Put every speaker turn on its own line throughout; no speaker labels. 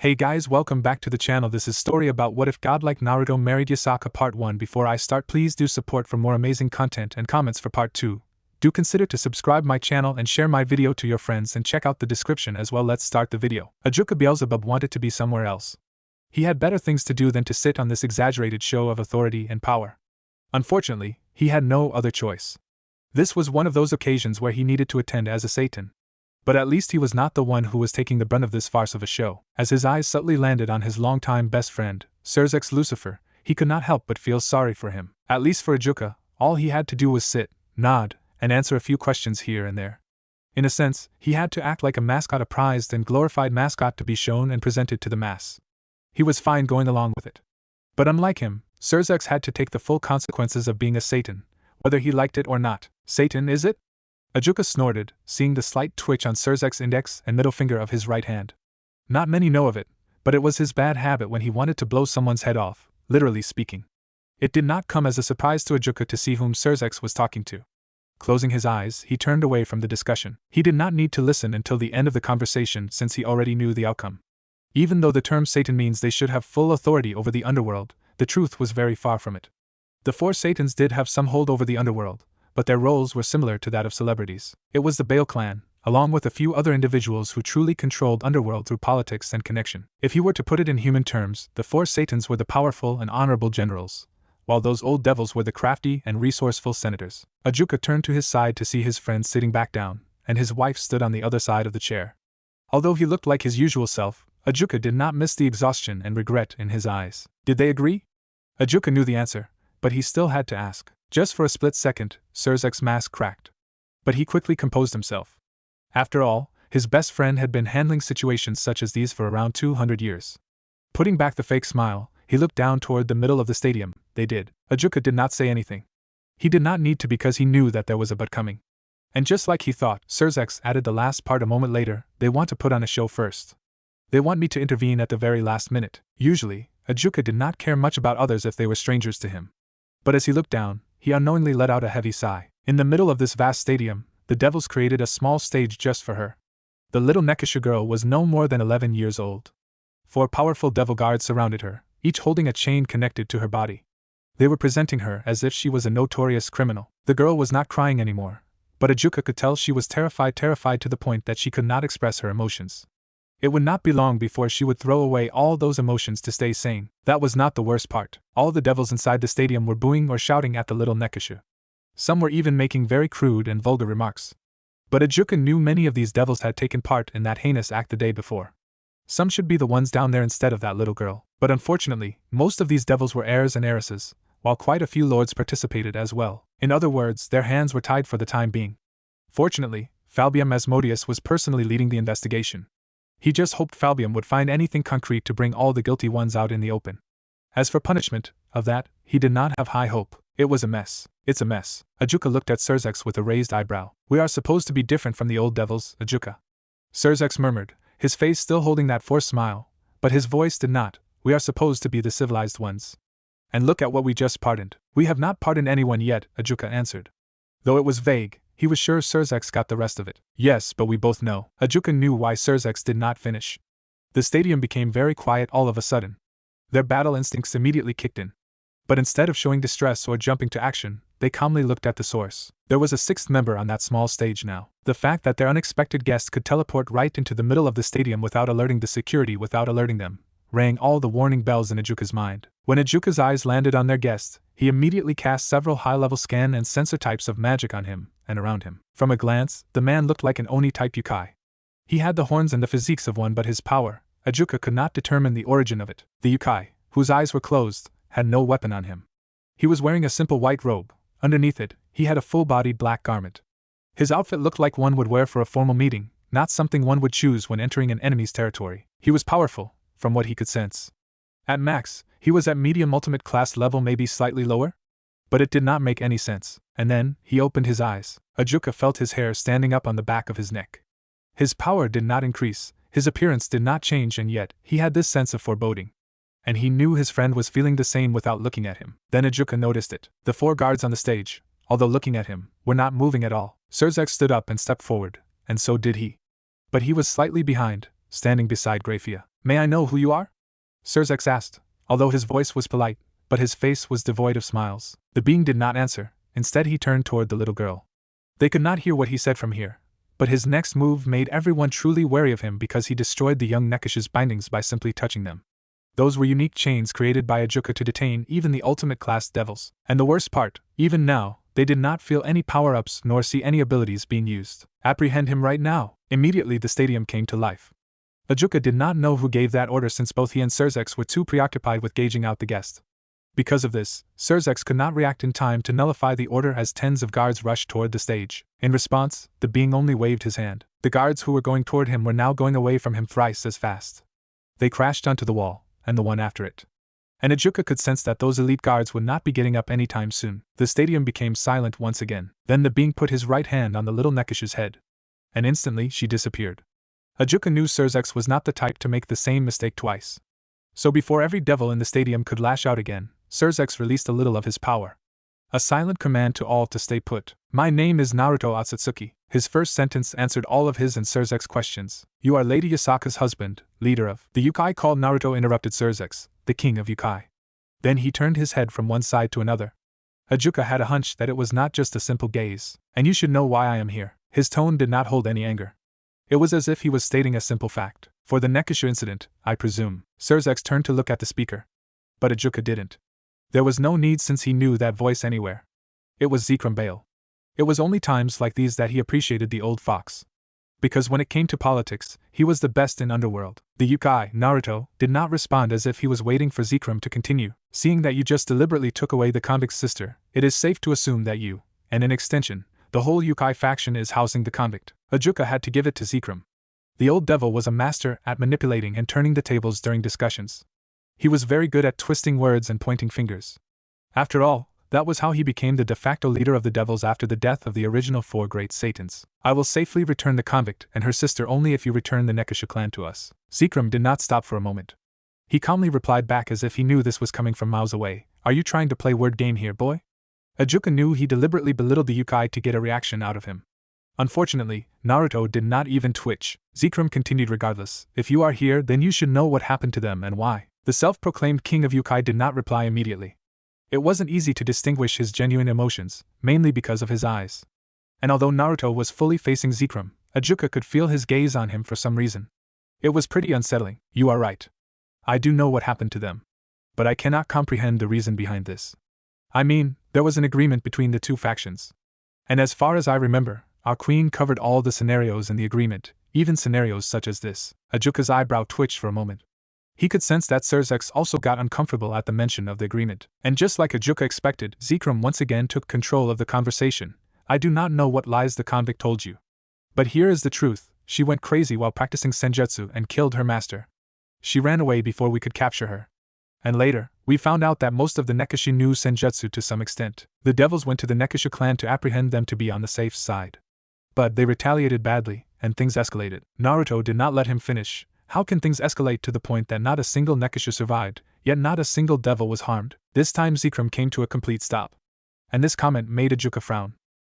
Hey guys, welcome back to the channel. This is story about what if God like Naruto married Yasaka part 1. Before I start, please do support for more amazing content and comments for part 2. Do consider to subscribe my channel and share my video to your friends and check out the description as well. Let's start the video. Ajuka Beelzebub wanted to be somewhere else. He had better things to do than to sit on this exaggerated show of authority and power. Unfortunately, he had no other choice. This was one of those occasions where he needed to attend as a Satan. But at least he was not the one who was taking the brunt of this farce of a show. As his eyes subtly landed on his longtime best friend, Surzek's Lucifer, he could not help but feel sorry for him. At least for Ajuka, all he had to do was sit, nod, and answer a few questions here and there. In a sense, he had to act like a mascot, a prized and glorified mascot to be shown and presented to the mass. He was fine going along with it. But unlike him, Surzek had to take the full consequences of being a Satan, whether he liked it or not. Satan, is it? Ajuka snorted, seeing the slight twitch on Surzek's index and middle finger of his right hand. Not many know of it, but it was his bad habit when he wanted to blow someone's head off, literally speaking. It did not come as a surprise to Ajuka to see whom Surzek was talking to. Closing his eyes, he turned away from the discussion. He did not need to listen until the end of the conversation since he already knew the outcome. Even though the term Satan means they should have full authority over the underworld, the truth was very far from it. The four Satans did have some hold over the underworld, but their roles were similar to that of celebrities. It was the Baal clan, along with a few other individuals who truly controlled underworld through politics and connection. If you were to put it in human terms, the four Satans were the powerful and honorable generals, while those old devils were the crafty and resourceful senators. Ajuka turned to his side to see his friend sitting back down, and his wife stood on the other side of the chair. Although he looked like his usual self, Ajuka did not miss the exhaustion and regret in his eyes. Did they agree? Ajuka knew the answer, but he still had to ask. Just for a split second, Surzek's mask cracked. But he quickly composed himself. After all, his best friend had been handling situations such as these for around 200 years. Putting back the fake smile, he looked down toward the middle of the stadium. They did. Ajuka did not say anything. He did not need to because he knew that there was a but coming. And just like he thought, Surzek added the last part a moment later. They want to put on a show first. They want me to intervene at the very last minute. Usually, Ajuka did not care much about others if they were strangers to him. But as he looked down, he unknowingly let out a heavy sigh. In the middle of this vast stadium, the devils created a small stage just for her. The little Nekisha girl was no more than 11 years old. 4 powerful devil guards surrounded her, each holding a chain connected to her body. They were presenting her as if she was a notorious criminal. The girl was not crying anymore, but Ajuka could tell she was terrified to the point that she could not express her emotions. It would not be long before she would throw away all those emotions to stay sane. That was not the worst part. All the devils inside the stadium were booing or shouting at the little Nekisha. Some were even making very crude and vulgar remarks. But Ajuka knew many of these devils had taken part in that heinous act the day before. Some should be the ones down there instead of that little girl. But unfortunately, most of these devils were heirs and heiresses, while quite a few lords participated as well. In other words, their hands were tied for the time being. Fortunately, Falbium Asmodeus was personally leading the investigation. He just hoped Falbium would find anything concrete to bring all the guilty ones out in the open. As for punishment, of that, he did not have high hope. It was a mess. It's a mess. Ajuka looked at Surzek with a raised eyebrow. We are supposed to be different from the old devils, Ajuka. Surzek murmured, his face still holding that forced smile, but his voice did not. We are supposed to be the civilized ones. And look at what we just pardoned. We have not pardoned anyone yet, Ajuka answered. Though it was vague, he was sure Surzek got the rest of it. Yes, but we both know. Ajuka knew why Surzek did not finish. The stadium became very quiet all of a sudden. Their battle instincts immediately kicked in. But instead of showing distress or jumping to action, they calmly looked at the source. There was a 6th member on that small stage now. The fact that their unexpected guest could teleport right into the middle of the stadium without alerting the security rang all the warning bells in Ajuka's mind. When Ajuka's eyes landed on their guest, he immediately cast several high-level scan and sensor types of magic on him and around him. From a glance, the man looked like an Oni-type yokai. He had the horns and the physiques of one, but his power, Ajuka could not determine the origin of it. The yokai, whose eyes were closed, had no weapon on him. He was wearing a simple white robe. Underneath it, he had a full-bodied black garment. His outfit looked like one would wear for a formal meeting, not something one would choose when entering an enemy's territory. He was powerful, from what he could sense. At max, he was at medium ultimate class level, maybe slightly lower? But it did not make any sense. And then, he opened his eyes. Ajuka felt his hair standing up on the back of his neck. His power did not increase, his appearance did not change, and yet, he had this sense of foreboding. And he knew his friend was feeling the same without looking at him. Then Ajuka noticed it. The 4 guards on the stage, although looking at him, were not moving at all. Surzek stood up and stepped forward, and so did he. But he was slightly behind, standing beside Grafia. May I know who you are? Serzex asked, although his voice was polite, but his face was devoid of smiles. The being did not answer, instead he turned toward the little girl. They could not hear what he said from here, but his next move made everyone truly wary of him because he destroyed the young Nekish's bindings by simply touching them. Those were unique chains created by Ajuka to detain even the ultimate class devils, and the worst part, even now, they did not feel any power-ups nor see any abilities being used. Apprehend him right now! Immediately the stadium came to life. Ajuka did not know who gave that order since both he and Serzex were too preoccupied with gauging out the guest. Because of this, Serzex could not react in time to nullify the order as tens of guards rushed toward the stage. In response, the being only waved his hand. The guards who were going toward him were now going away from him thrice as fast. They crashed onto the wall, and the one after it. And Ajuka could sense that those elite guards would not be getting up anytime soon. The stadium became silent once again. Then the being put his right hand on the little Nekish's head. And instantly she disappeared. Ajuka knew Serzex was not the type to make the same mistake twice. So before every devil in the stadium could lash out again, Serzex released a little of his power. A silent command to all to stay put. My name is Naruto Atsutsuki. His first sentence answered all of his and Serzex's questions. You are Lady Yasaka's husband, leader of the Yukai called Naruto interrupted Serzex, the king of Yukai. Then he turned his head from one side to another. Ajuka had a hunch that it was not just a simple gaze. And you should know why I am here. His tone did not hold any anger. It was as if he was stating a simple fact. For the Nekishu incident, I presume. Serzex turned to look at the speaker. But Ajuka didn't. There was no need since he knew that voice anywhere. It was Zekrom Bale. It was only times like these that he appreciated the old fox. Because when it came to politics, he was the best in underworld. The Yukai, Naruto, did not respond as if he was waiting for Zekrom to continue. Seeing that you just deliberately took away the convict's sister, it is safe to assume that you, and in extension, the whole Yukai faction is housing the convict. Ajuka had to give it to Zekrom. The old devil was a master at manipulating and turning the tables during discussions. He was very good at twisting words and pointing fingers. After all, that was how he became the de facto leader of the devils after the death of the original four great Satans. I will safely return the convict and her sister only if you return the Nekishu clan to us. Zekrom did not stop for a moment. He calmly replied back as if he knew this was coming from miles away. Are you trying to play word game here, boy? Ajuka knew he deliberately belittled the Yukai to get a reaction out of him. Unfortunately, Naruto did not even twitch. Zekrom continued regardless. If you are here, then you should know what happened to them and why. The self-proclaimed king of Yukai did not reply immediately. It wasn't easy to distinguish his genuine emotions, mainly because of his eyes. And although Naruto was fully facing Zekrom, Ajuka could feel his gaze on him for some reason. It was pretty unsettling. You are right. I do know what happened to them. But I cannot comprehend the reason behind this. I mean, there was an agreement between the two factions. And as far as I remember, our queen covered all the scenarios in the agreement, even scenarios such as this. Ajuka's eyebrow twitched for a moment. He could sense that Serzex also got uncomfortable at the mention of the agreement. And just like Ajuka expected, Zekrom once again took control of the conversation. I do not know what lies the convict told you. But here is the truth. She went crazy while practicing senjutsu and killed her master. She ran away before we could capture her. And later, we found out that most of the Nekishu knew senjutsu to some extent. The devils went to the Nekishu clan to apprehend them to be on the safe side. But they retaliated badly, and things escalated. Naruto did not let him finish. How can things escalate to the point that not a single Nekishu survived, yet not a single devil was harmed? This time Zekrom came to a complete stop. And this comment made Ajuka frown.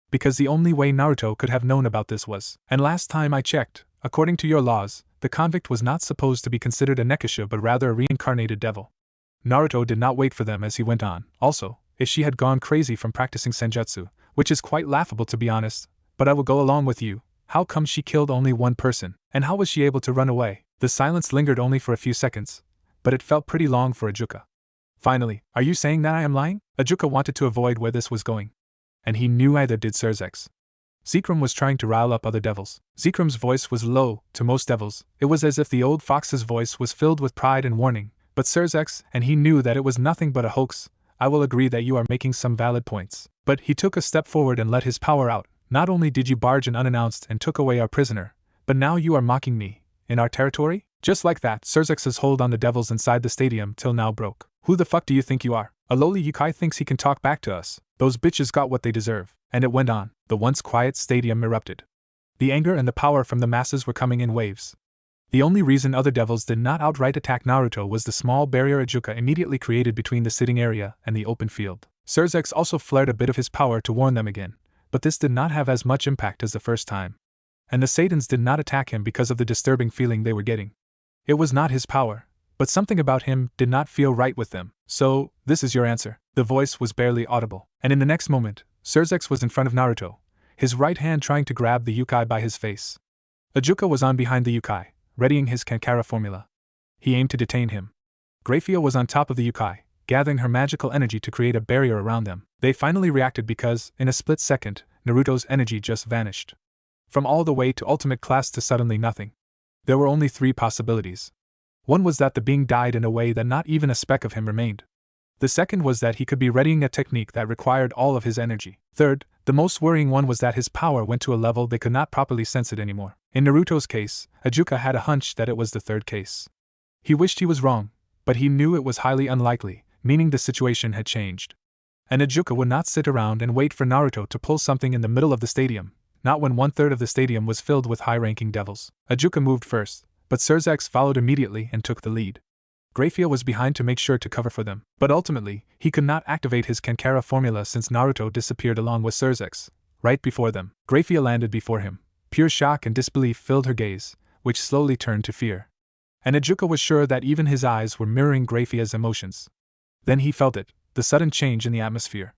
Because the only way Naruto could have known about this was, and last time I checked, according to your laws, the convict was not supposed to be considered a Nekishu but rather a reincarnated devil. Naruto did not wait for them as he went on. Also, if she had gone crazy from practicing senjutsu, which is quite laughable to be honest, but I will go along with you, how come she killed only one person, and how was she able to run away? The silence lingered only for a few seconds, but it felt pretty long for Ajuka. Finally, are you saying that I am lying? Ajuka wanted to avoid where this was going. And he knew either did Serzex. Zekrom was trying to rile up other devils. Zekrom's voice was low, to most devils. It was as if the old fox's voice was filled with pride and warning. But Serzex, and he knew that it was nothing but a hoax. I will agree that you are making some valid points. But he took a step forward and let his power out. Not only did you barge in unannounced and took away our prisoner, but now you are mocking me. In our territory? Just like that, Serzex's hold on the devils inside the stadium till now broke. Who the fuck do you think you are? A lowly Yukai thinks he can talk back to us. Those bitches got what they deserve. And it went on. The once quiet stadium erupted. The anger and the power from the masses were coming in waves. The only reason other devils did not outright attack Naruto was the small barrier Ajuka immediately created between the sitting area and the open field. Serzex also flared a bit of his power to warn them again, but this did not have as much impact as the first time. And the Satans did not attack him because of the disturbing feeling they were getting. It was not his power, but something about him did not feel right with them. So, this is your answer. The voice was barely audible, and in the next moment, Surzex was in front of Naruto, his right hand trying to grab the Yukai by his face. Ajuka was on behind the Yukai, readying his Kankara formula. He aimed to detain him. Grafia was on top of the Yukai, gathering her magical energy to create a barrier around them. They finally reacted because, in a split second, Naruto's energy just vanished. From all the way to ultimate class to suddenly nothing. There were only 3 possibilities. One was that the being died in a way that not even a speck of him remained. The second was that he could be readying a technique that required all of his energy. Third, the most worrying one was that his power went to a level they could not properly sense it anymore. In Naruto's case, Ajuka had a hunch that it was the third case. He wished he was wrong, but he knew it was highly unlikely, meaning the situation had changed. And Ajuka would not sit around and wait for Naruto to pull something in the middle of the stadium, not when 1/3 of the stadium was filled with high-ranking devils. Ajuka moved first, but Surzex followed immediately and took the lead. Grafia was behind to make sure to cover for them, but ultimately, he could not activate his Kankara formula since Naruto disappeared along with Surzex, right before them. Grafia landed before him. Pure shock and disbelief filled her gaze, which slowly turned to fear. And Ajuka was sure that even his eyes were mirroring Grafia's emotions. Then he felt it, the sudden change in the atmosphere.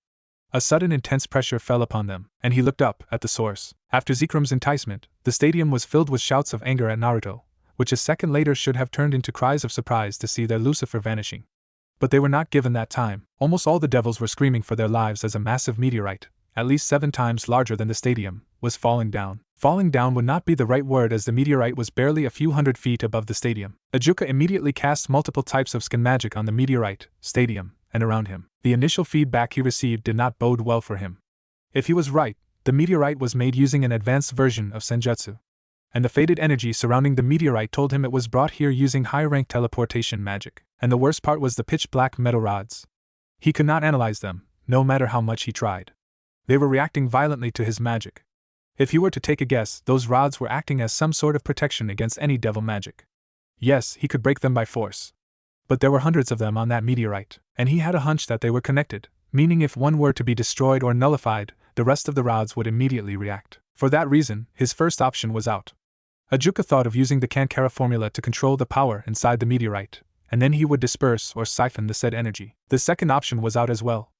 A sudden intense pressure fell upon them, and he looked up at the source. After Zekrum's enticement, the stadium was filled with shouts of anger at Naruto, which a second later should have turned into cries of surprise to see their Lucifer vanishing. But they were not given that time. Almost all the devils were screaming for their lives as a massive meteorite, at least 7 times larger than the stadium, was falling down. Falling down would not be the right word as the meteorite was barely a few hundred feet above the stadium. Ajuka immediately cast multiple types of skin magic on the meteorite, stadium, and around him. The initial feedback he received did not bode well for him. If he was right, the meteorite was made using an advanced version of Senjutsu. And the faded energy surrounding the meteorite told him it was brought here using high-rank teleportation magic. And the worst part was the pitch-black metal rods. He could not analyze them, no matter how much he tried. They were reacting violently to his magic. If he were to take a guess, those rods were acting as some sort of protection against any devil magic. Yes, he could break them by force. But there were hundreds of them on that meteorite, and he had a hunch that they were connected, meaning if one were to be destroyed or nullified, the rest of the rods would immediately react. For that reason, his first option was out. Ajuka thought of using the Kankara formula to control the power inside the meteorite, and then he would disperse or siphon the said energy. The second option was out as well.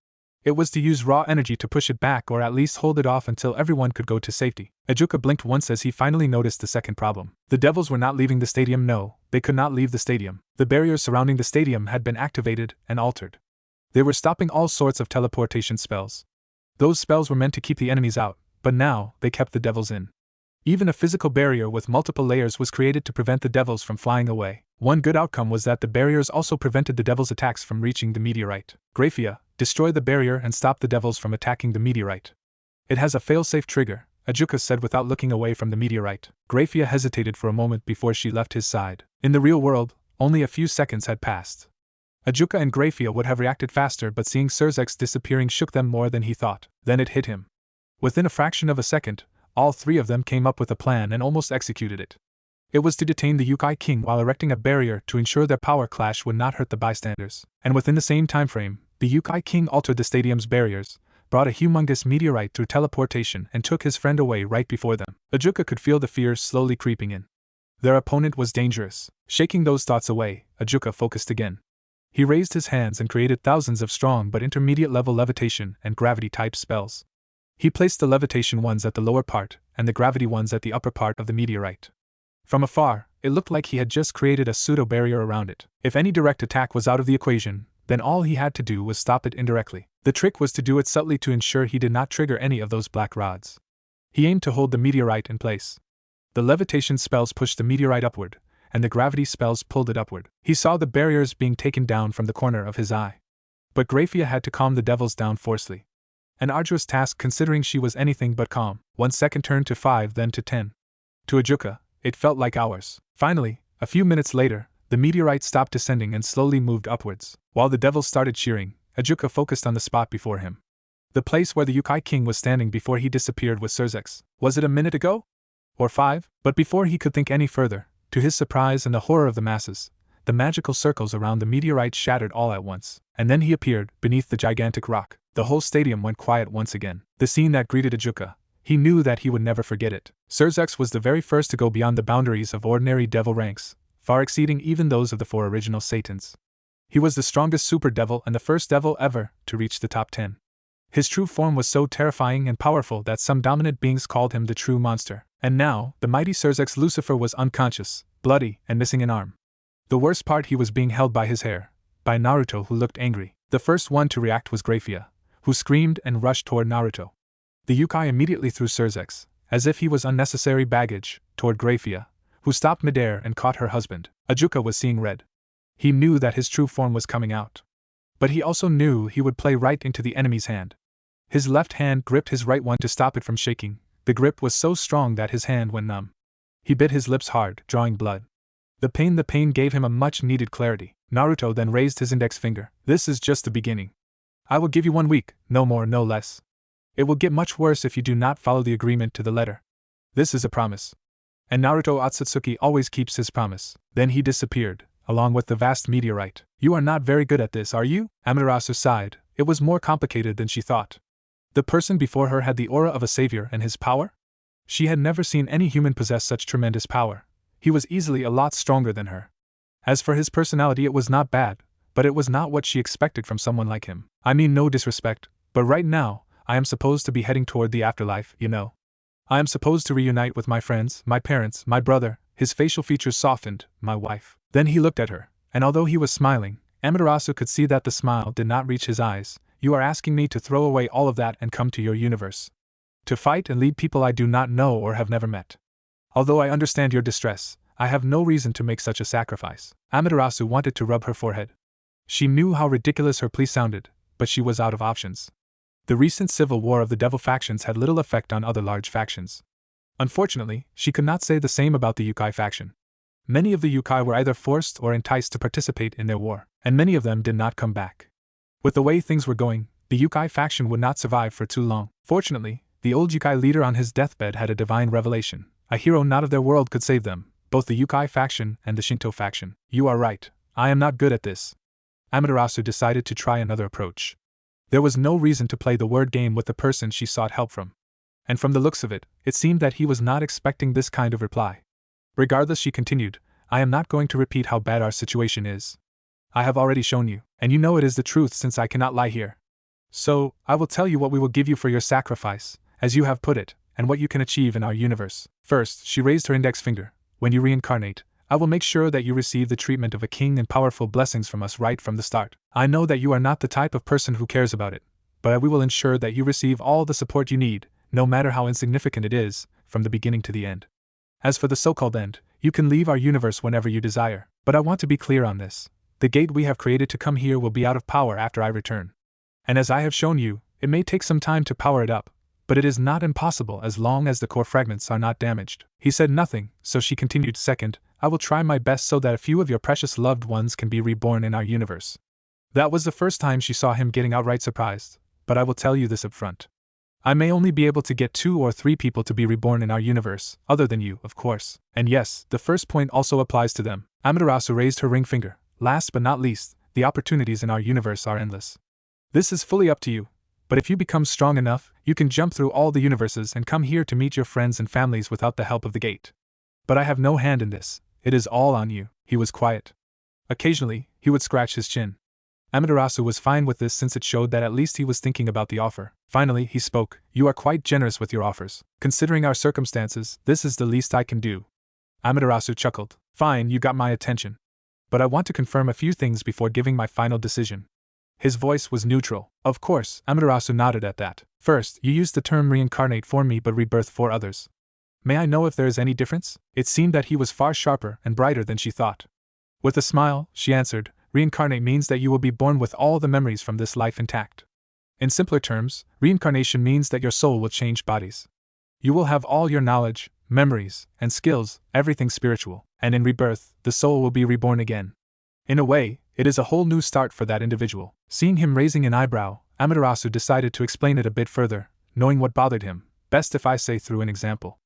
It was to use raw energy to push it back or at least hold it off until everyone could go to safety. Ajuka blinked once as he finally noticed the second problem. The devils were not leaving the stadium. No, they could not leave the stadium. The barriers surrounding the stadium had been activated and altered. They were stopping all sorts of teleportation spells. Those spells were meant to keep the enemies out, but now they kept the devils in. Even a physical barrier with multiple layers was created to prevent the devils from flying away. One good outcome was that the barriers also prevented the devils' attacks from reaching the meteorite. Grafia, destroy the barrier and stop the devils from attacking the meteorite. It has a fail-safe trigger, Ajuka said without looking away from the meteorite. Grafia hesitated for a moment before she left his side. In the real world, only a few seconds had passed. Ajuka and Grafia would have reacted faster, but seeing Surzex disappearing shook them more than he thought. Then it hit him. Within a fraction of a second, all 3 of them came up with a plan and almost executed it. It was to detain the Yukai King while erecting a barrier to ensure their power clash would not hurt the bystanders. And within the same time frame, the Yukai King altered the stadium's barriers, brought a humongous meteorite through teleportation and took his friend away right before them. Ajuka could feel the fear slowly creeping in. Their opponent was dangerous. Shaking those thoughts away, Ajuka focused again. He raised his hands and created thousands of strong but intermediate-level levitation and gravity-type spells. He placed the levitation ones at the lower part, and the gravity ones at the upper part of the meteorite. From afar, it looked like he had just created a pseudo-barrier around it. If any direct attack was out of the equation, then all he had to do was stop it indirectly. The trick was to do it subtly to ensure he did not trigger any of those black rods. He aimed to hold the meteorite in place. The levitation spells pushed the meteorite upward, and the gravity spells pulled it upward. He saw the barriers being taken down from the corner of his eye. But Grafia had to calm the devils down forcefully. An arduous task considering she was anything but calm. 1 second turned to 5, then to 10. To Ajuka, it felt like hours. Finally, a few minutes later, the meteorite stopped descending and slowly moved upwards. While the devils started cheering, Ajuka focused on the spot before him. The place where the Yukai King was standing before he disappeared with Surzex. Was it a minute ago? Or 5? But before he could think any further, to his surprise and the horror of the masses, the magical circles around the meteorite shattered all at once. And then he appeared, beneath the gigantic rock. The whole stadium went quiet once again. The scene that greeted Ajuka, he knew that he would never forget it. Surzex was the very first to go beyond the boundaries of ordinary devil ranks, far exceeding even those of the 4 original Satans. He was the strongest super devil and the first devil ever to reach the top 10. His true form was so terrifying and powerful that some dominant beings called him the true monster. And now, the mighty Surzex Lucifer was unconscious, bloody, and missing an arm. The worst part, he was being held by his hair, by Naruto, who looked angry. The first one to react was Grafia, who screamed and rushed toward Naruto. The Yukai immediately threw Surzex, as if he was unnecessary baggage, toward Grafia, who stopped midair and caught her husband. Ajuka was seeing red. He knew that his true form was coming out. But he also knew he would play right into the enemy's hand. His left hand gripped his right one to stop it from shaking. The grip was so strong that his hand went numb. He bit his lips hard, drawing blood. The pain gave him a much-needed clarity. Naruto then raised his index finger. This is just the beginning. I will give you 1 week, no more, no less. It will get much worse if you do not follow the agreement to the letter. This is a promise. And Naruto Otsutsuki always keeps his promise. Then he disappeared, along with the vast meteorite. You are not very good at this, are you? Amaterasu sighed. It was more complicated than she thought. The person before her had the aura of a savior, and his power? She had never seen any human possess such tremendous power. He was easily a lot stronger than her. As for his personality, it was not bad, but it was not what she expected from someone like him. I mean no disrespect, but right now, I am supposed to be heading toward the afterlife, you know. I am supposed to reunite with my friends, my parents, my brother. His facial features softened, my wife. Then he looked at her, and although he was smiling, Amaterasu could see that the smile did not reach his eyes. You are asking me to throw away all of that and come to your universe. To fight and lead people I do not know or have never met. Although I understand your distress, I have no reason to make such a sacrifice. Amaterasu wanted to rub her forehead. She knew how ridiculous her plea sounded, but she was out of options. The recent civil war of the devil factions had little effect on other large factions. Unfortunately, she could not say the same about the Yukai faction. Many of the Yukai were either forced or enticed to participate in their war, and many of them did not come back. With the way things were going, the Yukai faction would not survive for too long. Fortunately, the old Yukai leader on his deathbed had a divine revelation. A hero not of their world could save them, both the Yukai faction and the Shinto faction. You are right, I am not good at this. Amaterasu decided to try another approach. There was no reason to play the word game with the person she sought help from. And from the looks of it, it seemed that he was not expecting this kind of reply. Regardless, she continued, I am not going to repeat how bad our situation is. I have already shown you, and you know it is the truth since I cannot lie here. So, I will tell you what we will give you for your sacrifice, as you have put it, and what you can achieve in our universe. First, she raised her index finger. When you reincarnate, I will make sure that you receive the treatment of a king and powerful blessings from us right from the start. I know that you are not the type of person who cares about it, but we will ensure that you receive all the support you need, no matter how insignificant it is, from the beginning to the end. As for the so-called end, you can leave our universe whenever you desire, but I want to be clear on this. The gate we have created to come here will be out of power after I return. And as I have shown you, it may take some time to power it up, but it is not impossible as long as the core fragments are not damaged. He said nothing, so she continued. Second, I will try my best so that a few of your precious loved ones can be reborn in our universe. That was the first time she saw him getting outright surprised, but I will tell you this up front. I may only be able to get 2 or 3 people to be reborn in our universe, other than you, of course. And yes, the first point also applies to them. Amaterasu raised her ring finger. Last but not least, the opportunities in our universe are endless. This is fully up to you, but if you become strong enough, you can jump through all the universes and come here to meet your friends and families without the help of the gate. But I have no hand in this, it is all on you. He was quiet. Occasionally, he would scratch his chin. Amaterasu was fine with this since it showed that at least he was thinking about the offer. Finally, he spoke. You are quite generous with your offers. Considering our circumstances, this is the least I can do. Amaterasu chuckled. Fine, you got my attention. But I want to confirm a few things before giving my final decision. His voice was neutral. Of course, Amaterasu nodded at that. First, you used the term reincarnate for me but rebirth for others. May I know if there is any difference? It seemed that he was far sharper and brighter than she thought. With a smile, she answered, reincarnate means that you will be born with all the memories from this life intact. In simpler terms, reincarnation means that your soul will change bodies. You will have all your knowledge, memories, and skills, everything spiritual, and in rebirth, the soul will be reborn again. In a way, it is a whole new start for that individual. Seeing him raising an eyebrow, Amaterasu decided to explain it a bit further, knowing what bothered him. Best if I say through an example.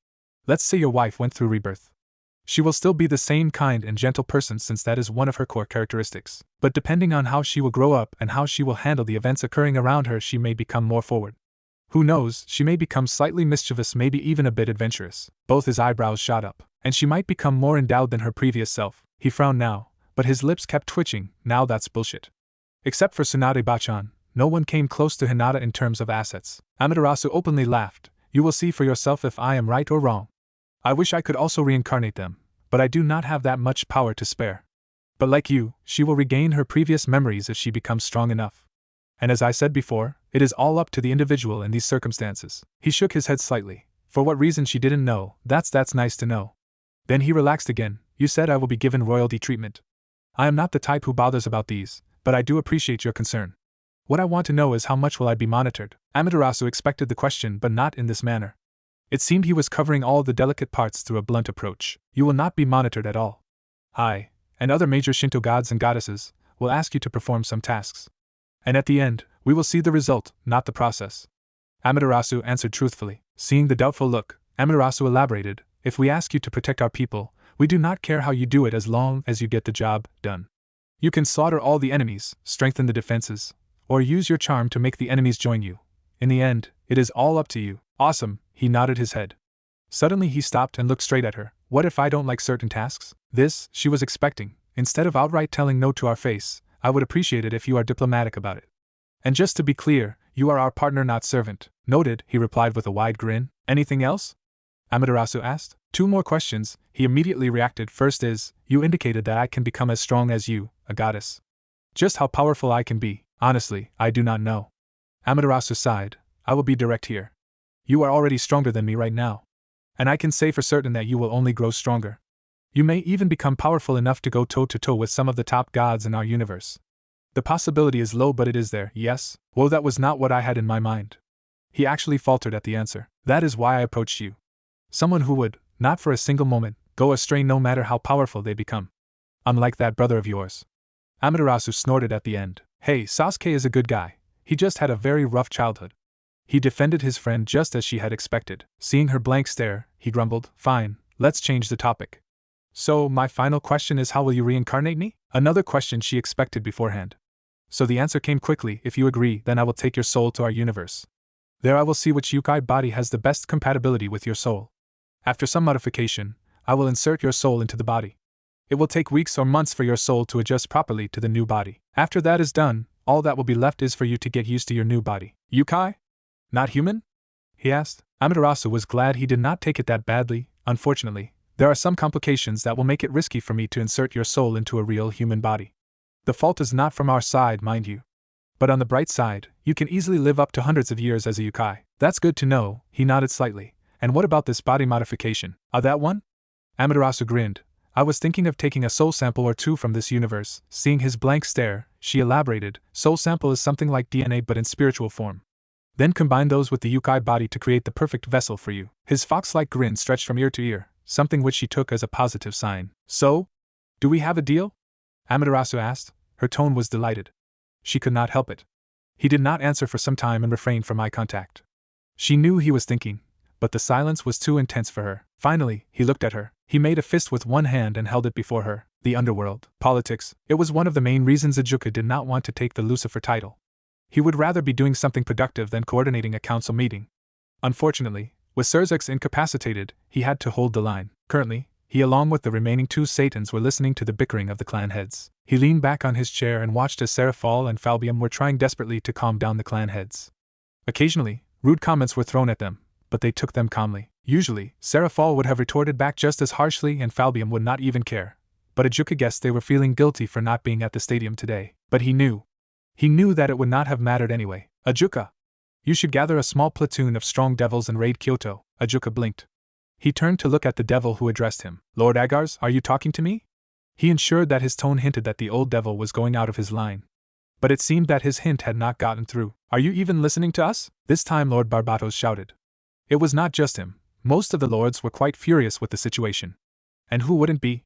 Let's say your wife went through rebirth. She will still be the same kind and gentle person since that is one of her core characteristics. But depending on how she will grow up and how she will handle the events occurring around her, she may become more forward. Who knows, she may become slightly mischievous, maybe even a bit adventurous. Both his eyebrows shot up. And she might become more endowed than her previous self. He frowned now, but his lips kept twitching. Now that's bullshit. Except for Tsunade Bachan, no one came close to Hinata in terms of assets. Amaterasu openly laughed. You will see for yourself if I am right or wrong. I wish I could also reincarnate them, but I do not have that much power to spare. But like you, she will regain her previous memories if she becomes strong enough. And as I said before, it is all up to the individual in these circumstances. He shook his head slightly. For what reason she didn't know, that's nice to know. Then he relaxed again. You said I will be given royalty treatment. I am not the type who bothers about these, but I do appreciate your concern. What I want to know is how much will I be monitored? Amaterasu expected the question, but not in this manner. It seemed he was covering all the delicate parts through a blunt approach. You will not be monitored at all. I, and other major Shinto gods and goddesses, will ask you to perform some tasks. And at the end, we will see the result, not the process. Amaterasu answered truthfully. Seeing the doubtful look, Amaterasu elaborated, if we ask you to protect our people, we do not care how you do it as long as you get the job done. You can slaughter all the enemies, strengthen the defenses, or use your charm to make the enemies join you. In the end, it is all up to you. Awesome, he nodded his head. Suddenly he stopped and looked straight at her. What if I don't like certain tasks? This, she was expecting. Instead of outright telling no to our face, I would appreciate it if you are diplomatic about it. And just to be clear, you are our partner, not servant. Noted, he replied with a wide grin. Anything else? Amaterasu asked. 2 more questions, he immediately reacted. First is, you indicated that I can become as strong as you, a goddess. Just how powerful I can be, honestly, I do not know. Amaterasu sighed. I will be direct here. You are already stronger than me right now. And I can say for certain that you will only grow stronger. You may even become powerful enough to go toe-to-toe with some of the top gods in our universe. The possibility is low, but it is there, yes? Well, that was not what I had in my mind. He actually faltered at the answer. That is why I approached you. Someone who would, not for a single moment, go astray no matter how powerful they become. Unlike that brother of yours. Amaterasu snorted at the end. Hey, Sasuke is a good guy. He just had a very rough childhood. He defended his friend just as she had expected. Seeing her blank stare, he grumbled, Fine, let's change the topic. So, my final question is, how will you reincarnate me? Another question she expected beforehand. So the answer came quickly. If you agree, then I will take your soul to our universe. There I will see which Yukai body has the best compatibility with your soul. After some modification, I will insert your soul into the body. It will take weeks or months for your soul to adjust properly to the new body. After that is done, all that will be left is for you to get used to your new body. Yukai? Not human? He asked. Amaterasu was glad he did not take it that badly. Unfortunately, there are some complications that will make it risky for me to insert your soul into a real human body. The fault is not from our side, mind you. But on the bright side, you can easily live up to hundreds of years as a Yukai. That's good to know, he nodded slightly. And what about this body modification? That one? Amaterasu grinned. I was thinking of taking a soul sample or 2 from this universe. Seeing his blank stare, she elaborated. Soul sample is something like DNA but in spiritual form. Then combine those with the Yukai body to create the perfect vessel for you. His fox-like grin stretched from ear to ear, something which she took as a positive sign. So? Do we have a deal? Amaterasu asked. Her tone was delighted. She could not help it. He did not answer for some time and refrained from eye contact. She knew he was thinking, but the silence was too intense for her. Finally, he looked at her. He made a fist with one hand and held it before her. The underworld. Politics. It was one of the main reasons Ajuka did not want to take the Lucifer title. He would rather be doing something productive than coordinating a council meeting. Unfortunately, with Surzex incapacitated, he had to hold the line. Currently, he along with the remaining 2 Satans were listening to the bickering of the clan heads. He leaned back on his chair and watched as Seraphal and Falbium were trying desperately to calm down the clan heads. Occasionally, rude comments were thrown at them, but they took them calmly. Usually, Seraphal would have retorted back just as harshly and Falbium would not even care. But Ajuka guessed they were feeling guilty for not being at the stadium today. But he knew. He knew that it would not have mattered anyway. Ajuka! You should gather a small platoon of strong devils and raid Kyoto. Ajuka blinked. He turned to look at the devil who addressed him. Lord Agars, are you talking to me? He ensured that his tone hinted that the old devil was going out of his line. But it seemed that his hint had not gotten through. Are you even listening to us? This time Lord Barbatos shouted. It was not just him. Most of the lords were quite furious with the situation. And who wouldn't be?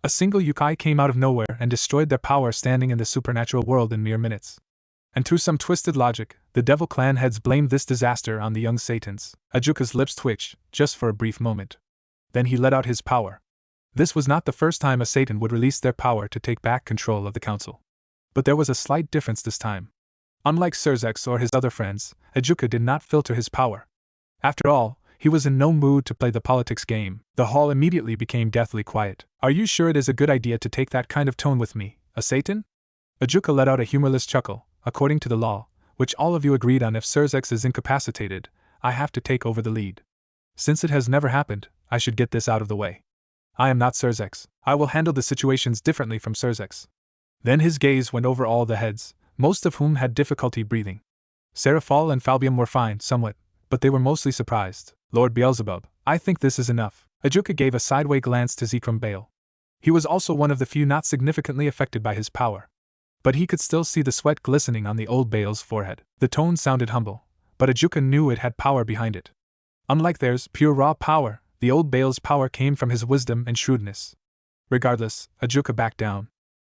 A single Yukai came out of nowhere and destroyed their power standing in the supernatural world in mere minutes. And through some twisted logic, the devil clan heads blamed this disaster on the young Satans. Ajuka's lips twitched, just for a brief moment. Then he let out his power. This was not the first time a Satan would release their power to take back control of the council. But there was a slight difference this time. Unlike Surzex or his other friends, Ajuka did not filter his power. After all, he was in no mood to play the politics game. The hall immediately became deathly quiet. Are you sure it is a good idea to take that kind of tone with me, a Satan? Ajuka let out a humorless chuckle. According to the law, which all of you agreed on, if Surzex is incapacitated, I have to take over the lead. Since it has never happened, I should get this out of the way. I am not Surzex. I will handle the situations differently from Surzex. Then his gaze went over all the heads, most of whom had difficulty breathing. Seraphal and Falbium were fine, somewhat, but they were mostly surprised. Lord Beelzebub, I think this is enough. Ajuka gave a sideway glance to Zekrom Baal. He was also one of the few not significantly affected by his power. But he could still see the sweat glistening on the old Baal's forehead. The tone sounded humble, but Ajuka knew it had power behind it. Unlike theirs, pure raw power, the old Baal's power came from his wisdom and shrewdness. Regardless, Ajuka backed down.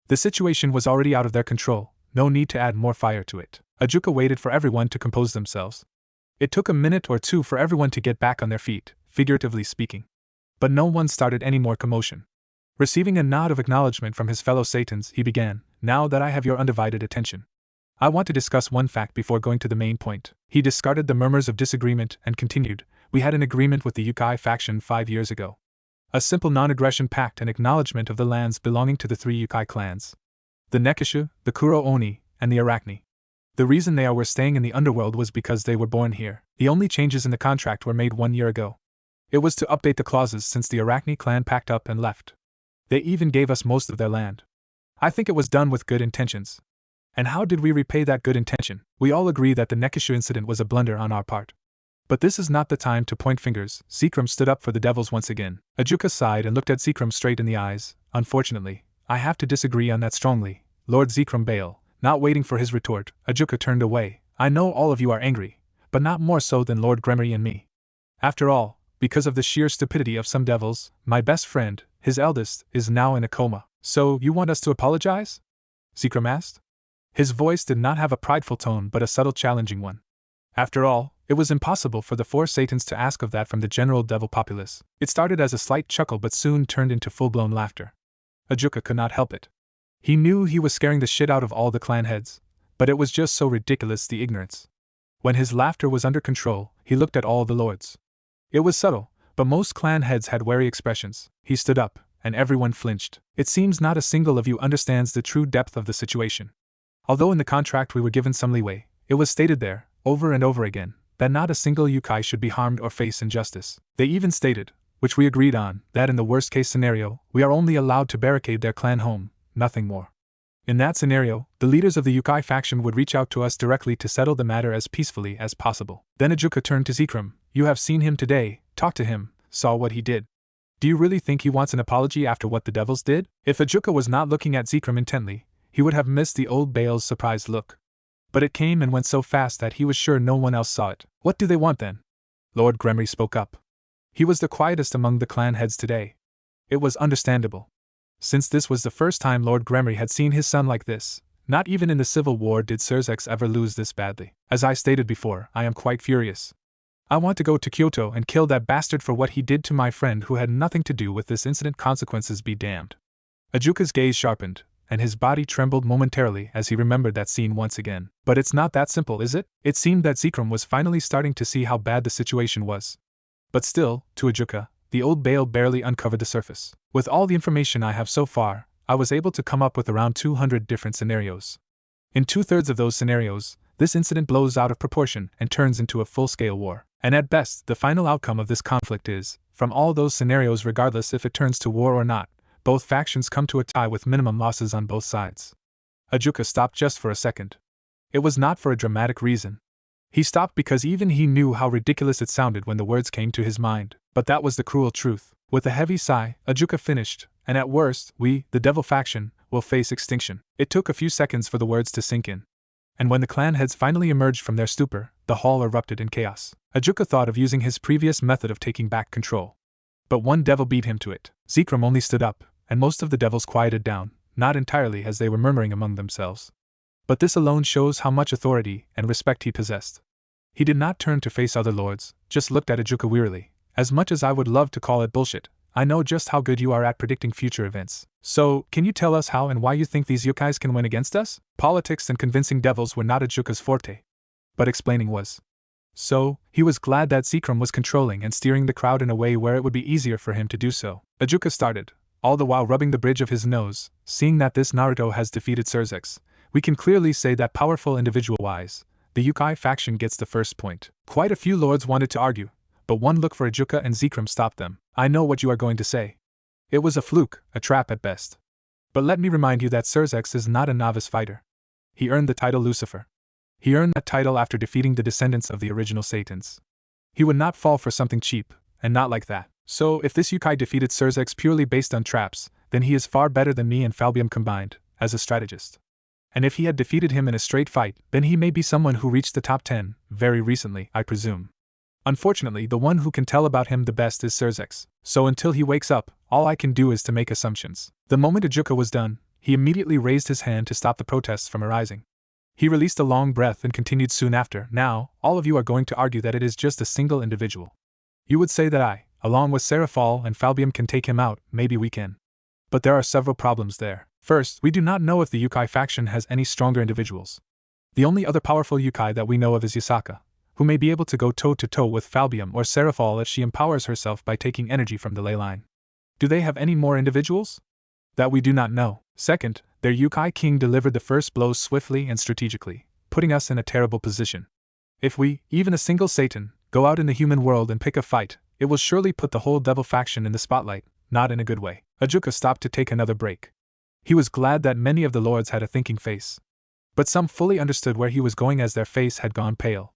The situation was already out of their control, no need to add more fire to it. Ajuka waited for everyone to compose themselves. It took a minute or two for everyone to get back on their feet, figuratively speaking. But no one started any more commotion. Receiving a nod of acknowledgement from his fellow Satans, he began, now that I have your undivided attention, I want to discuss one fact before going to the main point. He discarded the murmurs of disagreement and continued, we had an agreement with the Yukai faction 5 years ago. A simple non-aggression pact and acknowledgement of the lands belonging to the 3 Yukai clans. The Nekishu, the Kuro Oni, and the Arachne. The reason they were staying in the underworld was because they were born here. The only changes in the contract were made 1 year ago. It was to update the clauses since the Arachne clan packed up and left. They even gave us most of their land. I think it was done with good intentions. And how did we repay that good intention? We all agree that the Nekishu incident was a blunder on our part. But this is not the time to point fingers. Zekrom stood up for the devils once again. Ajuka sighed and looked at Zekrom straight in the eyes. Unfortunately, I have to disagree on that strongly, Lord Zekrom Baal. Not waiting for his retort, Ajuka turned away. I know all of you are angry, but not more so than Lord Gremory and me. After all, because of the sheer stupidity of some devils, my best friend, his eldest, is now in a coma. So, you want us to apologize? Zekrom asked. His voice did not have a prideful tone but a subtle challenging one. After all, it was impossible for the 4 Satans to ask of that from the general devil populace. It started as a slight chuckle but soon turned into full-blown laughter. Ajuka could not help it. He knew he was scaring the shit out of all the clan heads, but it was just so ridiculous, the ignorance. When his laughter was under control, he looked at all the lords. It was subtle, but most clan heads had wary expressions. He stood up, and everyone flinched. It seems not a single of you understands the true depth of the situation. Although in the contract we were given some leeway, it was stated there, over and over again, that not a single Yukai should be harmed or face injustice. They even stated, which we agreed on, that in the worst-case scenario, we are only allowed to barricade their clan home, nothing more. In that scenario, the leaders of the Yukai faction would reach out to us directly to settle the matter as peacefully as possible. Then Ajuka turned to Zekrom. You have seen him today, talked to him, saw what he did. Do you really think he wants an apology after what the devils did? If Ajuka was not looking at Zekrom intently, he would have missed the old Baal's surprised look. But it came and went so fast that he was sure no one else saw it. What do they want then? Lord Gremory spoke up. He was the quietest among the clan heads today. It was understandable. Since this was the first time Lord Gremory had seen his son like this, not even in the Civil War did Surzex ever lose this badly. As I stated before, I am quite furious. I want to go to Kyoto and kill that bastard for what he did to my friend who had nothing to do with this incident. Consequences be damned. Ajuka's gaze sharpened, and his body trembled momentarily as he remembered that scene once again. But it's not that simple, is it? It seemed that Zekrom was finally starting to see how bad the situation was. But still, to Ajuka, the old Baal barely uncovered the surface. With all the information I have so far, I was able to come up with around 200 different scenarios. In 2/3 of those scenarios, this incident blows out of proportion and turns into a full-scale war. And at best, the final outcome of this conflict is, from all those scenarios, regardless if it turns to war or not, both factions come to a tie with minimum losses on both sides. Ajuka stopped just for a second. It was not for a dramatic reason. He stopped because even he knew how ridiculous it sounded when the words came to his mind, but that was the cruel truth. With a heavy sigh, Ajuka finished, and at worst, we, the devil faction, will face extinction. It took a few seconds for the words to sink in. And when the clan heads finally emerged from their stupor, the hall erupted in chaos. Ajuka thought of using his previous method of taking back control. But one devil beat him to it. Zekrom only stood up, and most of the devils quieted down, not entirely as they were murmuring among themselves. But this alone shows how much authority and respect he possessed. He did not turn to face other lords, just looked at Ajuka wearily. As much as I would love to call it bullshit, I know just how good you are at predicting future events. So, can you tell us how and why you think these yokais can win against us? Politics and convincing devils were not Ajuka's forte, but explaining was. So, he was glad that Zekrom was controlling and steering the crowd in a way where it would be easier for him to do so. Ajuka started, all the while rubbing the bridge of his nose. Seeing that this Naruto has defeated Surzex, we can clearly say that powerful individual-wise, the Yukai faction gets the first point. Quite a few lords wanted to argue, but one look for Ajuka and Zekrom stopped them. I know what you are going to say. It was a fluke, a trap at best. But let me remind you that Surzex is not a novice fighter. He earned the title Lucifer. He earned that title after defeating the descendants of the original Satans. He would not fall for something cheap, and not like that. So, if this Yukai defeated Surzex purely based on traps, then he is far better than me and Falbium combined, as a strategist. And if he had defeated him in a straight fight, then he may be someone who reached the top 10, very recently, I presume. Unfortunately, the one who can tell about him the best is Surzex, so until he wakes up, all I can do is to make assumptions. The moment Ajuka was done, he immediately raised his hand to stop the protests from arising. He released a long breath and continued soon after. Now, all of you are going to argue that it is just a single individual. You would say that I, along with Seraphal and Falbium, can take him out. Maybe we can. But there are several problems there. First, we do not know if the Yukai faction has any stronger individuals. The only other powerful Yukai that we know of is Yasaka, who may be able to go toe-to-toe with Falbium or Seraphal if she empowers herself by taking energy from the ley line. Do they have any more individuals? That we do not know. Second, their Yukai king delivered the first blows swiftly and strategically, putting us in a terrible position. If we, even a single Satan, go out in the human world and pick a fight, it will surely put the whole devil faction in the spotlight, not in a good way. Ajuka stopped to take another break. He was glad that many of the lords had a thinking face. But some fully understood where he was going as their face had gone pale.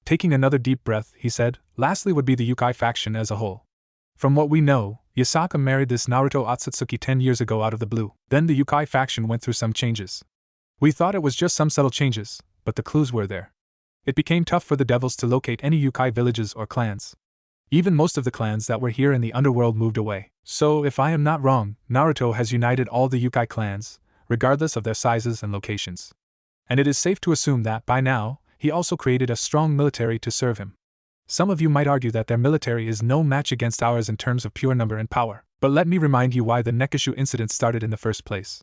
Taking another deep breath, he said, lastly would be the Yukai faction as a whole. From what we know, Yasaka married this Naruto Otsutsuki 10 years ago out of the blue. Then the Yukai faction went through some changes. We thought it was just some subtle changes, but the clues were there. It became tough for the devils to locate any Yukai villages or clans. Even most of the clans that were here in the underworld moved away. So, if I am not wrong, Naruto has united all the Yukai clans, regardless of their sizes and locations. And it is safe to assume that, by now, he also created a strong military to serve him. Some of you might argue that their military is no match against ours in terms of pure number and power, but let me remind you why the Nekishu incident started in the first place.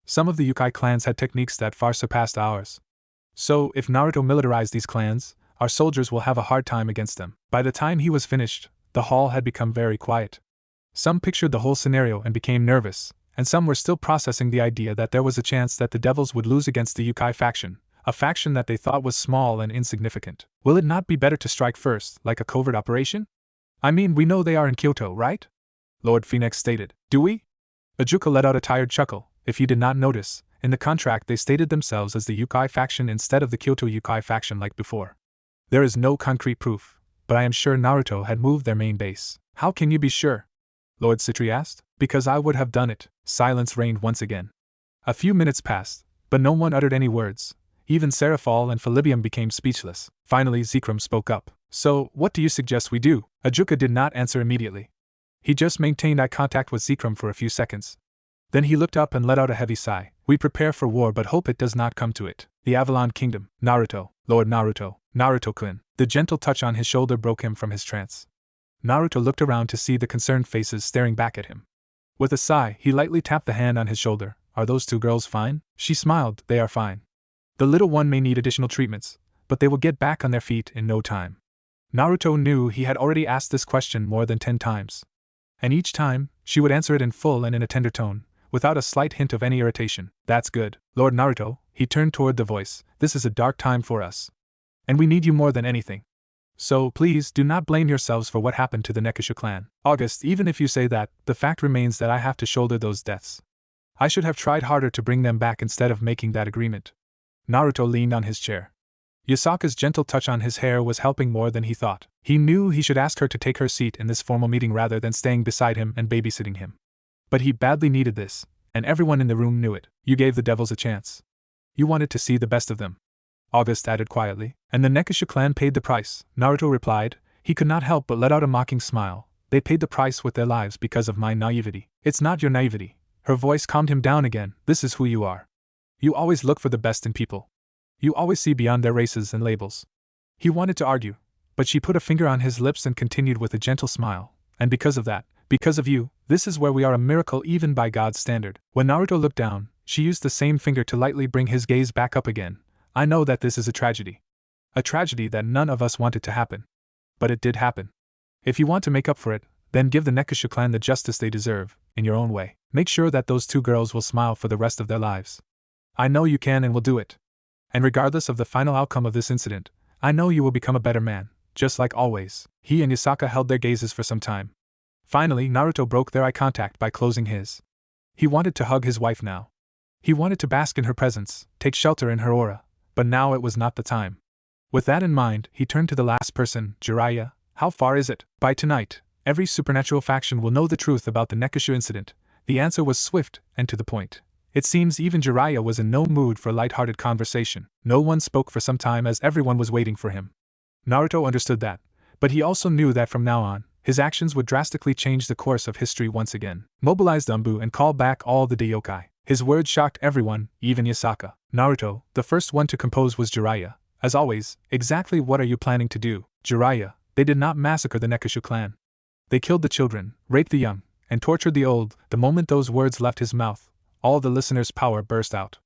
Some of the Yukai clans had techniques that far surpassed ours. So, if Naruto militarized these clans, our soldiers will have a hard time against them. By the time he was finished, the hall had become very quiet. Some pictured the whole scenario and became nervous, and some were still processing the idea that there was a chance that the devils would lose against the Yukai faction, a faction that they thought was small and insignificant. Will it not be better to strike first, like a covert operation? I mean, we know they are in Kyoto, right? Lord Phoenix stated. Do we? Ajuka let out a tired chuckle. If you did not notice, in the contract they stated themselves as the Yukai faction instead of the Kyoto Yukai faction like before. There is no concrete proof, but I am sure Naruto had moved their main base. How can you be sure? Lord Citri asked. Because I would have done it. Silence reigned once again. A few minutes passed, but no one uttered any words. Even Seraphal and Philibium became speechless. Finally Zekrom spoke up. So, what do you suggest we do? Ajuka did not answer immediately. He just maintained eye contact with Zekrom for a few seconds. Then he looked up and let out a heavy sigh. We prepare for war but hope it does not come to it. The Avalon Kingdom. Naruto. Lord Naruto. Naruto-kun. The gentle touch on his shoulder broke him from his trance. Naruto looked around to see the concerned faces staring back at him. With a sigh, he lightly tapped the hand on his shoulder. Are those two girls fine? She smiled. They are fine. The little one may need additional treatments, but they will get back on their feet in no time. Naruto knew he had already asked this question more than 10 times. And each time, she would answer it in full and in a tender tone, without a slight hint of any irritation. That's good. Lord Naruto, he turned toward the voice, this is a dark time for us. And we need you more than anything. So, please, do not blame yourselves for what happened to the Nekishu clan. August, even if you say that, the fact remains that I have to shoulder those deaths. I should have tried harder to bring them back instead of making that agreement. Naruto leaned on his chair. Yasaka's gentle touch on his hair was helping more than he thought. He knew he should ask her to take her seat in this formal meeting rather than staying beside him and babysitting him. But he badly needed this, and everyone in the room knew it. You gave the devils a chance. You wanted to see the best of them. August added quietly. And the Nekishu clan paid the price, Naruto replied. He could not help but let out a mocking smile. They paid the price with their lives because of my naivety. It's not your naivety. Her voice calmed him down again. This is who you are. You always look for the best in people. You always see beyond their races and labels. He wanted to argue, but she put a finger on his lips and continued with a gentle smile. And because of that, Because of you, this is where we are a miracle even by God's standard. When Naruto looked down, she used the same finger to lightly bring his gaze back up again. I know that this is a tragedy. A tragedy that none of us wanted to happen. But it did happen. If you want to make up for it, then give the Nekushu clan the justice they deserve, in your own way. Make sure that those 2 girls will smile for the rest of their lives. I know you can and will do it. And regardless of the final outcome of this incident, I know you will become a better man, just like always. He and Yasaka held their gazes for some time. Finally, Naruto broke their eye contact by closing his. He wanted to hug his wife now. He wanted to bask in her presence, take shelter in her aura, but now it was not the time. With that in mind, he turned to the last person, Jiah. How far is it? By tonight, every supernatural faction will know the truth about the Nekushu incident. The answer was swift and to the point. It seems even Jiah was in no mood for light-hearted conversation. No one spoke for some time as everyone was waiting for him. Naruto understood that, but he also knew that from now on, his actions would drastically change the course of history once again. Mobilize Dumbu and call back all the Daiokai. His words shocked everyone, even Yasaka. Naruto, the first one to compose, was Jiah. As always, exactly what are you planning to do? Jiah, they did not massacre the Nekushu clan. They killed the children, raped the young, and tortured the old. The moment those words left his mouth, all the listeners' power burst out.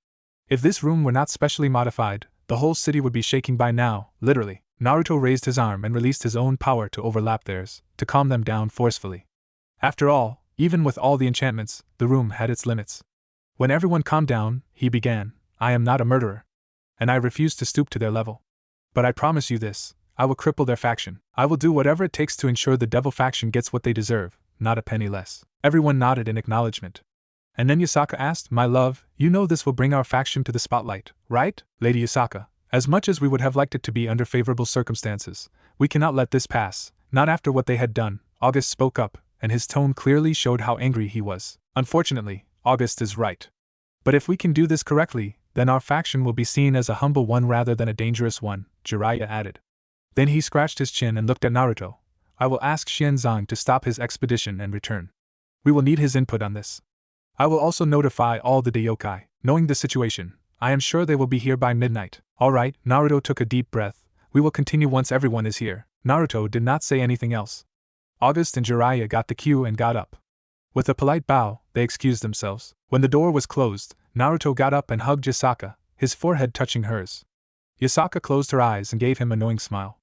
If this room were not specially modified, the whole city would be shaking by now, literally. Naruto raised his arm and released his own power to overlap theirs, to calm them down forcefully. After all, even with all the enchantments, the room had its limits. When everyone calmed down, he began, I am not a murderer. And I refuse to stoop to their level. But I promise you this, I will cripple their faction. I will do whatever it takes to ensure the devil faction gets what they deserve, not a penny less. Everyone nodded in acknowledgement. And then Yasaka asked, my love, you know this will bring our faction to the spotlight, right? Lady Yasaka, as much as we would have liked it to be under favorable circumstances, we cannot let this pass, not after what they had done. August spoke up, and his tone clearly showed how angry he was. Unfortunately, August is right. But if we can do this correctly, then our faction will be seen as a humble one rather than a dangerous one, Jiraiya added. Then he scratched his chin and looked at Naruto. I will ask Xianzang to stop his expedition and return. We will need his input on this. I will also notify all the Daiokai. Knowing the situation, I am sure they will be here by midnight. Alright, Naruto took a deep breath. We will continue once everyone is here. Naruto did not say anything else. August and Jiraiya got the cue and got up. With a polite bow, they excused themselves. When the door was closed, Naruto got up and hugged Yasaka, his forehead touching hers. Yasaka closed her eyes and gave him a knowing smile.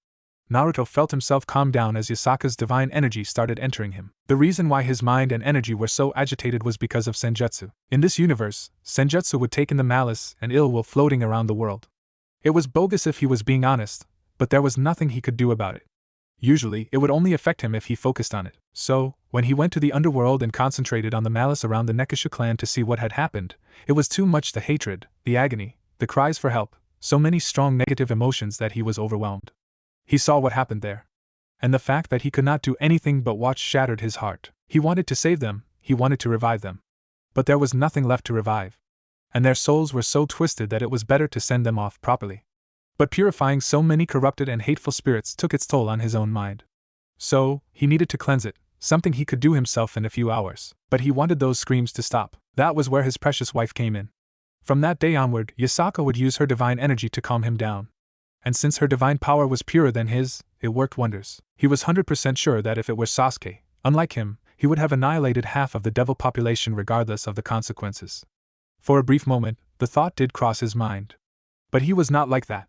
Naruto felt himself calm down as Yasaka's divine energy started entering him. The reason why his mind and energy were so agitated was because of Senjutsu. In this universe, Senjutsu would take in the malice and ill will floating around the world. It was bogus if he was being honest, but there was nothing he could do about it. Usually, it would only affect him if he focused on it. So, when he went to the underworld and concentrated on the malice around the Nekushu clan to see what had happened, it was too much: the hatred, the agony, the cries for help, so many strong negative emotions that he was overwhelmed. He saw what happened there. And the fact that he could not do anything but watch shattered his heart. He wanted to save them, he wanted to revive them. But there was nothing left to revive. And their souls were so twisted that it was better to send them off properly. But purifying so many corrupted and hateful spirits took its toll on his own mind. So, he needed to cleanse it, something he could do himself in a few hours. But he wanted those screams to stop. That was where his precious wife came in. From that day onward, Yasaka would use her divine energy to calm him down. And since her divine power was purer than his, it worked wonders. He was 100% sure that if it were Sasuke, unlike him, he would have annihilated half of the devil population regardless of the consequences. For a brief moment, the thought did cross his mind. But he was not like that.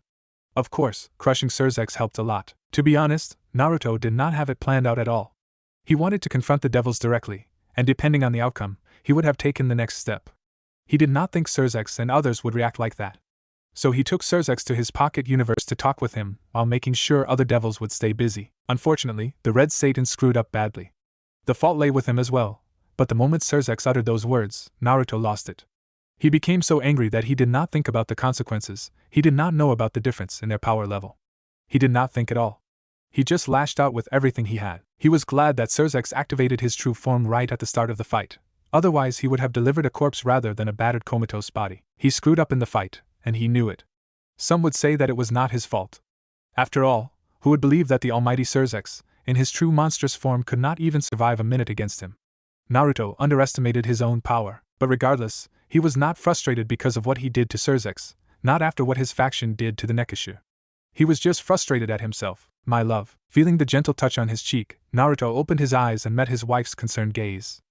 Of course, crushing Surzex helped a lot. To be honest, Naruto did not have it planned out at all. He wanted to confront the devils directly, and depending on the outcome, he would have taken the next step. He did not think Surzex and others would react like that. So he took Surzex to his pocket universe to talk with him, while making sure other devils would stay busy. Unfortunately, the Red Satan screwed up badly. The fault lay with him as well, but the moment Surzex uttered those words, Naruto lost it. He became so angry that he did not think about the consequences. He did not know about the difference in their power level. He did not think at all. He just lashed out with everything he had. He was glad that Surzex activated his true form right at the start of the fight. Otherwise he would have delivered a corpse rather than a battered comatose body. He screwed up in the fight, and he knew it. Some would say that it was not his fault. After all, who would believe that the almighty Surzex, in his true monstrous form, could not even survive a minute against him? Naruto underestimated his own power, but regardless, he was not frustrated because of what he did to Surzex, not after what his faction did to the Nekushu. He was just frustrated at himself. My love. Feeling the gentle touch on his cheek, Naruto opened his eyes and met his wife's concerned gaze.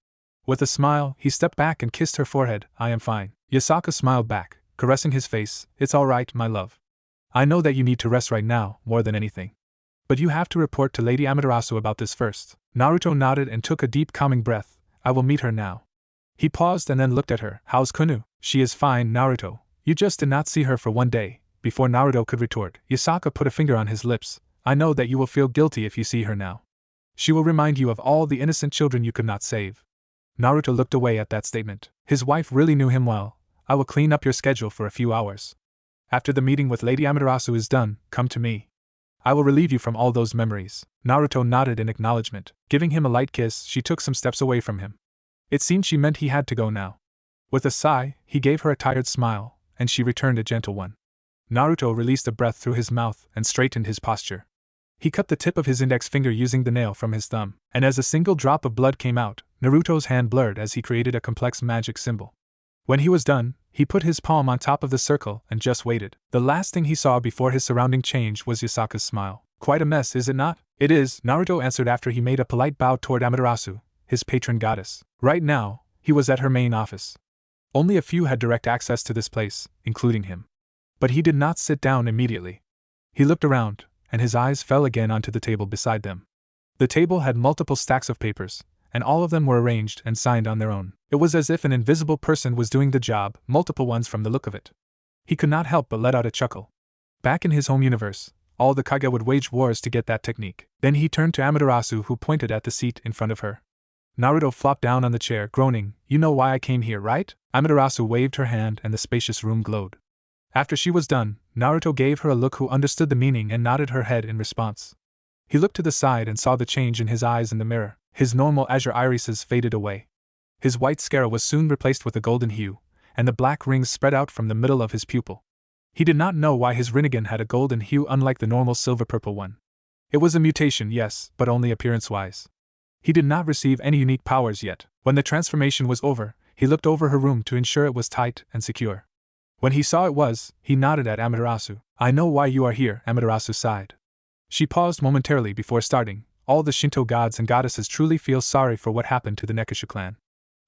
With a smile, he stepped back and kissed her forehead. I am fine. Yasaka smiled back, caressing his face. It's all right, my love. I know that you need to rest right now, more than anything. But you have to report to Lady Amaterasu about this first. Naruto nodded and took a deep calming breath. I will meet her now. He paused and then looked at her. How's Kunu? She is fine, Naruto. You just did not see her for one day. Before Naruto could retort, Yasaka put a finger on his lips. I know that you will feel guilty if you see her now. She will remind you of all the innocent children you could not save. Naruto looked away at that statement. His wife really knew him well. I will clean up your schedule for a few hours. After the meeting with Lady Amaterasu is done, come to me. I will relieve you from all those memories. Naruto nodded in acknowledgement. Giving him a light kiss, she took some steps away from him. It seemed she meant he had to go now. With a sigh, he gave her a tired smile, and she returned a gentle one. Naruto released a breath through his mouth and straightened his posture. He cut the tip of his index finger using the nail from his thumb, and as a single drop of blood came out, Naruto's hand blurred as he created a complex magic symbol. When he was done, he put his palm on top of the circle and just waited. The last thing he saw before his surrounding change was Yasaka's smile. Quite a mess, is it not? It is, Naruto answered after he made a polite bow toward Amaterasu, his patron goddess. Right now, he was at her main office. Only a few had direct access to this place, including him. But he did not sit down immediately. He looked around, and his eyes fell again onto the table beside them. The table had multiple stacks of papers, and all of them were arranged and signed on their own. It was as if an invisible person was doing the job, multiple ones from the look of it. He could not help but let out a chuckle. Back in his home universe, all the Kage would wage wars to get that technique. Then he turned to Amaterasu, who pointed at the seat in front of her. Naruto flopped down on the chair, groaning, You know why I came here, right? Amaterasu waved her hand and the spacious room glowed. After she was done, Naruto gave her a look who understood the meaning and nodded her head in response. He looked to the side and saw the change in his eyes in the mirror. His normal azure irises faded away. His white sclera was soon replaced with a golden hue, and the black rings spread out from the middle of his pupil. He did not know why his Rinnegan had a golden hue unlike the normal silver-purple one. It was a mutation, yes, but only appearance-wise. He did not receive any unique powers yet. When the transformation was over, he looked over her room to ensure it was tight and secure. When he saw it was, he nodded at Amaterasu. I know why you are here, Amaterasu sighed. She paused momentarily before starting. All the Shinto gods and goddesses truly feel sorry for what happened to the Nekusho clan.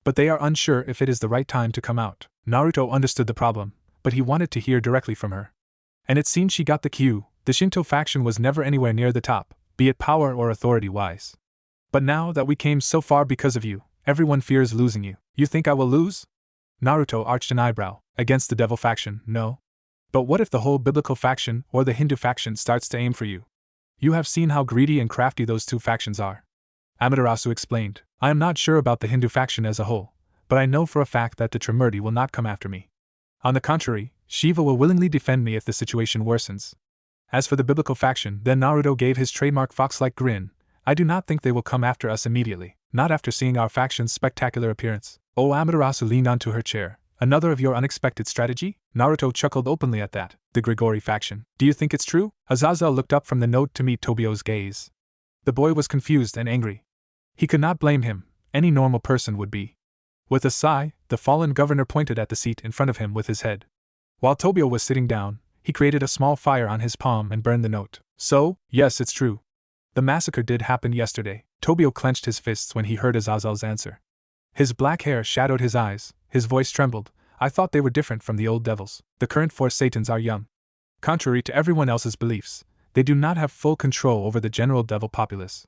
But they are unsure if it is the right time to come out. Naruto understood the problem, but he wanted to hear directly from her. And it seemed she got the cue. The Shinto faction was never anywhere near the top, be it power or authority-wise. But now that we came so far because of you, everyone fears losing you. You think I will lose? Naruto arched an eyebrow. Against the devil faction, no. But what if the whole biblical faction or the Hindu faction starts to aim for you? You have seen how greedy and crafty those two factions are. Amaterasu explained. I am not sure about the Hindu faction as a whole, but I know for a fact that the Trimurti will not come after me. On the contrary, Shiva will willingly defend me if the situation worsens. As for the biblical faction, then Naruto gave his trademark fox-like grin. I do not think they will come after us immediately, not after seeing our faction's spectacular appearance. Oh, Amaterasu leaned onto her chair. Another of your unexpected strategy? Naruto chuckled openly at that. The Grigori faction. Do you think it's true? Azazel looked up from the note to meet Tobio's gaze. The boy was confused and angry. He could not blame him. Any normal person would be. With a sigh, the fallen governor pointed at the seat in front of him with his head. While Tobio was sitting down, he created a small fire on his palm and burned the note. So, yes, it's true. The massacre did happen yesterday. Tobio clenched his fists when he heard Azazel's answer. His black hair shadowed his eyes, his voice trembled. I thought they were different from the old devils. The current 4 Satans are young. Contrary to everyone else's beliefs, they do not have full control over the general devil populace.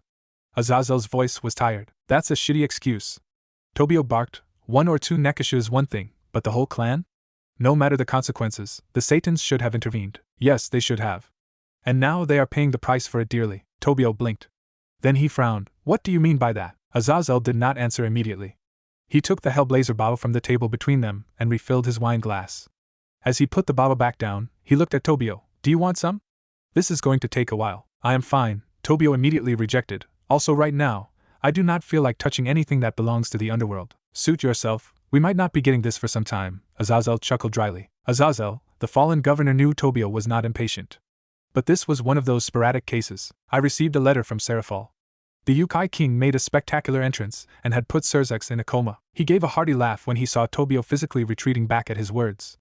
Azazel's voice was tired. That's a shitty excuse. Tobio barked. 1 or 2 Nekusho is one thing, but the whole clan? No matter the consequences, the Satans should have intervened. Yes, they should have. And now they are paying the price for it dearly. Tobio blinked. Then he frowned. What do you mean by that? Azazel did not answer immediately. He took the Hellblazer bottle from the table between them and refilled his wine glass. As he put the bottle back down, he looked at Tobio. Do you want some? This is going to take a while. I am fine, Tobio immediately rejected. Also right now, I do not feel like touching anything that belongs to the underworld. Suit yourself, we might not be getting this for some time, Azazel chuckled dryly. Azazel, the fallen governor, knew Tobio was not impatient. But this was one of those sporadic cases. I received a letter from Seraphol. The Yukai king made a spectacular entrance and had put Surzex in a coma. He gave a hearty laugh when he saw Tobio physically retreating back at his words.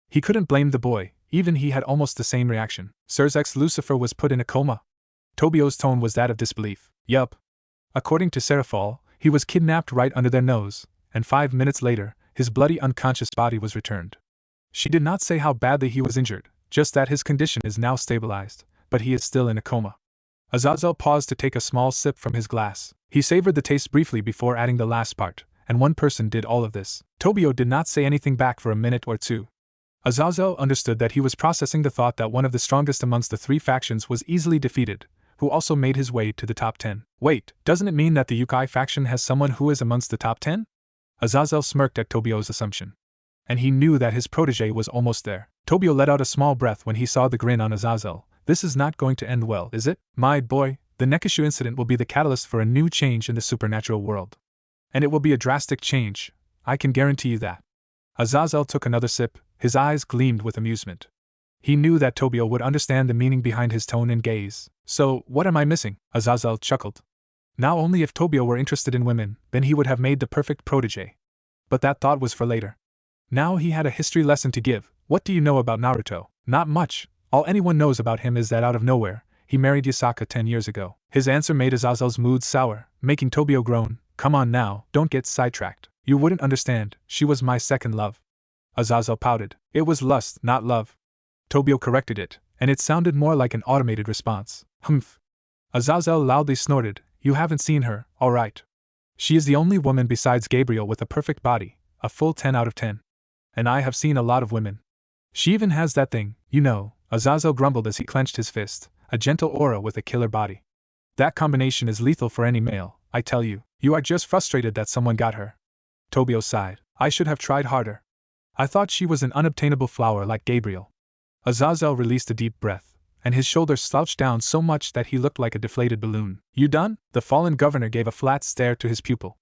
He couldn't blame the boy, even he had almost the same reaction. Sir's ex-Lucifer was put in a coma? Tobio's tone was that of disbelief. Yup. According to Seraphol, he was kidnapped right under their nose, and 5 minutes later, his bloody unconscious body was returned. She did not say how badly he was injured, just that his condition is now stabilized, but he is still in a coma. Azazel paused to take a small sip from his glass. He savored the taste briefly before adding the last part, and one person did all of this. Tobio did not say anything back for a minute or two. Azazel understood that he was processing the thought that one of the strongest amongst the three factions was easily defeated, who also made his way to the top 10. Wait, doesn't it mean that the Yukai faction has someone who is amongst the top 10? Azazel smirked at Tobio's assumption. And he knew that his protege was almost there. Tobio let out a small breath when he saw the grin on Azazel. This is not going to end well, is it? My boy, the Nekishu incident will be the catalyst for a new change in the supernatural world. And it will be a drastic change, I can guarantee you that. Azazel took another sip, his eyes gleamed with amusement. He knew that Tobio would understand the meaning behind his tone and gaze. So, what am I missing? Azazel chuckled. Now only if Tobio were interested in women, then he would have made the perfect protege. But that thought was for later. Now he had a history lesson to give. What do you know about Naruto? Not much. All anyone knows about him is that out of nowhere, he married Yasaka 10 years ago. His answer made Azazel's mood sour, making Tobio groan. Come on now, don't get sidetracked. You wouldn't understand, she was my second love. Azazel pouted. It was lust, not love. Tobio corrected it, and it sounded more like an automated response. Humph. Azazel loudly snorted. You haven't seen her, all right. She is the only woman besides Gabriel with a perfect body, a full 10 out of 10. And I have seen a lot of women. She even has that thing, you know, Azazel grumbled as he clenched his fist, a gentle aura with a killer body. That combination is lethal for any male, I tell you. You are just frustrated that someone got her. Tobio sighed. I should have tried harder. I thought she was an unobtainable flower like Gabriel. Azazel released a deep breath, and his shoulders slouched down so much that he looked like a deflated balloon. You done? The fallen governor gave a flat stare to his pupil.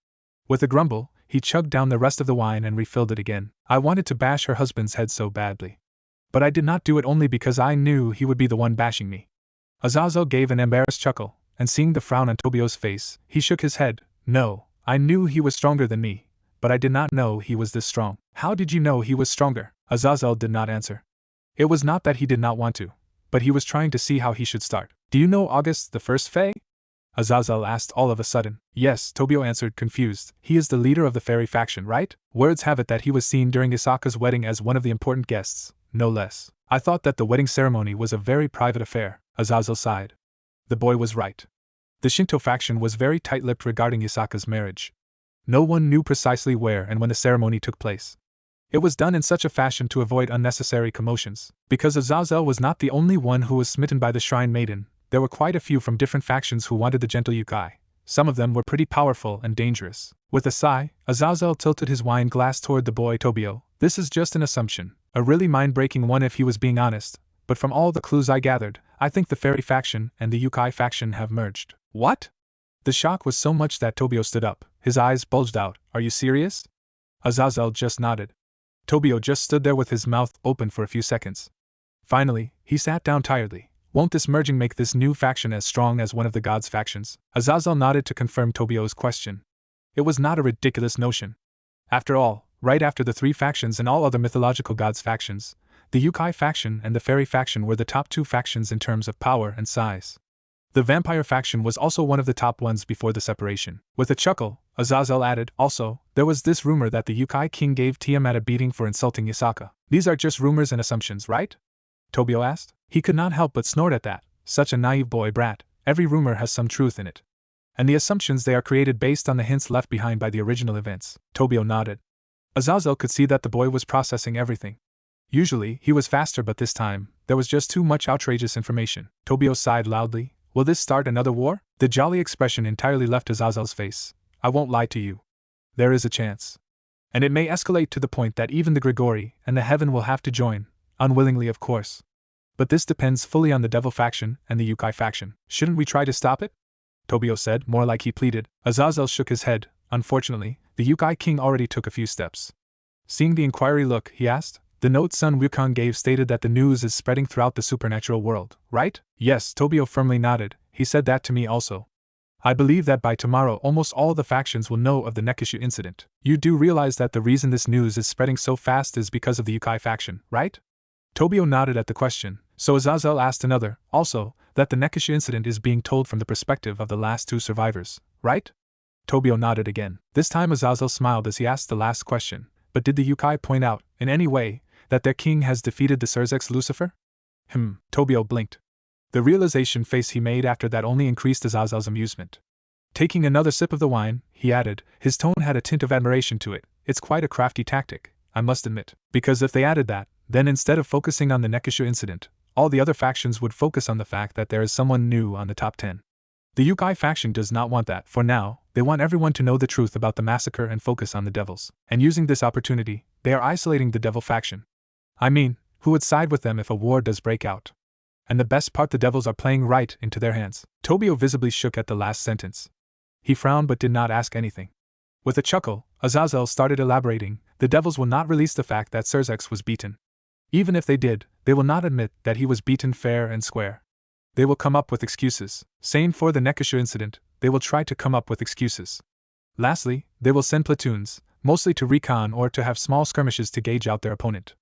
With a grumble, he chugged down the rest of the wine and refilled it again. I wanted to bash her husband's head so badly. But I did not do it only because I knew he would be the one bashing me. Azazel gave an embarrassed chuckle, and seeing the frown on Tobio's face, he shook his head. No, I knew he was stronger than me, but I did not know he was this strong. How did you know he was stronger? Azazel did not answer. It was not that he did not want to, but he was trying to see how he should start. Do you know August the First Fae? Azazel asked all of a sudden. Yes, Tobio answered, confused. He is the leader of the fairy faction, right? Words have it that he was seen during Yasaka's wedding as one of the important guests, no less. I thought that the wedding ceremony was a very private affair. Azazel sighed. The boy was right. The Shinto faction was very tight-lipped regarding Yasaka's marriage. No one knew precisely where and when the ceremony took place. It was done in such a fashion to avoid unnecessary commotions. Because Azazel was not the only one who was smitten by the shrine maiden, there were quite a few from different factions who wanted the gentle Yukai. Some of them were pretty powerful and dangerous. With a sigh, Azazel tilted his wine glass toward the boy Tobio. This is just an assumption, a really mind-breaking one if he was being honest, but from all the clues I gathered, I think the fairy faction and the Yukai faction have merged. What? The shock was so much that Tobio stood up, his eyes bulged out. Are you serious? Azazel just nodded. Tobio just stood there with his mouth open for a few seconds. Finally, he sat down tiredly. Won't this merging make this new faction as strong as one of the gods' factions? Azazel nodded to confirm Tobio's question. It was not a ridiculous notion. After all, right after the three factions and all other mythological gods' factions, the Yukai faction and the fairy faction were the top two factions in terms of power and size. The vampire faction was also one of the top ones before the separation. With a chuckle, Azazel added, also, there was this rumor that the Yukai king gave Tiamat a beating for insulting Yasaka. These are just rumors and assumptions, right? Tobio asked. He could not help but snort at that. Such a naive boy brat. Every rumor has some truth in it. And the assumptions they are created based on the hints left behind by the original events. Tobio nodded. Azazel could see that the boy was processing everything. Usually, he was faster, but this time, there was just too much outrageous information. Tobio sighed loudly. Will this start another war? The jolly expression entirely left Azazel's face. I won't lie to you. There is a chance. And it may escalate to the point that even the Grigori and the Heaven will have to join, unwillingly of course. But this depends fully on the Devil faction and the Yukai faction. Shouldn't we try to stop it? Tobio said, more like he pleaded. Azazel shook his head. Unfortunately, the Yukai king already took a few steps. Seeing the inquiry look, he asked. The note Sun Wukong gave stated that the news is spreading throughout the supernatural world, right? Yes, Tobio firmly nodded. He said that to me also. I believe that by tomorrow almost all the factions will know of the Nekishu incident. You do realize that the reason this news is spreading so fast is because of the Yukai faction, right? Tobio nodded at the question, so Azazel asked another, also, that the neku incident is being told from the perspective of the last two survivors, right? Tobio nodded again. This time Azazel smiled as he asked the last question, but did the yokai point out, in any way, that their king has defeated the Surzex Lucifer? Tobio blinked. The realization face he made after that only increased Azazel's amusement. Taking another sip of the wine, he added, his tone had a tint of admiration to it. It's quite a crafty tactic, I must admit, because if they added that, then instead of focusing on the neku incident, all the other factions would focus on the fact that there is someone new on the top 10. The Yukai faction does not want that. For now, they want everyone to know the truth about the massacre and focus on the devils. And using this opportunity, they are isolating the devil faction. I mean, who would side with them if a war does break out? And the best part, the devils are playing right into their hands. Tobio visibly shook at the last sentence. He frowned but did not ask anything. With a chuckle, Azazel started elaborating, the devils will not release the fact that Surzex was beaten. Even if they did, they will not admit that he was beaten fair and square. They will come up with excuses. Same for the neku incident, they will try to come up with excuses. Lastly, they will send platoons, mostly to recon or to have small skirmishes to gauge out their opponent.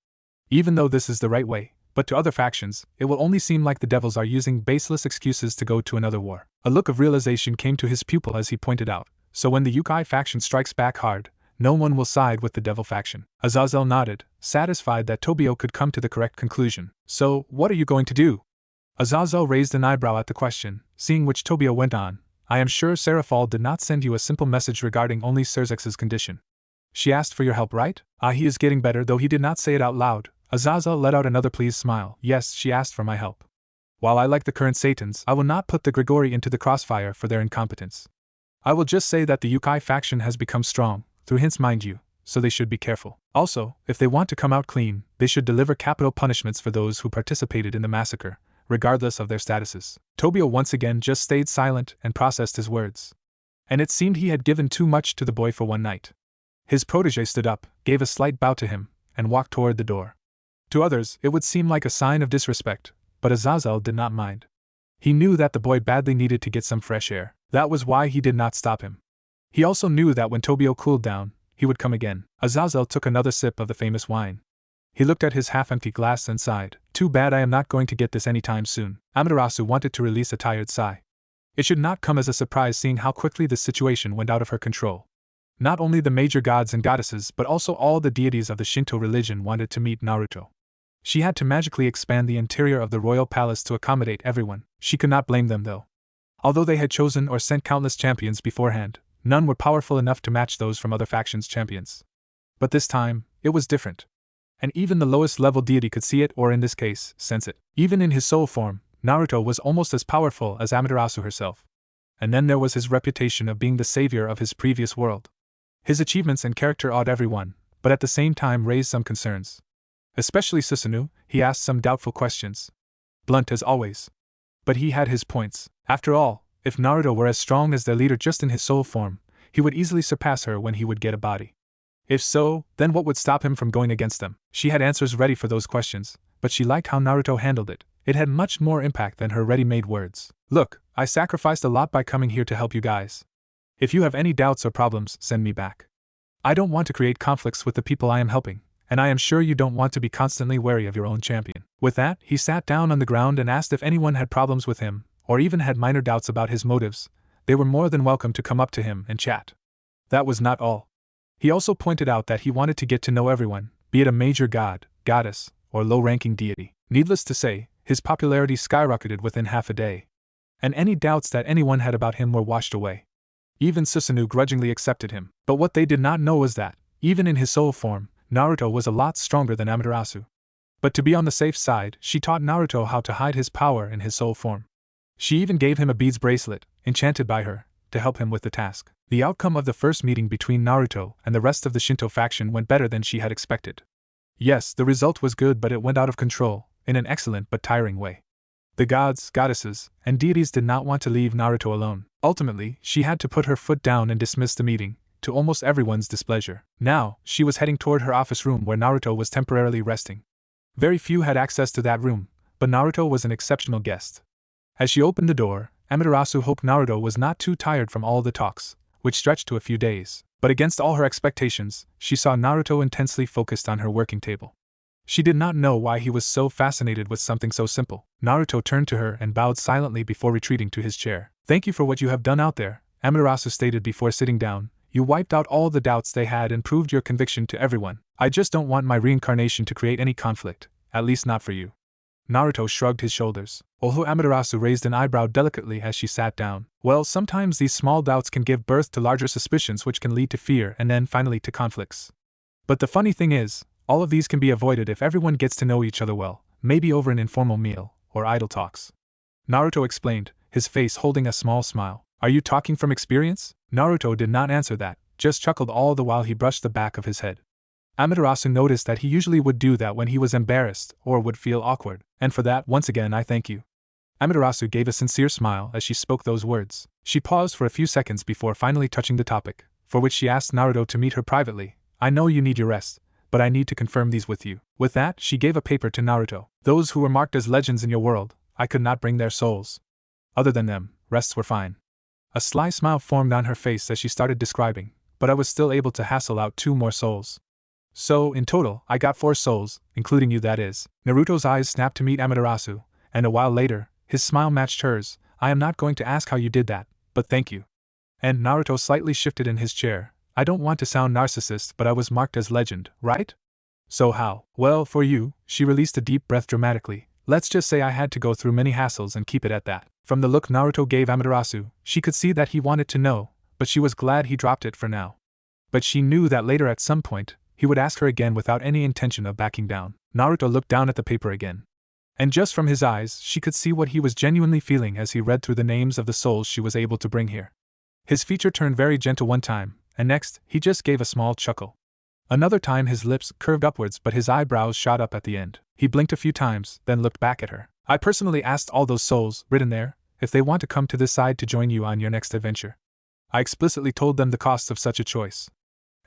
Even though this is the right way, but to other factions, it will only seem like the devils are using baseless excuses to go to another war. A look of realization came to his pupil as he pointed out, so when the Yukai faction strikes back hard, no one will side with the devil faction. Azazel nodded, satisfied that Tobio could come to the correct conclusion. So, what are you going to do? Azazel raised an eyebrow at the question, seeing which Tobio went on, I am sure Seraphal did not send you a simple message regarding only Surzex's condition. She asked for your help, right? He is getting better, though he did not say it out loud. Azazel let out another pleased smile. Yes, she asked for my help. While I like the current Satans, I will not put the Grigori into the crossfire for their incompetence. I will just say that the Yukai faction has become strong, through hints mind you, so they should be careful. Also, if they want to come out clean, they should deliver capital punishments for those who participated in the massacre, regardless of their statuses. Tobio once again just stayed silent and processed his words. And it seemed he had given too much to the boy for one night. His protege stood up, gave a slight bow to him, and walked toward the door. To others, it would seem like a sign of disrespect, but Azazel did not mind. He knew that the boy badly needed to get some fresh air. That was why he did not stop him. He also knew that when Tobio cooled down, he would come again. Azazel took another sip of the famous wine. He looked at his half-empty glass and sighed. Too bad I am not going to get this anytime soon. Amaterasu wanted to release a tired sigh. It should not come as a surprise seeing how quickly this situation went out of her control. Not only the major gods and goddesses but also all the deities of the Shinto religion wanted to meet Naruto. She had to magically expand the interior of the royal palace to accommodate everyone. She could not blame them though. Although they had chosen or sent countless champions beforehand, none were powerful enough to match those from other factions' champions. But this time, it was different. And even the lowest level deity could see it or in this case, sense it. Even in his soul form, Naruto was almost as powerful as Amaterasu herself. And then there was his reputation of being the savior of his previous world. His achievements and character awed everyone, but at the same time raised some concerns. Especially Susanoo, he asked some doubtful questions. Blunt as always. But he had his points. After all, if Naruto were as strong as their leader just in his soul form, he would easily surpass her when he would get a body. If so, then what would stop him from going against them? She had answers ready for those questions, but she liked how Naruto handled it. It had much more impact than her ready-made words. Look, I sacrificed a lot by coming here to help you guys. If you have any doubts or problems, send me back. I don't want to create conflicts with the people I am helping, and I am sure you don't want to be constantly wary of your own champion. With that, he sat down on the ground and asked if anyone had problems with him, or even had minor doubts about his motives. They were more than welcome to come up to him and chat. That was not all. He also pointed out that he wanted to get to know everyone, be it a major god, goddess, or low-ranking deity. Needless to say, his popularity skyrocketed within half a day. And any doubts that anyone had about him were washed away. Even Susanoo grudgingly accepted him. But what they did not know was that, even in his soul form, Naruto was a lot stronger than Amaterasu. But to be on the safe side, she taught Naruto how to hide his power in his soul form. She even gave him a beads bracelet, enchanted by her, to help him with the task. The outcome of the first meeting between Naruto and the rest of the Shinto faction went better than she had expected. Yes, the result was good, but it went out of control, in an excellent but tiring way. The gods, goddesses, and deities did not want to leave Naruto alone. Ultimately, she had to put her foot down and dismiss the meeting, to almost everyone's displeasure. Now, she was heading toward her office room where Naruto was temporarily resting. Very few had access to that room, but Naruto was an exceptional guest. As she opened the door, Amaterasu hoped Naruto was not too tired from all the talks, which stretched to a few days. But against all her expectations, she saw Naruto intensely focused on her working table. She did not know why he was so fascinated with something so simple. Naruto turned to her and bowed silently before retreating to his chair. "Thank you for what you have done out there," Amaterasu stated before sitting down. "You wiped out all the doubts they had and proved your conviction to everyone. I just don't want my reincarnation to create any conflict, at least not for you." Naruto shrugged his shoulders, although Amaterasu raised an eyebrow delicately as she sat down. "Well, sometimes these small doubts can give birth to larger suspicions which can lead to fear and then finally to conflicts. But the funny thing is, all of these can be avoided if everyone gets to know each other well, maybe over an informal meal, or idle talks," Naruto explained, his face holding a small smile. "Are you talking from experience?" Naruto did not answer that, just chuckled all the while he brushed the back of his head. Amaterasu noticed that he usually would do that when he was embarrassed or would feel awkward, and for that, once again, I thank you. Amaterasu gave a sincere smile as she spoke those words. She paused for a few seconds before finally touching the topic, for which she asked Naruto to meet her privately. "I know you need your rest, but I need to confirm these with you." With that, she gave a paper to Naruto. "Those who were marked as legends in your world, I could not bring their souls. Other than them, rests were fine." A sly smile formed on her face as she started describing, "but I was still able to hassle out 2 more souls. So, in total, I got 4 souls, including you, that is." Naruto's eyes snapped to meet Amaterasu, and a while later, his smile matched hers. "I am not going to ask how you did that, but thank you." And Naruto slightly shifted in his chair. "I don't want to sound narcissist, but I was marked as legend, right? So how?" "Well, for you," she released a deep breath dramatically, "let's just say I had to go through many hassles and keep it at that." From the look Naruto gave Amaterasu, she could see that he wanted to know, but she was glad he dropped it for now. But she knew that later at some point, he would ask her again without any intention of backing down. Naruto looked down at the paper again. And just from his eyes, she could see what he was genuinely feeling as he read through the names of the souls she was able to bring here. His feature turned very gentle one time, and next, he just gave a small chuckle. Another time his lips curved upwards but his eyebrows shot up at the end. He blinked a few times, then looked back at her. "I personally asked all those souls, written there, if they want to come to this side to join you on your next adventure. I explicitly told them the costs of such a choice.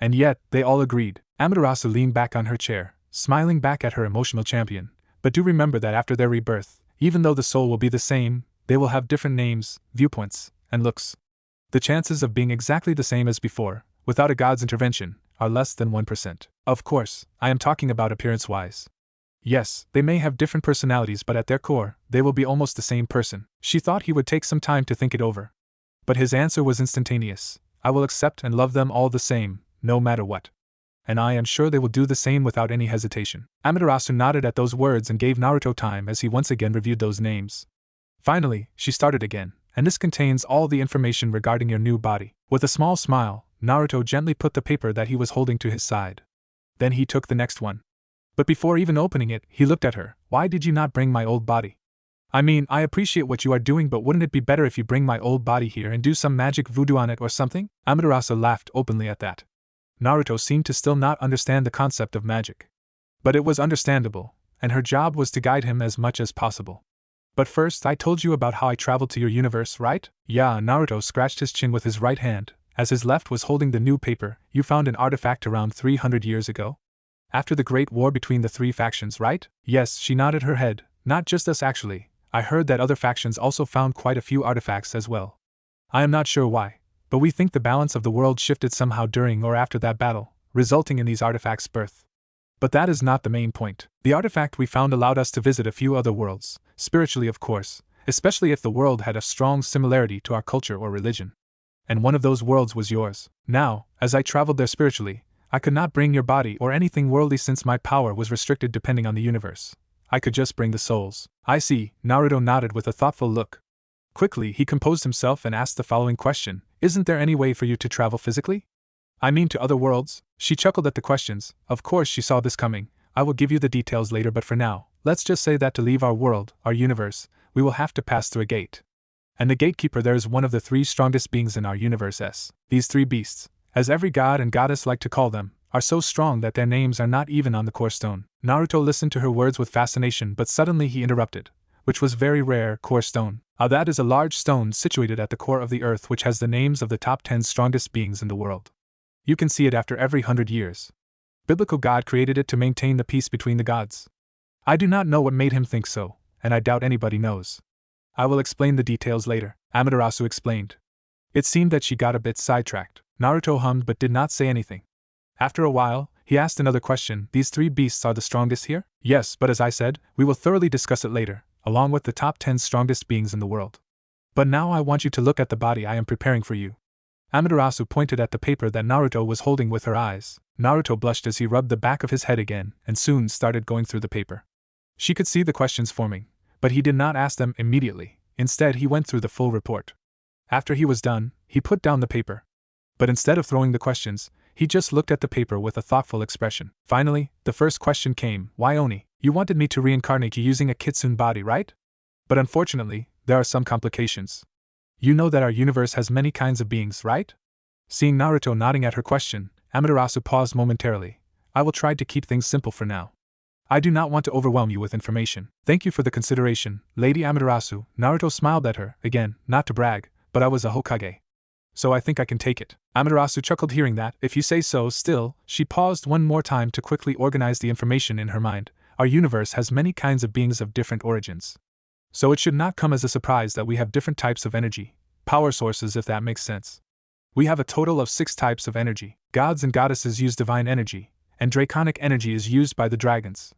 And yet, they all agreed." Amaterasu leaned back on her chair, smiling back at her emotional champion. "But do remember that after their rebirth, even though the soul will be the same, they will have different names, viewpoints, and looks. The chances of being exactly the same as before, without a god's intervention, are less than 1%. Of course, I am talking about appearance-wise. Yes, they may have different personalities, but at their core, they will be almost the same person." She thought he would take some time to think it over. But his answer was instantaneous. "I will accept and love them all the same, no matter what. And I am sure they will do the same without any hesitation." Amaterasu nodded at those words and gave Naruto time as he once again reviewed those names. Finally, she started again, "And this contains all the information regarding your new body." With a small smile, Naruto gently put the paper that he was holding to his side. Then he took the next one. But before even opening it, he looked at her. "Why did you not bring my old body? I mean, I appreciate what you are doing, but wouldn't it be better if you bring my old body here and do some magic voodoo on it or something?" Amaterasu laughed openly at that. Naruto seemed to still not understand the concept of magic. But it was understandable, and her job was to guide him as much as possible. "But first, I told you about how I traveled to your universe, right?" "Yeah." Naruto scratched his chin with his right hand, as his left was holding the new paper. "You found an artifact around 300 years ago? After the Great War between the 3 factions, right?" "Yes," she nodded her head. "Not just us actually. I heard that other factions also found quite a few artifacts as well. I am not sure why, but we think the balance of the world shifted somehow during or after that battle, resulting in these artifacts' birth. But that is not the main point. The artifact we found allowed us to visit a few other worlds, spiritually of course, especially if the world had a strong similarity to our culture or religion. And one of those worlds was yours. Now, as I traveled there spiritually, I could not bring your body or anything worldly since my power was restricted depending on the universe. I could just bring the souls." "I see." Naruto nodded with a thoughtful look. Quickly, he composed himself and asked the following question. "Isn't there any way for you to travel physically? I mean to other worlds?" She chuckled at the questions. Of course she saw this coming. "I will give you the details later, but for now, let's just say that to leave our world, our universe, we will have to pass through a gate. And the gatekeeper there is one of the 3 strongest beings in our universe. These 3 beasts, as every god and goddess like to call them, are so strong that their names are not even on the core stone." Naruto listened to her words with fascination, but suddenly he interrupted. "Which was very rare, core stone." "Ah, that is a large stone situated at the core of the earth which has the names of the top 10 strongest beings in the world. You can see it after every 100 years. Biblical God created it to maintain the peace between the gods. I do not know what made him think so, and I doubt anybody knows. I will explain the details later," Amaterasu explained. It seemed that she got a bit sidetracked. Naruto hummed but did not say anything. After a while, He asked another question. These 3 beasts are the strongest here? Yes, but as I said, we will thoroughly discuss it later, along with the top 10 strongest beings in the world. But now I want you to look at the body I am preparing for you. Amaterasu pointed at the paper that Naruto was holding with her eyes. Naruto blushed as he rubbed the back of his head again, and soon started going through the paper. She could see the questions forming, but he did not ask them immediately. Instead, he went through the full report. After he was done, he put down the paper. But instead of throwing the questions, he just looked at the paper with a thoughtful expression. Finally, the first question came. Why Oni? You wanted me to reincarnate you using a kitsune body, right? But unfortunately, there are some complications. You know that our universe has many kinds of beings, right? Seeing Naruto nodding at her question, Amaterasu paused momentarily. I will try to keep things simple for now. I do not want to overwhelm you with information. Thank you for the consideration, Lady Amaterasu. Naruto smiled at her, again, not to brag, but I was a Hokage. So I think I can take it. Amaterasu chuckled hearing that. If you say so. Still, she paused one more time to quickly organize the information in her mind. Our universe has many kinds of beings of different origins. So it should not come as a surprise that we have different types of energy, power sources if that makes sense. We have a total of 6 types of energy. Gods and goddesses use divine energy, and draconic energy is used by the dragons.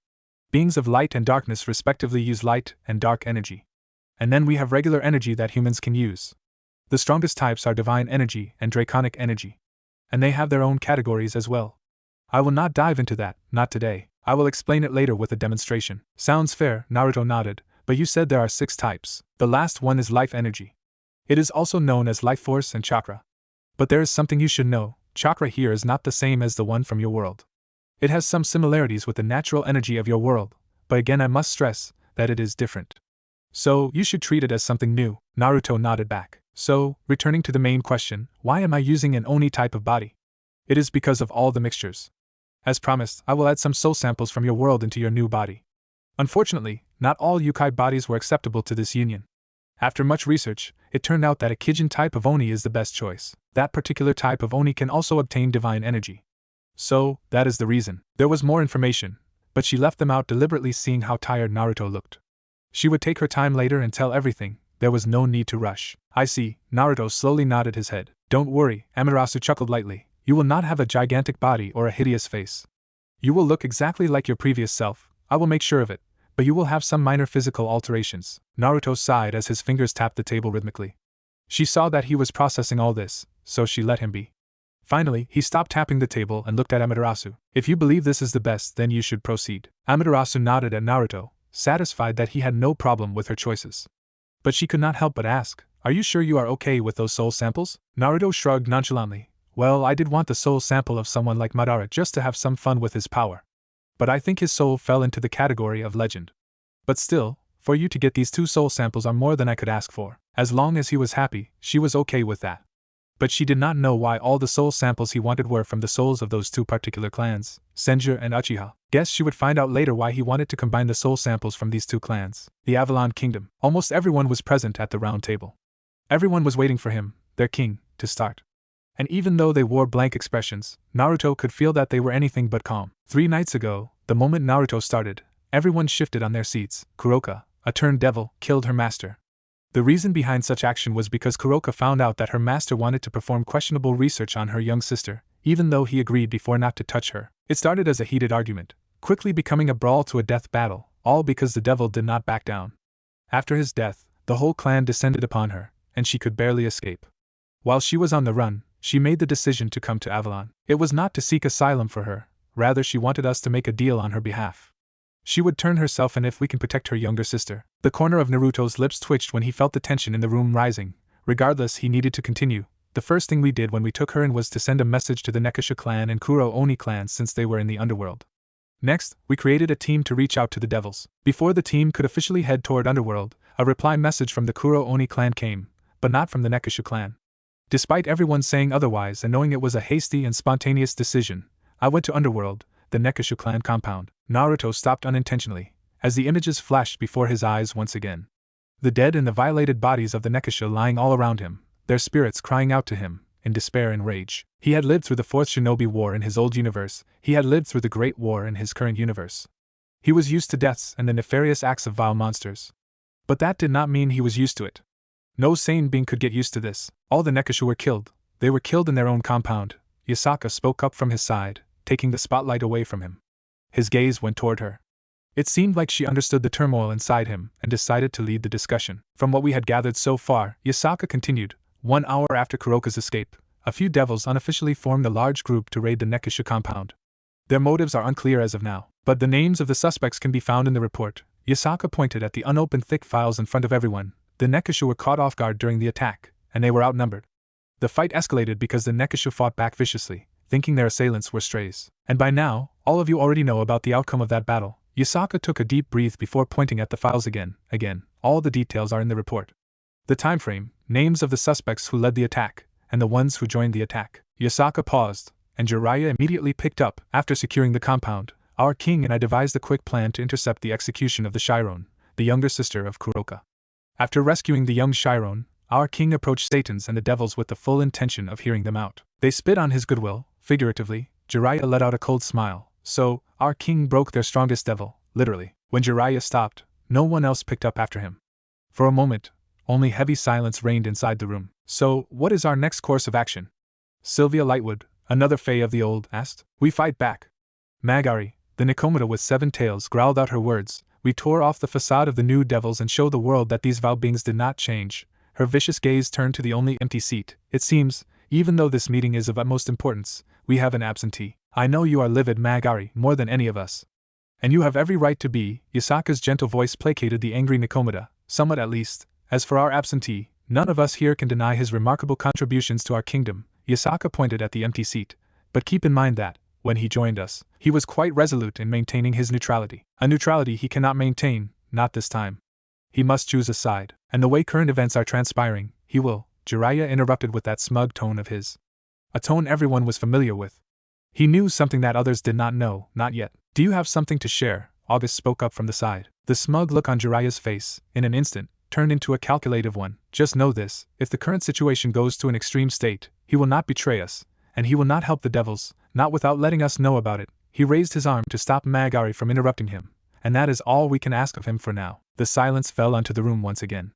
Beings of light and darkness respectively use light and dark energy. And then we have regular energy that humans can use. The strongest types are divine energy and draconic energy. And they have their own categories as well. I will not dive into that, not today. I will explain it later with a demonstration. Sounds fair, Naruto nodded, but you said there are 6 types. The last one is life energy. It is also known as life force and chakra. But there is something you should know. Chakra here is not the same as the one from your world. It has some similarities with the natural energy of your world, but again I must stress that it is different. So, you should treat it as something new. Naruto nodded back. So, returning to the main question, why am I using an Oni type of body? It is because of all the mixtures. As promised, I will add some soul samples from your world into your new body. Unfortunately, not all Yukai bodies were acceptable to this union. After much research, it turned out that a Kijin type of Oni is the best choice. That particular type of Oni can also obtain divine energy. So, that is the reason. There was more information, but she left them out deliberately, seeing how tired Naruto looked. She would take her time later and tell everything. There was no need to rush. I see. Naruto slowly nodded his head. Don't worry, Amaterasu chuckled lightly. You will not have a gigantic body or a hideous face. You will look exactly like your previous self. I will make sure of it. But you will have some minor physical alterations. Naruto sighed as his fingers tapped the table rhythmically. She saw that he was processing all this, so she let him be. Finally, he stopped tapping the table and looked at Amaterasu. If you believe this is the best, then you should proceed. Amaterasu nodded at Naruto, satisfied that he had no problem with her choices. But she could not help but ask, are you sure you are okay with those soul samples? Naruto shrugged nonchalantly. Well, I did want the soul sample of someone like Madara just to have some fun with his power. But I think his soul fell into the category of legend. But still, for you to get these 2 soul samples are more than I could ask for. As long as he was happy, she was okay with that. But she did not know why all the soul samples he wanted were from the souls of those 2 particular clans, Senju and Uchiha. Guess she would find out later why he wanted to combine the soul samples from these 2 clans. The Avalon Kingdom. Almost everyone was present at the round table. Everyone was waiting for him, their king, to start. And even though they wore blank expressions, Naruto could feel that they were anything but calm. 3 nights ago, the moment Naruto started, everyone shifted on their seats. Kuroka, a turned devil, killed her master. The reason behind such action was because Kuroka found out that her master wanted to perform questionable research on her young sister, even though he agreed before not to touch her. It started as a heated argument, quickly becoming a brawl to a death battle, all because the devil did not back down. After his death, the whole clan descended upon her, and she could barely escape. While she was on the run, she made the decision to come to Avalon. It was not to seek asylum for her, rather she wanted us to make a deal on her behalf. She would turn herself in if we can protect her younger sister. The corner of Naruto's lips twitched when he felt the tension in the room rising. Regardless, he needed to continue. The first thing we did when we took her in was to send a message to the Nekusha clan and Kuro Oni clans since they were in the underworld. Next, we created a team to reach out to the devils. Before the team could officially head toward underworld, a reply message from the Kuro Oni clan came, but not from the Nekusha clan. Despite everyone saying otherwise and knowing it was a hasty and spontaneous decision, I went to underworld, the Nekusha clan compound. Naruto stopped unintentionally, as the images flashed before his eyes once again. The dead and the violated bodies of the Nekusha lying all around him, their spirits crying out to him, in despair and rage. He had lived through the 4th Shinobi War in his old universe, he had lived through the Great War in his current universe. He was used to deaths and the nefarious acts of vile monsters. But that did not mean he was used to it. No sane being could get used to this. All the Nekusha were killed. They were killed in their own compound. Yasaka spoke up from his side, taking the spotlight away from him. His gaze went toward her. It seemed like she understood the turmoil inside him and decided to lead the discussion. From what we had gathered so far, Yasaka continued, 1 hour after Kuroka's escape, a few devils unofficially formed a large group to raid the Nekushu compound. Their motives are unclear as of now, but the names of the suspects can be found in the report. Yasaka pointed at the unopened thick files in front of everyone. The Nekushu were caught off guard during the attack, and they were outnumbered. The fight escalated because the Nekushu fought back viciously, thinking their assailants were strays. And by now, all of you already know about the outcome of that battle. Yasaka took a deep breath before pointing at the files again. All the details are in the report. The time frame, names of the suspects who led the attack, and the ones who joined the attack. Yasaka paused, and Jiah immediately picked up. After securing the compound, our king and I devised a quick plan to intercept the execution of the Chiron, the younger sister of Kuroka. After rescuing the young Chiron, our king approached Satans and the devils with the full intention of hearing them out. They spit on his goodwill, figuratively. Jiah let out a cold smile. So, our king broke their strongest devil, literally. When Jiah stopped, no one else picked up after him. For a moment, only heavy silence reigned inside the room. So, what is our next course of action? Sylvia Lightwood, another Fae of the Old, asked. We fight back. Magari, the Nikomata with 7 tails, growled out her words. We tore off the facade of the new devils and showed the world that these vile beings did not change. Her vicious gaze turned to the only empty seat. It seems, even though this meeting is of utmost importance, we have an absentee. I know you are livid, Magari, more than any of us. And you have every right to be. Yasaka's gentle voice placated the angry Nikomata, somewhat at least. As for our absentee, none of us here can deny his remarkable contributions to our kingdom. Yasaka pointed at the empty seat. But keep in mind that, when he joined us, he was quite resolute in maintaining his neutrality. A neutrality he cannot maintain, not this time. He must choose a side, and the way current events are transpiring, he will. Jiah interrupted with that smug tone of his. A tone everyone was familiar with. He knew something that others did not know, not yet. Do you have something to share? August spoke up from the side. The smug look on Jiraiya's face, in an instant, turned into a calculative one. Just know this, if the current situation goes to an extreme state, he will not betray us, and he will not help the devils, not without letting us know about it. He raised his arm to stop Magari from interrupting him, and that is all we can ask of him for now. The silence fell onto the room once again.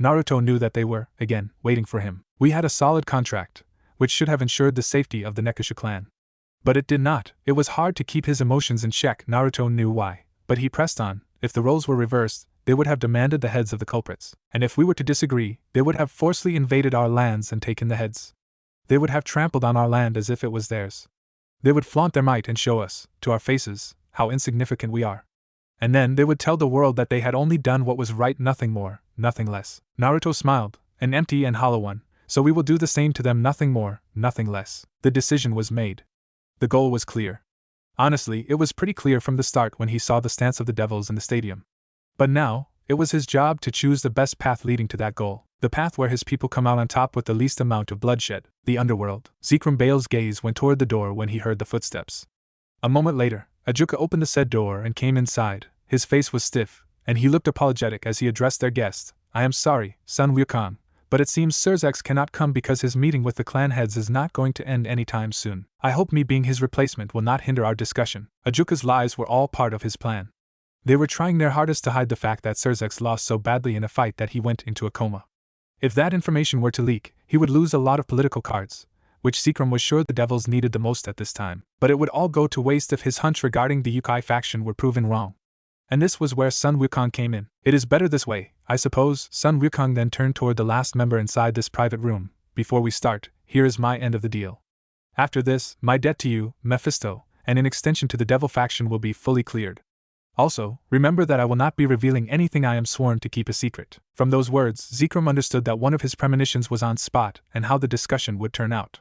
Naruto knew that they were, again, waiting for him. We had a solid contract, which should have ensured the safety of the Nekushu clan. But it did not. It was hard to keep his emotions in check. Naruto knew why, but he pressed on. If the roles were reversed, they would have demanded the heads of the culprits. And if we were to disagree, they would have forcibly invaded our lands and taken the heads. They would have trampled on our land as if it was theirs. They would flaunt their might and show us, to our faces, how insignificant we are. And then they would tell the world that they had only done what was right, nothing more, nothing less. Naruto smiled, an empty and hollow one. So we will do the same to them, nothing more, nothing less. The decision was made. The goal was clear. Honestly, it was pretty clear from the start when he saw the stance of the devils in the stadium. But now, it was his job to choose the best path leading to that goal. The path where his people come out on top with the least amount of bloodshed. The underworld. Zekrom Bale's gaze went toward the door when he heard the footsteps. A moment later, Ajuka opened the said door and came inside. His face was stiff, and he looked apologetic as he addressed their guest. I am sorry, Sun Wukong, but it seems Surzex cannot come because his meeting with the clan heads is not going to end anytime soon. I hope me being his replacement will not hinder our discussion. Ajuka's lies were all part of his plan. They were trying their hardest to hide the fact that Surzex lost so badly in a fight that he went into a coma. If that information were to leak, he would lose a lot of political cards, which Zekrom was sure the devils needed the most at this time. But it would all go to waste if his hunch regarding the Yukai faction were proven wrong. And this was where Sun Wukong came in. It is better this way, I suppose. Sun Wukong then turned toward the last member inside this private room. Before we start, here is my end of the deal. After this, my debt to you, Mephisto, and in extension to the devil faction will be fully cleared. Also, remember that I will not be revealing anything I am sworn to keep a secret. From those words, Zekrom understood that one of his premonitions was on spot and how the discussion would turn out.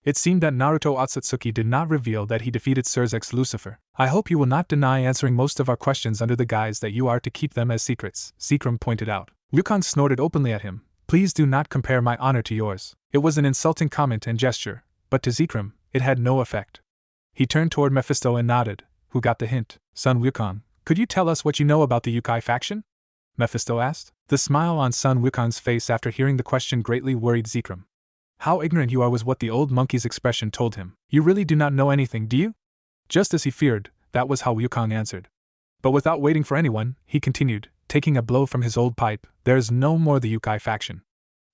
It seemed that Naruto Otsutsuki did not reveal that he defeated Surzex Lucifer. I hope you will not deny answering most of our questions under the guise that you are to keep them as secrets, Zekrom pointed out. Wukong snorted openly at him. Please do not compare my honor to yours. It was an insulting comment and gesture, but to Zekrom, it had no effect. He turned toward Mephisto and nodded. Who got the hint? Sun Wukong, could you tell us what you know about the Yukai faction? Mephisto asked. The smile on Sun Wukong's face after hearing the question greatly worried Zekrom. How ignorant you are was what the old monkey's expression told him. You really do not know anything, do you? Just as he feared, that was how Wukong answered. But without waiting for anyone, he continued, taking a blow from his old pipe. There is no more the Yukai faction.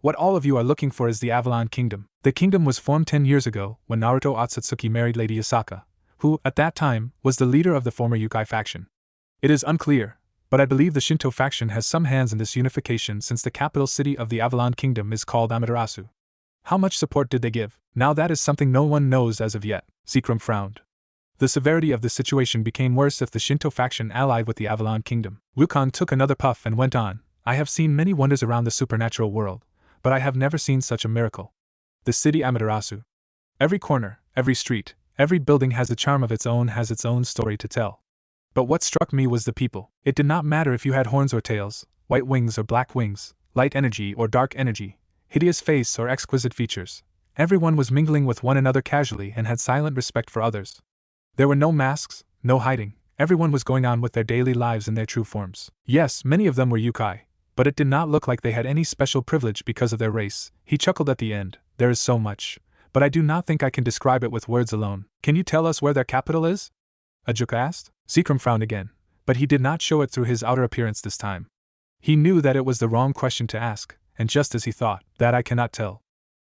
What all of you are looking for is the Avalon Kingdom. The kingdom was formed 10 years ago, when Naruto Otsutsuki married Lady Yasaka, who, at that time, was the leader of the former Yukai faction. It is unclear, but I believe the Shinto faction has some hands in this unification since the capital city of the Avalon Kingdom is called Amaterasu. How much support did they give? Now that is something no one knows as of yet. Zekrom frowned. The severity of the situation became worse if the Shinto faction allied with the Avalon Kingdom. Wukong took another puff and went on, I have seen many wonders around the supernatural world, but I have never seen such a miracle. The city Amaterasu. Every corner, every street, every building has a charm of its own story to tell. But what struck me was the people. It did not matter if you had horns or tails, white wings or black wings, light energy or dark energy, hideous face or exquisite features. Everyone was mingling with one another casually and had silent respect for others. There were no masks, no hiding, everyone was going on with their daily lives in their true forms. Yes, many of them were Yukai, but it did not look like they had any special privilege because of their race. He chuckled at the end, there is so much, but I do not think I can describe it with words alone. Can you tell us where their capital is? Ajuka asked. Zekrom frowned again, but he did not show it through his outer appearance this time. He knew that it was the wrong question to ask, and just as he thought, that I cannot tell.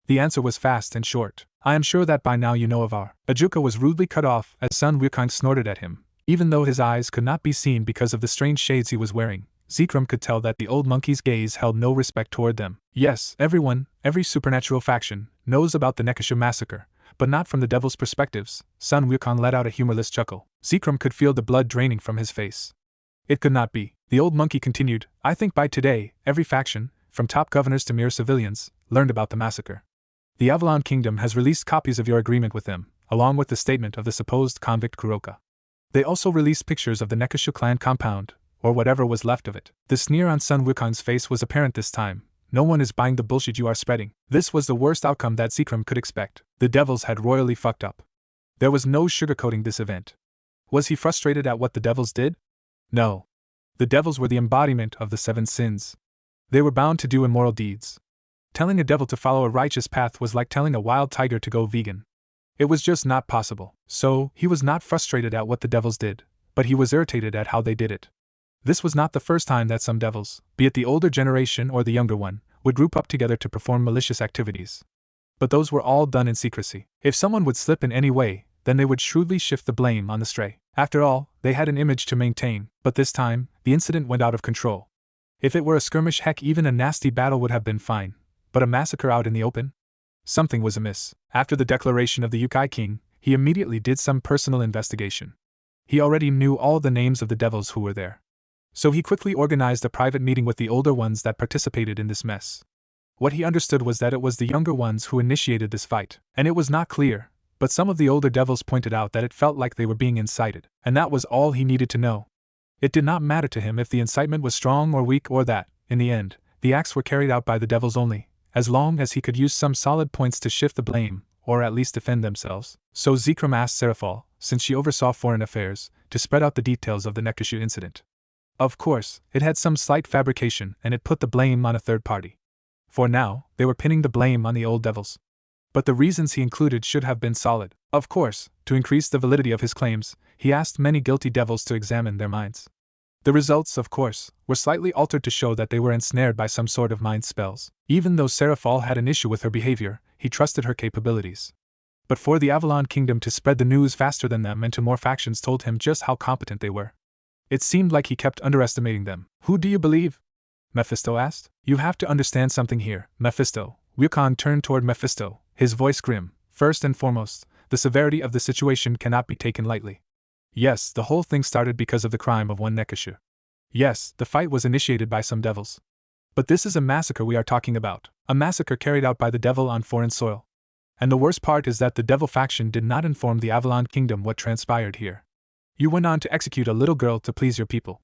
The answer was fast and short. I am sure that by now you know of our. Ajuka was rudely cut off as Sun Wukong snorted at him. Even though his eyes could not be seen because of the strange shades he was wearing, Zekrom could tell that the old monkey's gaze held no respect toward them. Yes, everyone, every supernatural faction, knows about the Nekashu massacre, but not from the devil's perspectives. Sun Wukong let out a humorless chuckle. Zekrom could feel the blood draining from his face. It could not be. The old monkey continued, I think by today, every faction, from top governors to mere civilians, learned about the massacre. The Avalon Kingdom has released copies of your agreement with them, along with the statement of the supposed convict Kuroka. They also released pictures of the Nekashu clan compound, or whatever was left of it. The sneer on Sun Wukong's face was apparent this time. No one is buying the bullshit you are spreading. This was the worst outcome that Zekrom could expect. The devils had royally fucked up. There was no sugarcoating this event. Was he frustrated at what the devils did? No. The devils were the embodiment of the 7 sins. They were bound to do immoral deeds. Telling a devil to follow a righteous path was like telling a wild tiger to go vegan. It was just not possible. So, he was not frustrated at what the devils did, but he was irritated at how they did it. This was not the first time that some devils, be it the older generation or the younger one, would group up together to perform malicious activities. But those were all done in secrecy. If someone would slip in any way, then they would shrewdly shift the blame on the stray. After all, they had an image to maintain, but this time, the incident went out of control. If it were a skirmish, heck, even a nasty battle would have been fine. But a massacre out in the open? Something was amiss. After the declaration of the Yukai king, he immediately did some personal investigation. He already knew all the names of the devils who were there. So he quickly organized a private meeting with the older ones that participated in this mess. What he understood was that it was the younger ones who initiated this fight, and it was not clear, but some of the older devils pointed out that it felt like they were being incited, and that was all he needed to know. It did not matter to him if the incitement was strong or weak or that, in the end, the acts were carried out by the devils only, as long as he could use some solid points to shift the blame, or at least defend themselves. So Zekrom asked Seraphal, since she oversaw foreign affairs, to spread out the details of the Nekashu incident. Of course, it had some slight fabrication and it put the blame on a third party. For now, they were pinning the blame on the old devils. But the reasons he included should have been solid. Of course, to increase the validity of his claims, he asked many guilty devils to examine their minds. The results, of course, were slightly altered to show that they were ensnared by some sort of mind spells. Even though Seraphal had an issue with her behavior, he trusted her capabilities. But for the Avalon Kingdom to spread the news faster than them and to more factions told him just how competent they were. It seemed like he kept underestimating them. Who do you believe? Mephisto asked. You have to understand something here, Mephisto. Wukong turned toward Mephisto, his voice grim. First and foremost, the severity of the situation cannot be taken lightly. Yes, the whole thing started because of the crime of one Nekashu. Yes, the fight was initiated by some devils. But this is a massacre we are talking about, a massacre carried out by the devil on foreign soil. And the worst part is that the devil faction did not inform the Avalon Kingdom what transpired here. You went on to execute a little girl to please your people.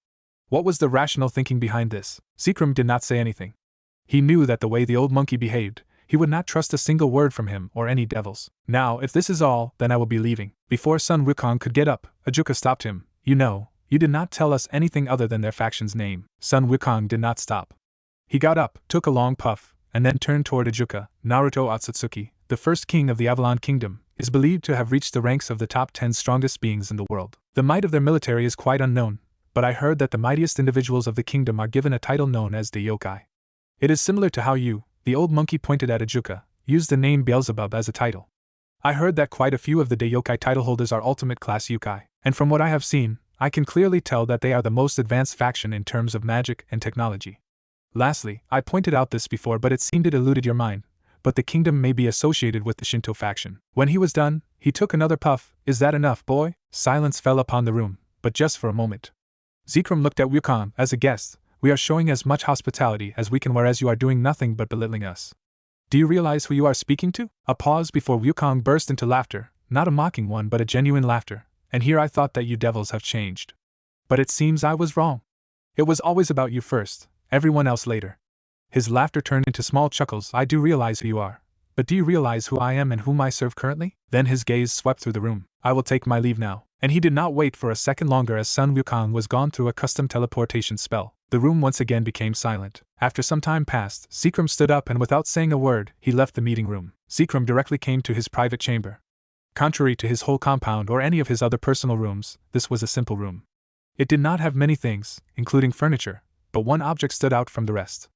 What was the rational thinking behind this? Zekrom did not say anything. He knew that the way the old monkey behaved, he would not trust a single word from him or any devils. Now, if this is all, then I will be leaving. Before Sun Wukong could get up, Ajuka stopped him. You did not tell us anything other than their faction's name. Sun Wukong did not stop. He got up, took a long puff, and then turned toward Ajuka. Naruto Otsutsuki, the first king of the Avalon Kingdom, is believed to have reached the ranks of the top 10 strongest beings in the world. The might of their military is quite unknown, but I heard that the mightiest individuals of the kingdom are given a title known as the yokai. It is similar to how you, the old monkey pointed at Ajuka, used the name Beelzebub as a title. I heard that quite a few of the Daiokai title holders are ultimate class yokai, and from what I have seen, I can clearly tell that they are the most advanced faction in terms of magic and technology. Lastly, I pointed out this before but it seemed it eluded your mind, but the kingdom may be associated with the Shinto faction. When he was done, he took another puff. Is that enough, boy? Silence fell upon the room, but just for a moment. Zekrom looked at Wukong as a guest. We are showing as much hospitality as we can, whereas you are doing nothing but belittling us. Do you realize who you are speaking to? A pause before Wukong burst into laughter, not a mocking one but a genuine laughter, and here I thought that you devils have changed. But it seems I was wrong. It was always about you first, everyone else later. His laughter turned into small chuckles. I do realize who you are, but do you realize who I am and whom I serve currently? Then his gaze swept through the room. I will take my leave now. And he did not wait for a second longer as Sun Wukong was gone through a custom teleportation spell. The room once again became silent. After some time passed, Zekrom stood up and without saying a word, he left the meeting room. Zekrom directly came to his private chamber. Contrary to his whole compound or any of his other personal rooms, this was a simple room. It did not have many things, including furniture, but one object stood out from the rest.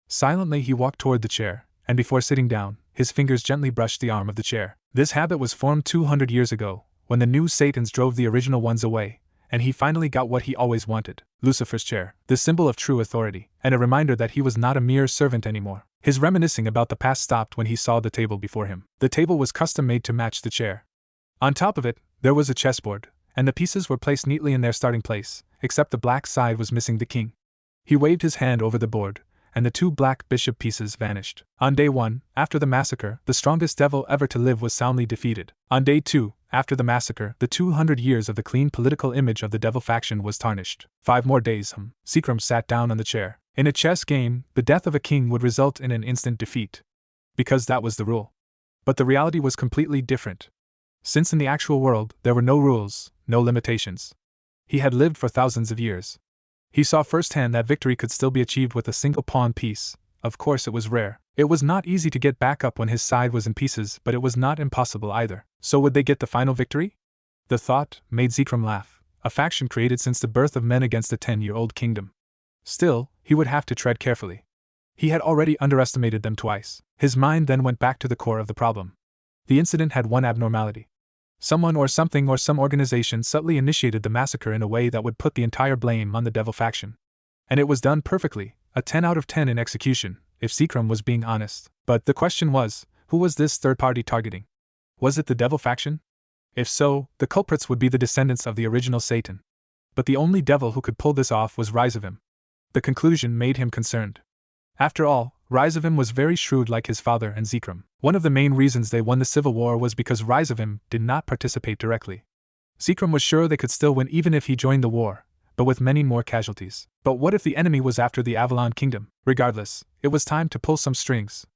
Silently he walked toward the chair, and before sitting down, his fingers gently brushed the arm of the chair. This habit was formed 200 years ago, when the new Satans drove the original ones away, and he finally got what he always wanted, Lucifer's chair, the symbol of true authority, and a reminder that he was not a mere servant anymore. His reminiscing about the past stopped when he saw the table before him. The table was custom made to match the chair. On top of it, there was a chessboard, and the pieces were placed neatly in their starting place, except the black side was missing the king. He waved his hand over the board, and the two black bishop pieces vanished. On day 1, after the massacre, the strongest devil ever to live was soundly defeated. On day 2, after the massacre, the 200 years of the clean political image of the devil faction was tarnished. 5 more days. Zekrom sat down on the chair. In a chess game, the death of a king would result in an instant defeat, because that was the rule. But the reality was completely different. Since in the actual world, there were no rules, no limitations. He had lived for thousands of years. He saw firsthand that victory could still be achieved with a single pawn piece. Of course it was rare. It was not easy to get back up when his side was in pieces, but it was not impossible either. So would they get the final victory? The thought made Zekrom laugh. A faction created since the birth of men against a 10-year-old kingdom. Still, he would have to tread carefully. He had already underestimated them twice. His mind then went back to the core of the problem. The incident had one abnormality. Someone or something or some organization subtly initiated the massacre in a way that would put the entire blame on the devil faction. And it was done perfectly, a 10 out of 10 in execution, if Zekrom was being honest. But the question was, who was this third party targeting? Was it the devil faction? If so, the culprits would be the descendants of the original Satan. But the only devil who could pull this off was Rias. The conclusion made him concerned. After all, Rias was very shrewd like his father and Zekrom. One of the main reasons they won the civil war was because Rias did not participate directly. Zekrom was sure they could still win even if he joined the war, but with many more casualties. But what if the enemy was after the Avalon kingdom? Regardless, it was time to pull some strings.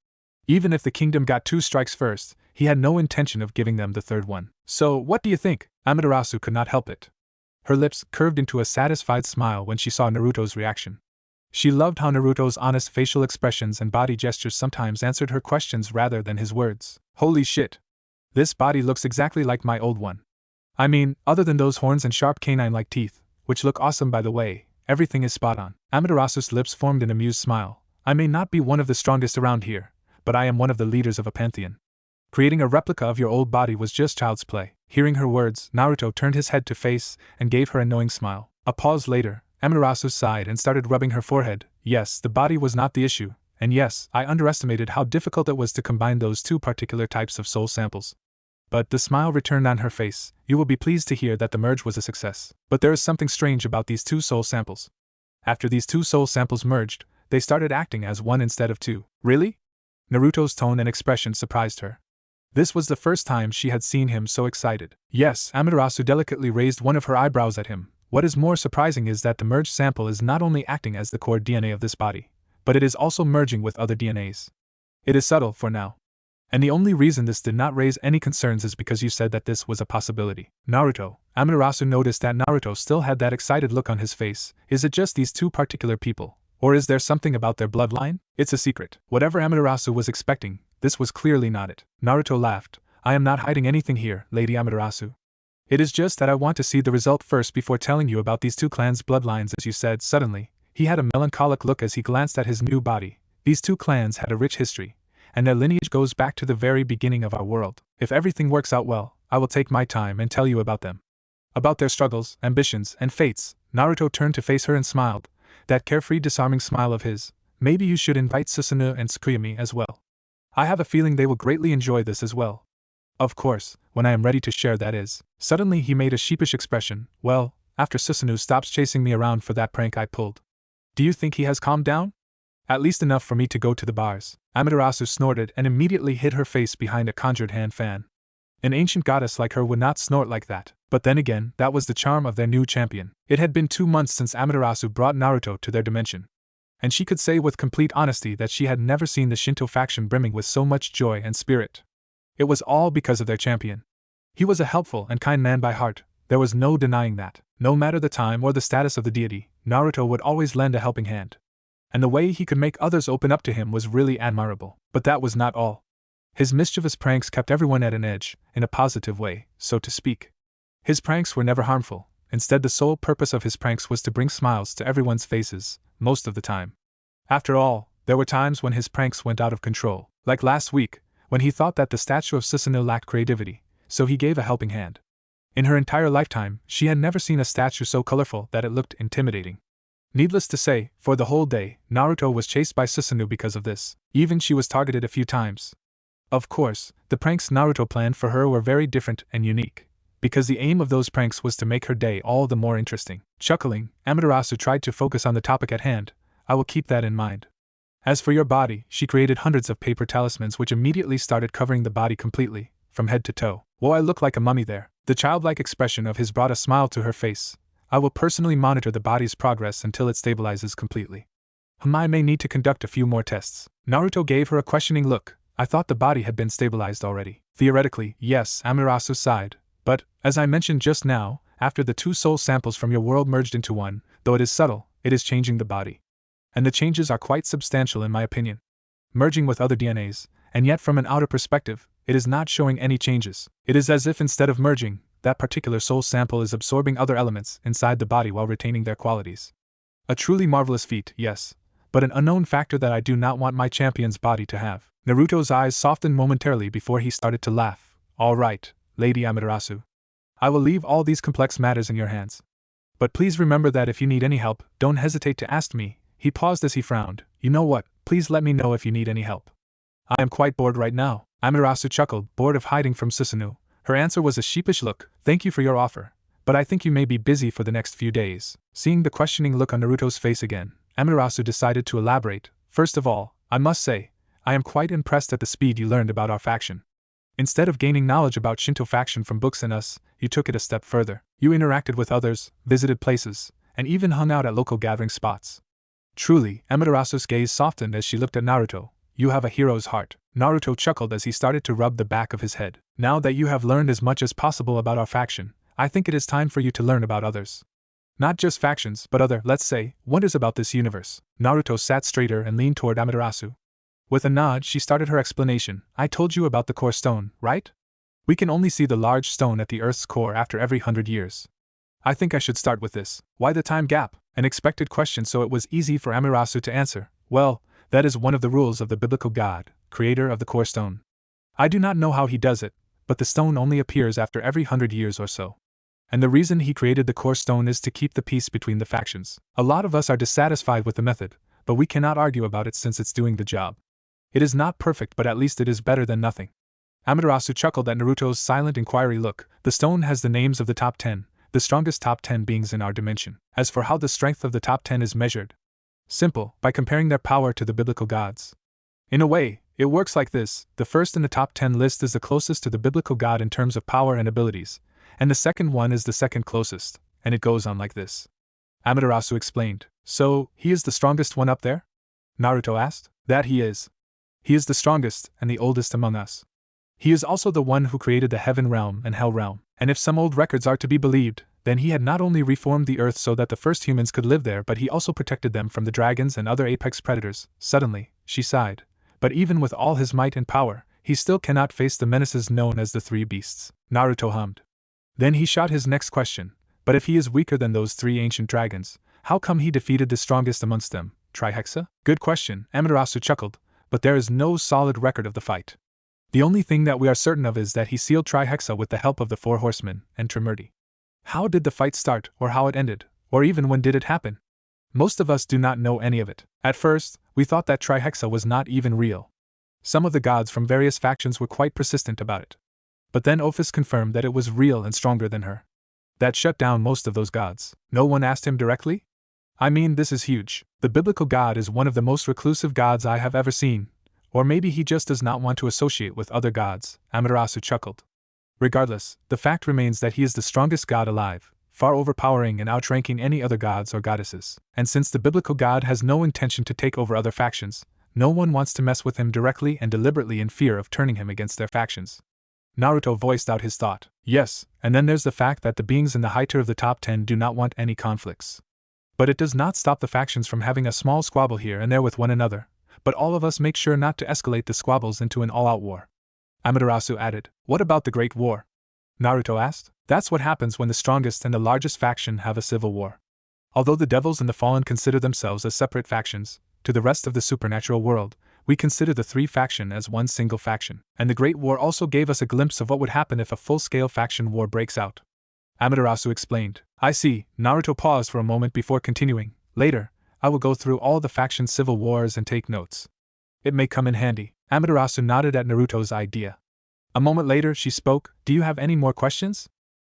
Even if the kingdom got 2 strikes first, he had no intention of giving them the third one. So, what do you think? Amaterasu could not help it. Her lips curved into a satisfied smile when she saw Naruto's reaction. She loved how Naruto's honest facial expressions and body gestures sometimes answered her questions rather than his words. Holy shit! This body looks exactly like my old one. I mean, other than those horns and sharp canine-like teeth, which look awesome by the way, everything is spot on. Amaterasu's lips formed an amused smile. I may not be one of the strongest around here, but I am one of the leaders of a pantheon. Creating a replica of your old body was just child's play. Hearing her words, Naruto turned his head to face and gave her a knowing smile. A pause later, Amaterasu sighed and started rubbing her forehead. Yes, the body was not the issue, and yes, I underestimated how difficult it was to combine those 2 particular types of soul samples. But the smile returned on her face. You will be pleased to hear that the merge was a success. But there is something strange about these 2 soul samples. After these 2 soul samples merged, they started acting as one instead of 2. Really? Naruto's tone and expression surprised her. This was the first time she had seen him so excited. Yes, Amaterasu delicately raised one of her eyebrows at him. What is more surprising is that the merged sample is not only acting as the core DNA of this body, but it is also merging with other DNAs. It is subtle for now. And the only reason this did not raise any concerns is because you said that this was a possibility. Naruto, Amaterasu noticed that Naruto still had that excited look on his face. Is it just these 2 particular people? Or is there something about their bloodline? It's a secret. Whatever Amaterasu was expecting, this was clearly not it. Naruto laughed. I am not hiding anything here, Lady Amaterasu. It is just that I want to see the result first before telling you about these 2 clans' bloodlines, as you said. Suddenly, he had a melancholic look as he glanced at his new body. These 2 clans had a rich history, and their lineage goes back to the very beginning of our world. If everything works out well, I will take my time and tell you about them. About their struggles, ambitions, and fates. Naruto turned to face her and smiled, that carefree, disarming smile of his. Maybe you should invite Susanoo and Tsukuyami as well. I have a feeling they will greatly enjoy this as well. Of course, when I am ready to share, that is. Suddenly he made a sheepish expression. Well, after Susanoo stops chasing me around for that prank I pulled. Do you think he has calmed down? At least enough for me to go to the bars. Amaterasu snorted and immediately hid her face behind a conjured hand fan. An ancient goddess like her would not snort like that, but then again, that was the charm of their new champion. It had been 2 months since Amaterasu brought Naruto to their dimension, and she could say with complete honesty that she had never seen the Shinto faction brimming with so much joy and spirit. It was all because of their champion. He was a helpful and kind man by heart, there was no denying that. No matter the time or the status of the deity, Naruto would always lend a helping hand. And the way he could make others open up to him was really admirable. But that was not all. His mischievous pranks kept everyone at an edge, in a positive way, so to speak. His pranks were never harmful. Instead, the sole purpose of his pranks was to bring smiles to everyone's faces, most of the time. After all, there were times when his pranks went out of control, like last week, when he thought that the statue of Susanoo lacked creativity, so he gave a helping hand. In her entire lifetime, she had never seen a statue so colorful that it looked intimidating. Needless to say, for the whole day, Naruto was chased by Susanoo because of this. Even she was targeted a few times. Of course, the pranks Naruto planned for her were very different and unique, because the aim of those pranks was to make her day all the more interesting. Chuckling, Amaterasu tried to focus on the topic at hand. I will keep that in mind. As for your body, she created hundreds of paper talismans which immediately started covering the body completely, from head to toe. Whoa, I look like a mummy there. The childlike expression of his brought a smile to her face. I will personally monitor the body's progress until it stabilizes completely. I may need to conduct a few more tests. Naruto gave her a questioning look. I thought the body had been stabilized already. Theoretically, yes, Amaterasu sighed. But, as I mentioned just now, after the 2 soul samples from your world merged into one, though it is subtle, it is changing the body. And the changes are quite substantial in my opinion. Merging with other DNAs, and yet from an outer perspective, it is not showing any changes. It is as if instead of merging, that particular soul sample is absorbing other elements inside the body while retaining their qualities. A truly marvelous feat, yes, but an unknown factor that I do not want my champion's body to have. Naruto's eyes softened momentarily before he started to laugh. All right, Lady Amaterasu. I will leave all these complex matters in your hands. But please remember that if you need any help, don't hesitate to ask me. He paused as he frowned. You know what, please let me know if you need any help. I am quite bored right now. Amaterasu chuckled, bored of hiding from Susanoo. Her answer was a sheepish look. Thank you for your offer, but I think you may be busy for the next few days. Seeing the questioning look on Naruto's face again, Amaterasu decided to elaborate. First of all, I must say, I am quite impressed at the speed you learned about our faction. Instead of gaining knowledge about Shinto faction from books and us, you took it a step further. You interacted with others, visited places, and even hung out at local gathering spots. Truly, Amaterasu's gaze softened as she looked at Naruto. You have a hero's heart. Naruto chuckled as he started to rub the back of his head. Now that you have learned as much as possible about our faction, I think it is time for you to learn about others. Not just factions, but other, let's say, wonders about this universe. Naruto sat straighter and leaned toward Amaterasu. With a nod, she started her explanation. I told you about the core stone, right? We can only see the large stone at the Earth's core after every 100 years. I think I should start with this. Why the time gap? An expected question, so it was easy for Amaterasu to answer. Well, that is one of the rules of the biblical God, creator of the core stone. I do not know how he does it, but the stone only appears after every 100 years or so. And the reason he created the core stone is to keep the peace between the factions. A lot of us are dissatisfied with the method, but we cannot argue about it since it's doing the job. It is not perfect, but at least it is better than nothing. Amaterasu chuckled at Naruto's silent inquiry look. The stone has the names of the top 10, the strongest top 10 beings in our dimension. As for how the strength of the top 10 is measured, simple, by comparing their power to the biblical gods. In a way, it works like this: the first in the top 10 list is the closest to the biblical god in terms of power and abilities, and the second one is the second closest, and it goes on like this. Amaterasu explained. So, he is the strongest one up there? Naruto asked. That he is. He is the strongest and the oldest among us. He is also the one who created the heaven realm and hell realm, and if some old records are to be believed, then he had not only reformed the earth so that the first humans could live there, but he also protected them from the dragons and other apex predators. Suddenly, she sighed. But even with all his might and power, he still cannot face the menaces known as the three beasts. Naruto hummed. Then he shot his next question. But if he is weaker than those 3 ancient dragons, how come he defeated the strongest amongst them? Trihexa? Good question, Amaterasu chuckled. but there is no solid record of the fight. The only thing that we are certain of is that he sealed Trihexa with the help of the Four Horsemen and Trimurti. How did the fight start, or how it ended, or even when did it happen? Most of us do not know any of it. At first, we thought that Trihexa was not even real. Some of the gods from various factions were quite persistent about it. But then Ophis confirmed that it was real and stronger than her. That shut down most of those gods. No one asked him directly? I mean, this is huge. The biblical god is one of the most reclusive gods I have ever seen. Or maybe he just does not want to associate with other gods, Amaterasu chuckled. Regardless, the fact remains that he is the strongest god alive, far overpowering and outranking any other gods or goddesses. And since the biblical god has no intention to take over other factions, no one wants to mess with him directly and deliberately in fear of turning him against their factions. Naruto voiced out his thought. Yes, and then there's the fact that the beings in the high tier of the top 10 do not want any conflicts. But it does not stop the factions from having a small squabble here and there with one another, but all of us make sure not to escalate the squabbles into an all-out war. Amaterasu added. What about the Great War? Naruto asked. That's what happens when the strongest and the largest faction have a civil war. Although the devils and the fallen consider themselves as separate factions, to the rest of the supernatural world, we consider the three faction as one single faction, and the Great War also gave us a glimpse of what would happen if a full-scale faction war breaks out. Amaterasu explained. I see. Naruto paused for a moment before continuing. Later, I will go through all the faction civil wars and take notes. It may come in handy. Amaterasu nodded at Naruto's idea. A moment later she spoke. Do you have any more questions?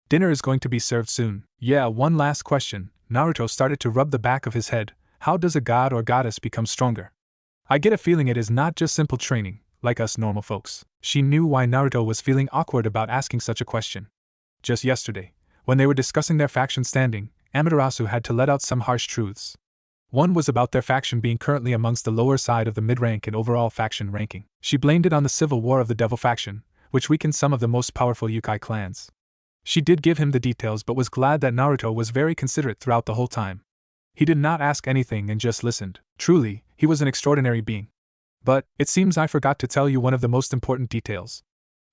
Dinner is going to be served soon. Yeah, one last question. Naruto started to rub the back of his head. How does a god or goddess become stronger? I get a feeling it is not just simple training, like us normal folks. She knew why Naruto was feeling awkward about asking such a question. Just yesterday, when they were discussing their faction standing, Amaterasu had to let out some harsh truths. One was about their faction being currently amongst the lower side of the mid-rank in overall faction ranking. She blamed it on the civil war of the devil faction, which weakened some of the most powerful Yukai clans. She did give him the details but was glad that Naruto was very considerate throughout the whole time. He did not ask anything and just listened. Truly, he was an extraordinary being. But, it seems I forgot to tell you one of the most important details.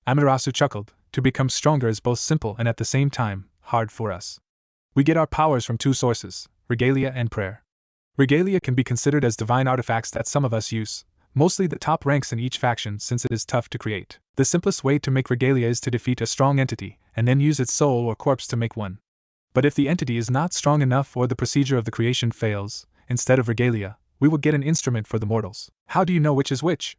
Amaterasu chuckled. To become stronger is both simple and at the same time, hard for us. We get our powers from two sources, regalia and prayer. Regalia can be considered as divine artifacts that some of us use, mostly the top ranks in each faction since it is tough to create. The simplest way to make regalia is to defeat a strong entity, and then use its soul or corpse to make one. But if the entity is not strong enough or the procedure of the creation fails, instead of regalia, we will get an instrument for the mortals. How do you know which is which?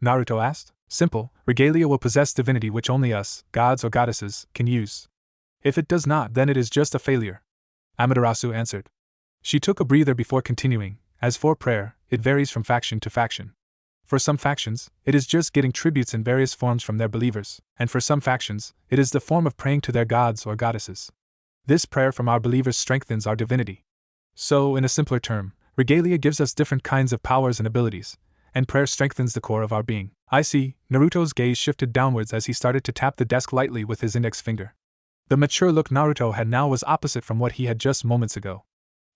Naruto asked. Simple, regalia will possess divinity which only us, gods or goddesses, can use. If it does not, then it is just a failure. Amaterasu answered. She took a breather before continuing. As for prayer, it varies from faction to faction. For some factions, it is just getting tributes in various forms from their believers, and for some factions, it is the form of praying to their gods or goddesses. This prayer from our believers strengthens our divinity. So, in a simpler term, regalia gives us different kinds of powers and abilities, and prayer strengthens the core of our being. I see. Naruto's gaze shifted downwards as he started to tap the desk lightly with his index finger. The mature look Naruto had now was opposite from what he had just moments ago.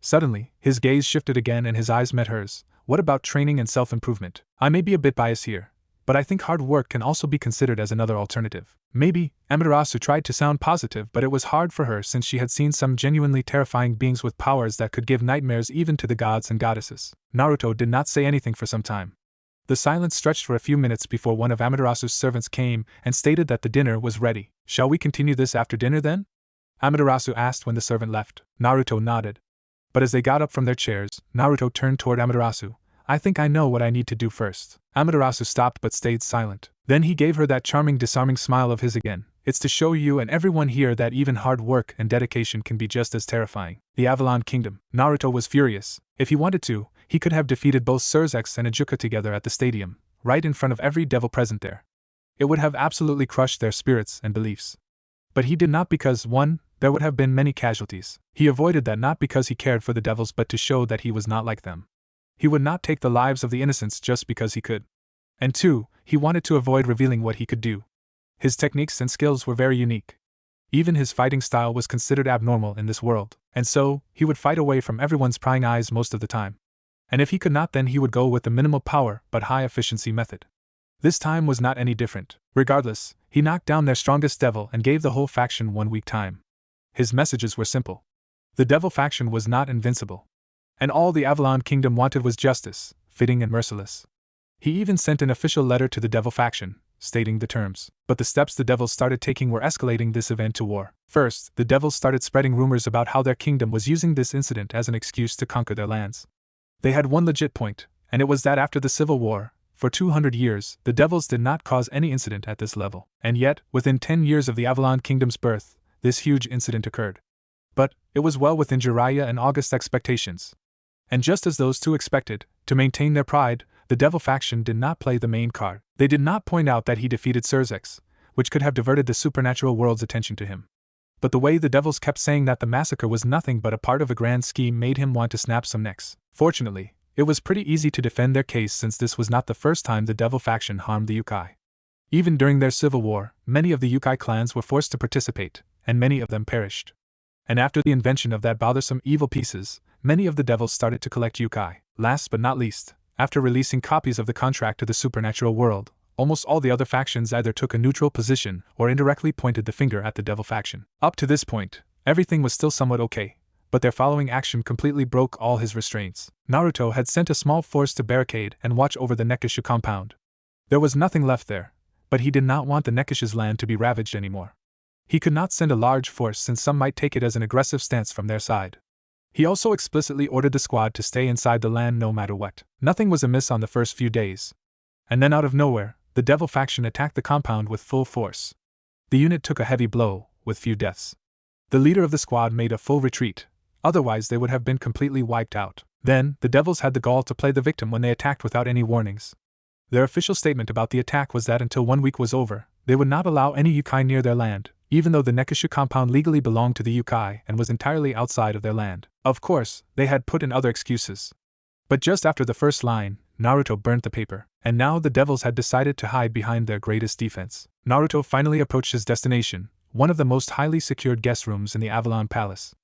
Suddenly, his gaze shifted again and his eyes met hers. What about training and self-improvement? I may be a bit biased here, but I think hard work can also be considered as another alternative. Maybe. Amaterasu tried to sound positive, but it was hard for her since she had seen some genuinely terrifying beings with powers that could give nightmares even to the gods and goddesses. Naruto did not say anything for some time. The silence stretched for a few minutes before one of Amaterasu's servants came and stated that the dinner was ready. Shall we continue this after dinner then? Amaterasu asked when the servant left. Naruto nodded. But as they got up from their chairs, Naruto turned toward Amaterasu. I think I know what I need to do first. Amaterasu stopped but stayed silent. Then he gave her that charming disarming smile of his again. It's to show you and everyone here that even hard work and dedication can be just as terrifying. The Avalon Kingdom. Naruto was furious. If he wanted to, he could have defeated both Surzex and Ajuka together at the stadium, right in front of every devil present there. It would have absolutely crushed their spirits and beliefs. But he did not because, 1, there would have been many casualties. He avoided that not because he cared for the devils but to show that he was not like them. He would not take the lives of the innocents just because he could. And 2, he wanted to avoid revealing what he could do. His techniques and skills were very unique. Even his fighting style was considered abnormal in this world, and so, he would fight away from everyone's prying eyes most of the time. And if he could not, then he would go with the minimal power but high efficiency method. This time was not any different. Regardless, he knocked down their strongest devil and gave the whole faction 1 week time. His messages were simple. The devil faction was not invincible. And all the Avalon Kingdom wanted was justice, fitting and merciless. He even sent an official letter to the Devil faction, stating the terms. But the steps the Devils started taking were escalating this event to war. First, the Devils started spreading rumors about how their kingdom was using this incident as an excuse to conquer their lands. They had one legit point, and it was that after the Civil War, for 200 years, the Devils did not cause any incident at this level. And yet, within 10 years of the Avalon kingdom's birth, this huge incident occurred. But it was well within Jiah and August's expectations. And just as those two expected, to maintain their pride, the Devil faction did not play the main card. They did not point out that he defeated Xerxes, which could have diverted the supernatural world's attention to him. But the way the Devils kept saying that the massacre was nothing but a part of a grand scheme made him want to snap some necks. Fortunately, it was pretty easy to defend their case since this was not the first time the Devil faction harmed the Yukai. Even during their civil war, many of the Yukai clans were forced to participate, and many of them perished. And after the invention of that bothersome evil pieces, many of the Devils started to collect Yukai. Last but not least, after releasing copies of the contract to the supernatural world, almost all the other factions either took a neutral position or indirectly pointed the finger at the Devil faction. Up to this point, everything was still somewhat okay, but their following action completely broke all his restraints. Naruto had sent a small force to barricade and watch over the Nekishu compound. There was nothing left there, but he did not want the Nekishu's land to be ravaged anymore. He could not send a large force since some might take it as an aggressive stance from their side. He also explicitly ordered the squad to stay inside the land no matter what. Nothing was amiss on the first few days. And then out of nowhere, the Devil faction attacked the compound with full force. The unit took a heavy blow, with few deaths. The leader of the squad made a full retreat, otherwise they would have been completely wiped out. Then, the Devils had the gall to play the victim when they attacked without any warnings. Their official statement about the attack was that until 1 week was over, they would not allow any Yukai near their land, even though the Nekishu compound legally belonged to the Yukai and was entirely outside of their land. Of course, they had put in other excuses. But just after the first line, Naruto burnt the paper, and now the Devils had decided to hide behind their greatest defense. Naruto finally approached his destination, one of the most highly secured guest rooms in the Avalon Palace.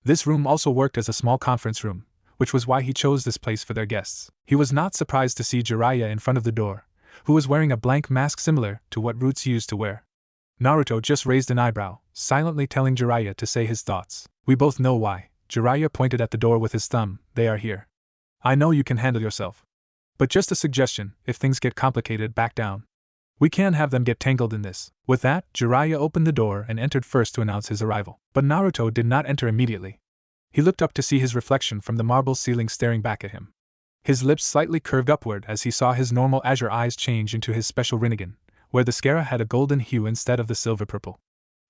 This room also worked as a small conference room, which was why he chose this place for their guests. He was not surprised to see Jiraiya in front of the door, who was wearing a blank mask similar to what Roots used to wear. Naruto just raised an eyebrow, silently telling Jiraiya to say his thoughts. We both know why. Jiraiya pointed at the door with his thumb. They are here. I know you can handle yourself. But just a suggestion, if things get complicated, back down. We can't have them get tangled in this. With that, Jiraiya opened the door and entered first to announce his arrival. But Naruto did not enter immediately. He looked up to see his reflection from the marble ceiling staring back at him. His lips slightly curved upward as he saw his normal azure eyes change into his special Rinnegan, where the Scara had a golden hue instead of the silver purple.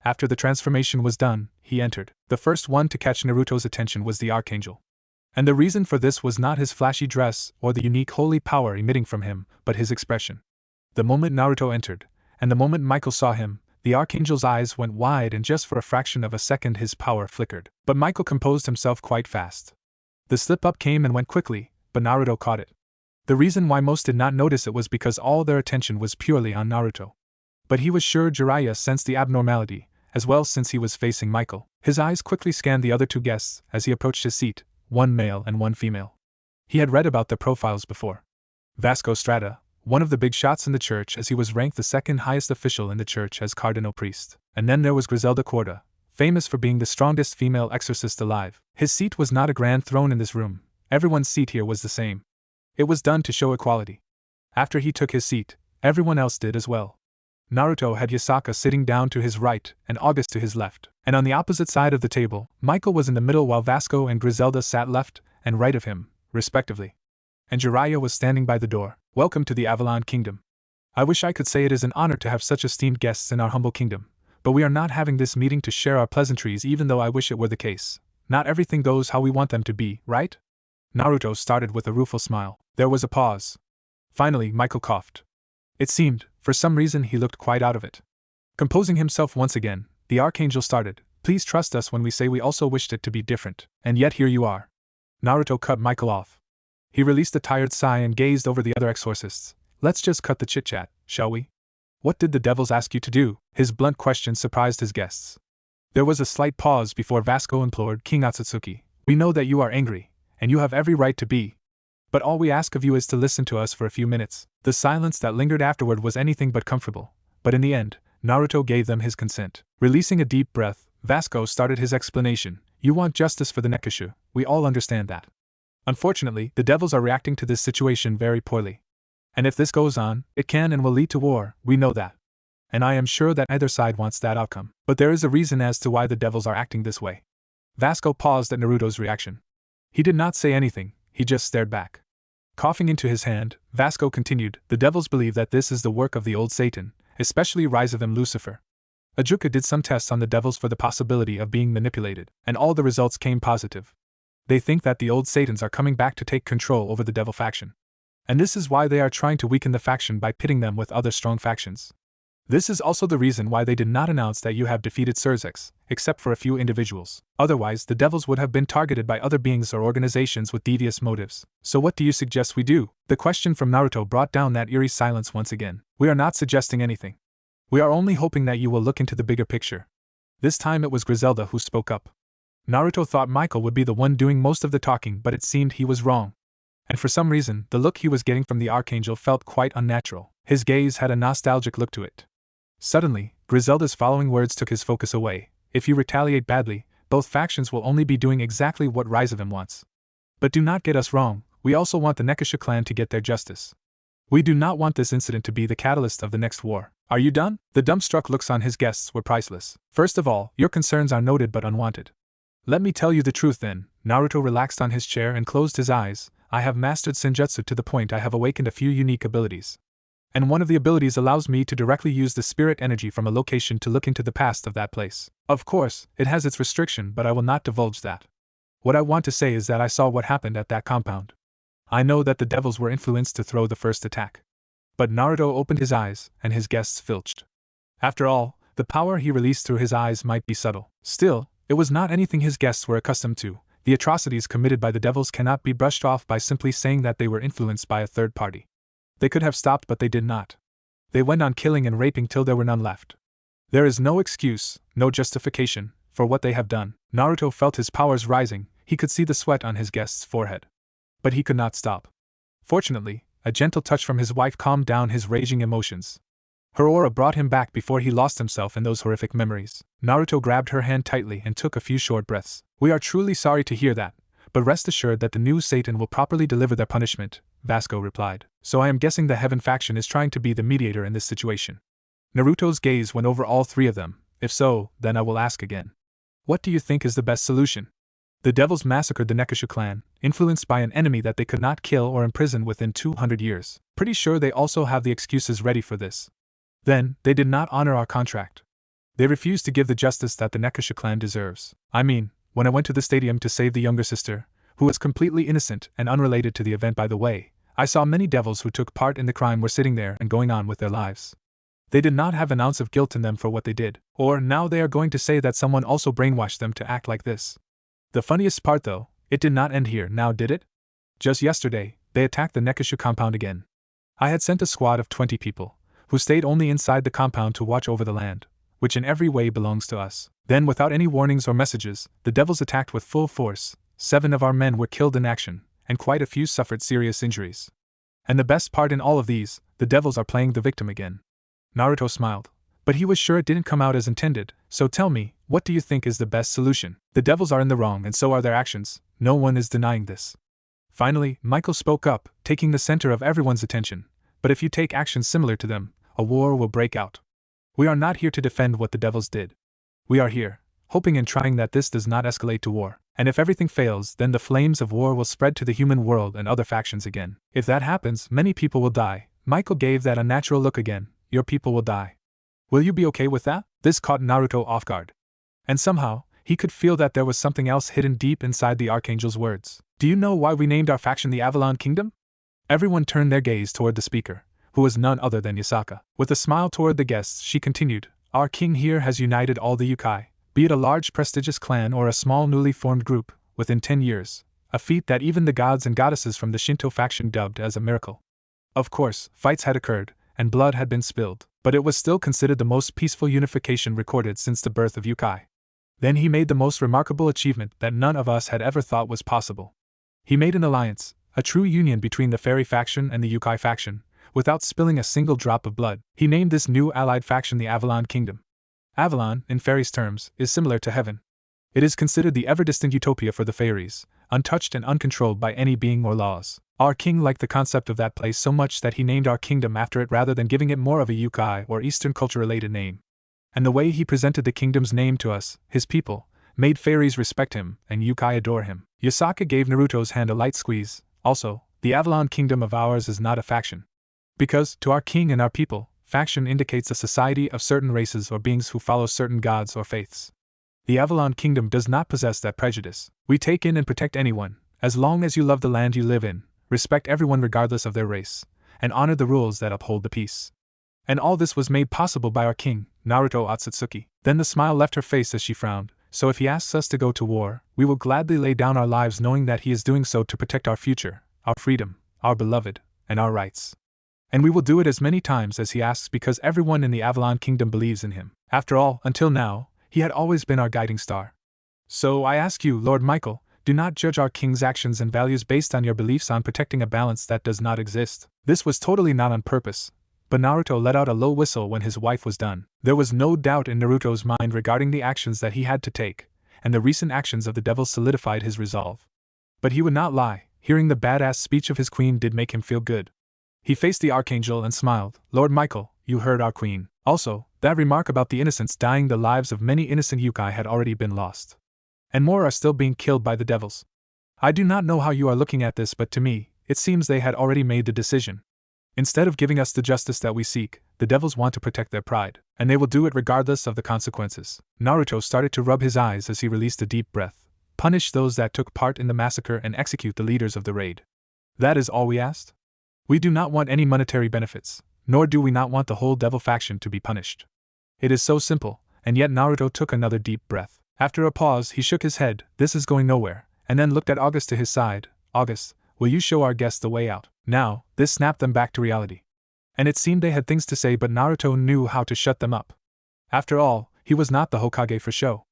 After the transformation was done, he entered. The first one to catch Naruto's attention was the Archangel. And the reason for this was not his flashy dress or the unique holy power emitting from him, but his expression. The moment Naruto entered, and the moment Michael saw him, the Archangel's eyes went wide and just for a fraction of a second his power flickered. But Michael composed himself quite fast. The slip-up came and went quickly, but Naruto caught it. The reason why most did not notice it was because all their attention was purely on Naruto. But he was sure Jiraiya sensed the abnormality, as well since he was facing Michael. His eyes quickly scanned the other two guests as he approached his seat, one male and one female. He had read about their profiles before. Vasco Strata, one of the big shots in the church as he was ranked the second highest official in the church as cardinal priest. And then there was Griselda Corda, famous for being the strongest female exorcist alive. His seat was not a grand throne in this room. Everyone's seat here was the same. It was done to show equality. After he took his seat, everyone else did as well. Naruto had Yasaka sitting down to his right and August to his left, and on the opposite side of the table, Michael was in the middle while Vasco and Griselda sat left and right of him, respectively. And Jiraiya was standing by the door. Welcome to the Avalon Kingdom. I wish I could say it is an honor to have such esteemed guests in our humble kingdom, but we are not having this meeting to share our pleasantries even though I wish it were the case. Not everything goes how we want them to be, right? Naruto started with a rueful smile. There was a pause. Finally, Michael coughed. It seemed, for some reason he looked quite out of it. Composing himself once again, the Archangel started. Please trust us when we say we also wished it to be different, and yet here you are. Naruto cut Michael off. He released a tired sigh and gazed over the other exorcists. Let's just cut the chit-chat, shall we? What did the devils ask you to do? His blunt question surprised his guests. There was a slight pause before Vasco implored King Atsutsuki. We know that you are angry, and you have every right to be. But all we ask of you is to listen to us for a few minutes. The silence that lingered afterward was anything but comfortable, but in the end, Naruto gave them his consent. Releasing a deep breath, Vasco started his explanation. You want justice for the Nekishu, we all understand that. Unfortunately, the devils are reacting to this situation very poorly. And if this goes on, it can and will lead to war, we know that. And I am sure that either side wants that outcome. But there is a reason as to why the devils are acting this way. Vasco paused at Naruto's reaction. He did not say anything, he just stared back. Coughing into his hand, Vasco continued, the devils believe that this is the work of the old Satan, especially Rise of Lucifer. Ajuka did some tests on the devils for the possibility of being manipulated, and all the results came positive. They think that the old Satans are coming back to take control over the devil faction. And this is why they are trying to weaken the faction by pitting them with other strong factions. This is also the reason why they did not announce that you have defeated Surzex, except for a few individuals. Otherwise, the devils would have been targeted by other beings or organizations with devious motives. So what do you suggest we do? The question from Naruto brought down that eerie silence once again. We are not suggesting anything. We are only hoping that you will look into the bigger picture. This time it was Griselda who spoke up. Naruto thought Michael would be the one doing most of the talking, but it seemed he was wrong. And for some reason, the look he was getting from the Archangel felt quite unnatural. His gaze had a nostalgic look to it. Suddenly, Griselda's following words took his focus away. If you retaliate badly, both factions will only be doing exactly what Rise of Him wants. But do not get us wrong, we also want the Nekusha clan to get their justice. We do not want this incident to be the catalyst of the next war. Are you done? The dumbstruck looks on his guests were priceless. First of all, your concerns are noted but unwanted. Let me tell you the truth then. Naruto relaxed on his chair and closed his eyes. I have mastered Senjutsu to the point I have awakened a few unique abilities. And one of the abilities allows me to directly use the spirit energy from a location to look into the past of that place. Of course, it has its restriction, but I will not divulge that. What I want to say is that I saw what happened at that compound. I know that the devils were influenced to throw the first attack. But Naruto opened his eyes, and his guests filched. After all, the power he released through his eyes might be subtle. Still, it was not anything his guests were accustomed to. The atrocities committed by the devils cannot be brushed off by simply saying that they were influenced by a third party. They could have stopped, but they did not. They went on killing and raping till there were none left. There is no excuse, no justification, for what they have done. Naruto felt his powers rising, he could see the sweat on his guest's forehead. But he could not stop. Fortunately, a gentle touch from his wife calmed down his raging emotions. Her aura brought him back before he lost himself in those horrific memories. Naruto grabbed her hand tightly and took a few short breaths. We are truly sorry to hear that, but rest assured that the new Satan will properly deliver their punishment, Vasco replied. So I am guessing the Heaven faction is trying to be the mediator in this situation. Naruto's gaze went over all three of them. If so, then I will ask again. What do you think is the best solution? The devils massacred the Nekusha clan, influenced by an enemy that they could not kill or imprison within 200 years. Pretty sure they also have the excuses ready for this. Then, they did not honor our contract. They refused to give the justice that the Nekusha clan deserves. I mean, when I went to the stadium to save the younger sister, who was completely innocent and unrelated to the event by the way, I saw many devils who took part in the crime were sitting there and going on with their lives. They did not have an ounce of guilt in them for what they did. Or now they are going to say that someone also brainwashed them to act like this. The funniest part though, it did not end here, now did it? Just yesterday, they attacked the Nekusha compound again. I had sent a squad of 20 people, who stayed only inside the compound to watch over the land, which in every way belongs to us. Then without any warnings or messages, the devils attacked with full force. 7 of our men were killed in action, and quite a few suffered serious injuries. And the best part in all of these, the devils are playing the victim again. Naruto smiled, but he was sure it didn't come out as intended, so tell me, what do you think is the best solution? The devils are in the wrong and so are their actions, no one is denying this. Finally, Michael spoke up, taking the center of everyone's attention. But if you take actions similar to them, a war will break out. We are not here to defend what the devils did. We are here, hoping and trying that this does not escalate to war. And if everything fails, then the flames of war will spread to the human world and other factions again. If that happens, many people will die. Michael gave that unnatural look again. Your people will die. Will you be okay with that? This caught Naruto off guard. And somehow, he could feel that there was something else hidden deep inside the Archangel's words. Do you know why we named our faction the Avalon Kingdom? Everyone turned their gaze toward the speaker, who was none other than Yasaka. With a smile toward the guests, she continued, Our king here has united all the yokai, be it a large prestigious clan or a small newly formed group, within 10 years, a feat that even the gods and goddesses from the Shinto faction dubbed as a miracle. Of course, fights had occurred, and blood had been spilled, but it was still considered the most peaceful unification recorded since the birth of yokai. Then he made the most remarkable achievement that none of us had ever thought was possible. He made an alliance, a true union between the fairy faction and the yokai faction, without spilling a single drop of blood. He named this new allied faction the Avalon Kingdom. Avalon, in fairies' terms, is similar to heaven. It is considered the ever-distant utopia for the fairies, untouched and uncontrolled by any being or laws. Our king liked the concept of that place so much that he named our kingdom after it rather than giving it more of a yukai or Eastern culture-related name. And the way he presented the kingdom's name to us, his people, made fairies respect him and yukai adore him. Yasaka gave Naruto's hand a light squeeze. Also, the Avalon kingdom of ours is not a faction. Because, to our king and our people, faction indicates a society of certain races or beings who follow certain gods or faiths. The Avalon kingdom does not possess that prejudice. We take in and protect anyone, as long as you love the land you live in, respect everyone regardless of their race, and honor the rules that uphold the peace. And all this was made possible by our king, Naruto Otsutsuki. Then the smile left her face as she frowned. So if he asks us to go to war, we will gladly lay down our lives knowing that he is doing so to protect our future, our freedom, our beloved, and our rights. And we will do it as many times as he asks because everyone in the Avalon kingdom believes in him. After all, until now, he had always been our guiding star. So I ask you, Lord Michael, do not judge our king's actions and values based on your beliefs on protecting a balance that does not exist. This was totally not on purpose, but Naruto let out a low whistle when his wife was done. There was no doubt in Naruto's mind regarding the actions that he had to take, and the recent actions of the devil solidified his resolve. But he would not lie, hearing the badass speech of his queen did make him feel good. He faced the archangel and smiled. Lord Michael, you heard our queen. Also, that remark about the innocents dying, the lives of many innocent yukai had already been lost. And more are still being killed by the devils. I do not know how you are looking at this, but to me, it seems they had already made the decision. Instead of giving us the justice that we seek, the devils want to protect their pride, and they will do it regardless of the consequences. Naruto started to rub his eyes as he released a deep breath. Punish those that took part in the massacre and execute the leaders of the raid. That is all we asked? We do not want any monetary benefits, nor do we not want the whole devil faction to be punished. It is so simple, and yet Naruto took another deep breath. After a pause, he shook his head. This is going nowhere, and then looked at August to his side. August, will you show our guests the way out? Now, this snapped them back to reality. And it seemed they had things to say, but Naruto knew how to shut them up. After all, he was not the Hokage for show.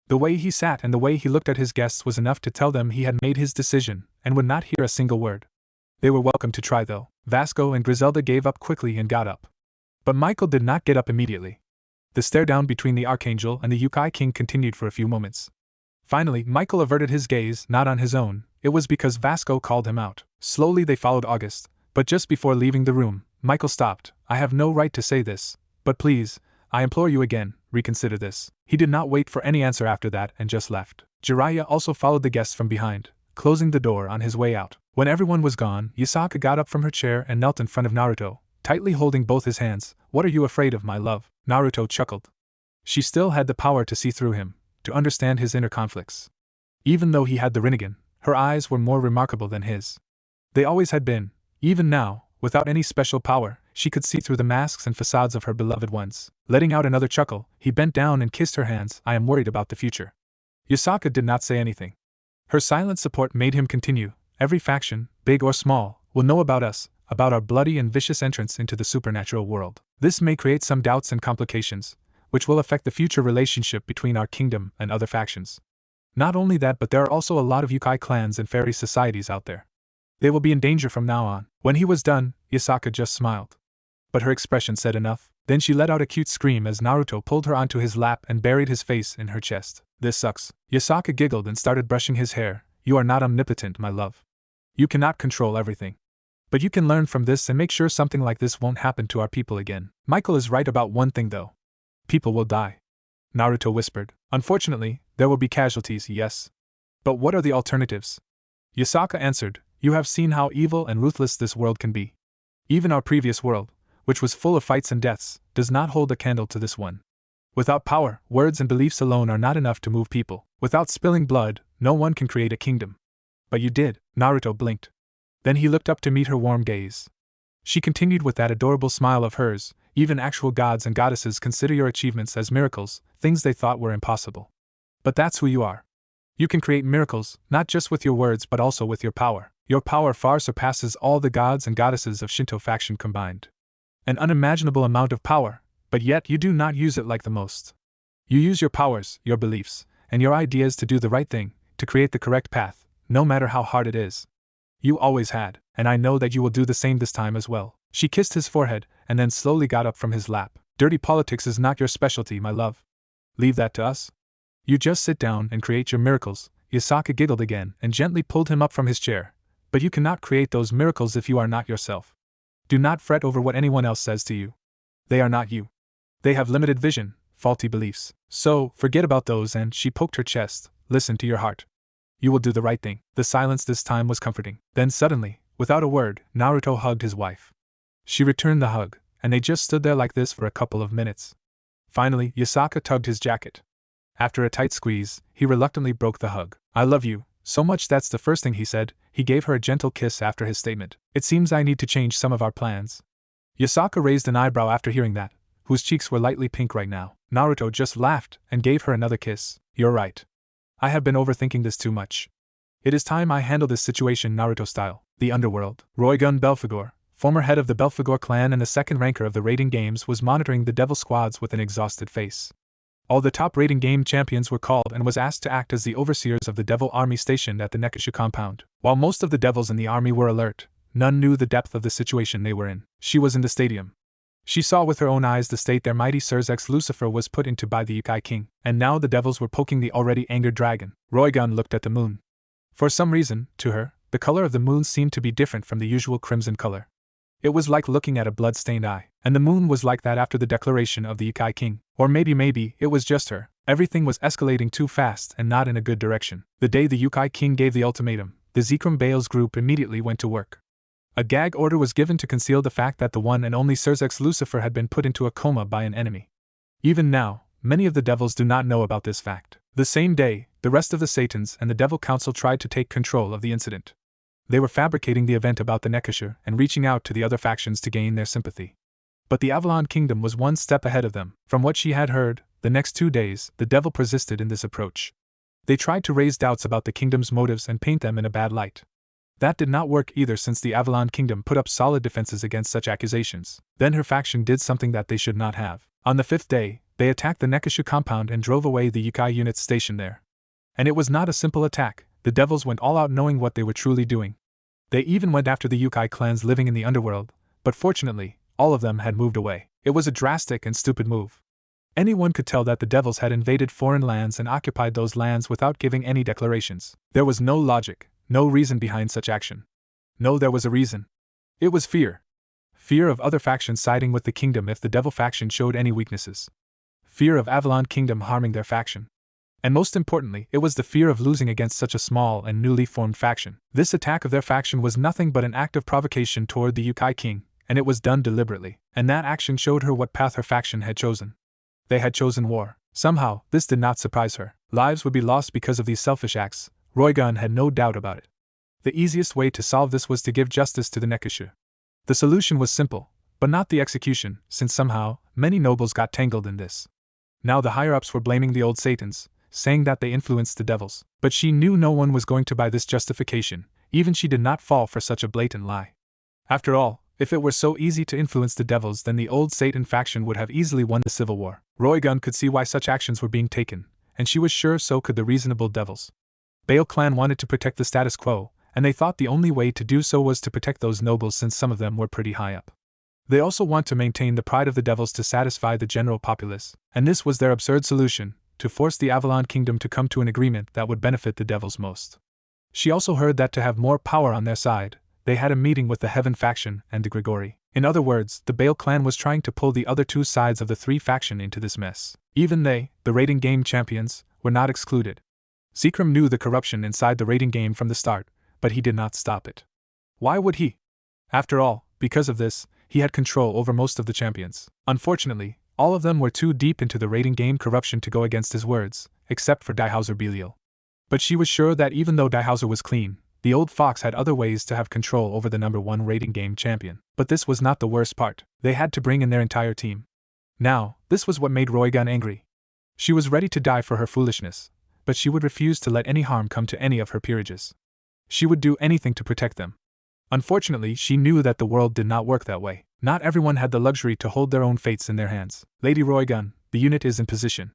The way he sat and the way he looked at his guests was enough to tell them he had made his decision, and would not hear a single word. They were welcome to try though. Vasco and Griselda gave up quickly and got up. But Michael did not get up immediately. The stare down between the Archangel and the Yukai King continued for a few moments. Finally, Michael averted his gaze, not on his own. It was because Vasco called him out. Slowly they followed August, but just before leaving the room, Michael stopped. I have no right to say this, but please, I implore you again, reconsider this. He did not wait for any answer after that and just left. Jiraiya also followed the guests from behind, closing the door on his way out. When everyone was gone, Yasaka got up from her chair and knelt in front of Naruto, tightly holding both his hands. What are you afraid of, my love? Naruto chuckled. She still had the power to see through him, to understand his inner conflicts. Even though he had the Rinnegan, her eyes were more remarkable than his. They always had been. Even now, without any special power, she could see through the masks and facades of her beloved ones. Letting out another chuckle, he bent down and kissed her hands. I am worried about the future. Yasaka did not say anything. Her silent support made him continue. Every faction, big or small, will know about us, about our bloody and vicious entrance into the supernatural world. This may create some doubts and complications, which will affect the future relationship between our kingdom and other factions. Not only that, but there are also a lot of Yukai clans and fairy societies out there. They will be in danger from now on. When he was done, Yasaka just smiled. But her expression said enough. Then she let out a cute scream as Naruto pulled her onto his lap and buried his face in her chest. This sucks. Yasaka giggled and started brushing his hair. You are not omnipotent, my love. You cannot control everything. But you can learn from this and make sure something like this won't happen to our people again. Michael is right about one thing though. People will die. Naruto whispered. Unfortunately, there will be casualties, yes. But what are the alternatives? Yasaka answered. You have seen how evil and ruthless this world can be. Even our previous world, which was full of fights and deaths, does not hold a candle to this one. Without power, words and beliefs alone are not enough to move people. Without spilling blood, no one can create a kingdom. But you did. Naruto blinked. Then he looked up to meet her warm gaze. She continued with that adorable smile of hers. Even actual gods and goddesses consider your achievements as miracles, things they thought were impossible. But that's who you are. You can create miracles, not just with your words but also with your power. Your power far surpasses all the gods and goddesses of Shinto faction combined. An unimaginable amount of power, but yet you do not use it like the most. You use your powers, your beliefs, and your ideas to do the right thing, to create the correct path, no matter how hard it is. You always had, and I know that you will do the same this time as well. She kissed his forehead, and then slowly got up from his lap. Dirty politics is not your specialty, my love. Leave that to us. You just sit down and create your miracles, Yasaka giggled again and gently pulled him up from his chair. But you cannot create those miracles if you are not yourself. Do not fret over what anyone else says to you. They are not you. They have limited vision, faulty beliefs. So, forget about those and, she poked her chest, listen to your heart. You will do the right thing. The silence this time was comforting. Then suddenly, without a word, Naruto hugged his wife. She returned the hug, and they just stood there like this for a couple of minutes. Finally, Yasaka tugged his jacket. After a tight squeeze, he reluctantly broke the hug. I love you, so much that's the first thing he said. He gave her a gentle kiss after his statement. It seems I need to change some of our plans. Yasaka raised an eyebrow after hearing that, whose cheeks were lightly pink right now. Naruto just laughed and gave her another kiss. You're right. I have been overthinking this too much. It is time I handle this situation Naruto style. The underworld. Roygun Belphegor, former head of the Belphegor clan and the second ranker of the raiding games, was monitoring the devil squads with an exhausted face. All the top raiding game champions were called and was asked to act as the overseers of the devil army stationed at the neku compound. While most of the devils in the army were alert, none knew the depth of the situation they were in. She was in the stadium. She saw with her own eyes the state their mighty Surzex Lucifer was put into by the Yukai King, and now the devils were poking the already angered dragon. Roygun looked at the moon. For some reason, to her, the color of the moon seemed to be different from the usual crimson color. It was like looking at a blood-stained eye, and the moon was like that after the declaration of the Yukai King. Or maybe it was just her. Everything was escalating too fast and not in a good direction. The day the Yukai King gave the ultimatum, the Zekrom Bales group immediately went to work. A gag order was given to conceal the fact that the one and only Surzex Lucifer had been put into a coma by an enemy. Even now, many of the devils do not know about this fact. The same day, the rest of the Satans and the Devil Council tried to take control of the incident. They were fabricating the event about the neku and reaching out to the other factions to gain their sympathy. But the Avalon Kingdom was one step ahead of them. From what she had heard, the next 2 days, the devil persisted in this approach. They tried to raise doubts about the kingdom's motives and paint them in a bad light. That did not work either, since the Avalon Kingdom put up solid defenses against such accusations. Then her faction did something that they should not have. On the 5th day, they attacked the neku compound and drove away the Yukai units stationed there. And it was not a simple attack. The devils went all out knowing what they were truly doing. They even went after the Yukai clans living in the underworld, but fortunately, all of them had moved away. It was a drastic and stupid move. Anyone could tell that the devils had invaded foreign lands and occupied those lands without giving any declarations. There was no logic, no reason behind such action. No, there was a reason. It was fear. Fear of other factions siding with the kingdom if the devil faction showed any weaknesses. Fear of Avalon Kingdom harming their faction. And most importantly, it was the fear of losing against such a small and newly formed faction. This attack of their faction was nothing but an act of provocation toward the Yukai King, and it was done deliberately. And that action showed her what path her faction had chosen. They had chosen war. Somehow, this did not surprise her. Lives would be lost because of these selfish acts. Roygun had no doubt about it. The easiest way to solve this was to give justice to the neku. The solution was simple, but not the execution, since somehow, many nobles got tangled in this. Now the higher-ups were blaming the old Satans, saying that they influenced the devils. But she knew no one was going to buy this justification. Even she did not fall for such a blatant lie. After all, if it were so easy to influence the devils, then the old Satan faction would have easily won the civil war. Roygun could see why such actions were being taken, and she was sure so could the reasonable devils. Bale clan wanted to protect the status quo, and they thought the only way to do so was to protect those nobles, since some of them were pretty high up. They also want to maintain the pride of the devils to satisfy the general populace, and this was their absurd solution, to force the Avalon Kingdom to come to an agreement that would benefit the devils most. She also heard that to have more power on their side, they had a meeting with the Heaven faction and the Grigori. In other words, the Bale clan was trying to pull the other two sides of the three faction into this mess. Even they, the raiding game champions, were not excluded. Zekrom knew the corruption inside the raiding game from the start, but he did not stop it. Why would he? After all, because of this, he had control over most of the champions. Unfortunately, all of them were too deep into the raiding game corruption to go against his words, except for Diehauser Belial. But she was sure that even though Diehauser was clean, the old fox had other ways to have control over the number 1 raiding game champion. But this was not the worst part. They had to bring in their entire team. Now, this was what made Roygun angry. She was ready to die for her foolishness, but she would refuse to let any harm come to any of her peerages. She would do anything to protect them. Unfortunately, she knew that the world did not work that way. Not everyone had the luxury to hold their own fates in their hands. Lady Roygun, the unit is in position.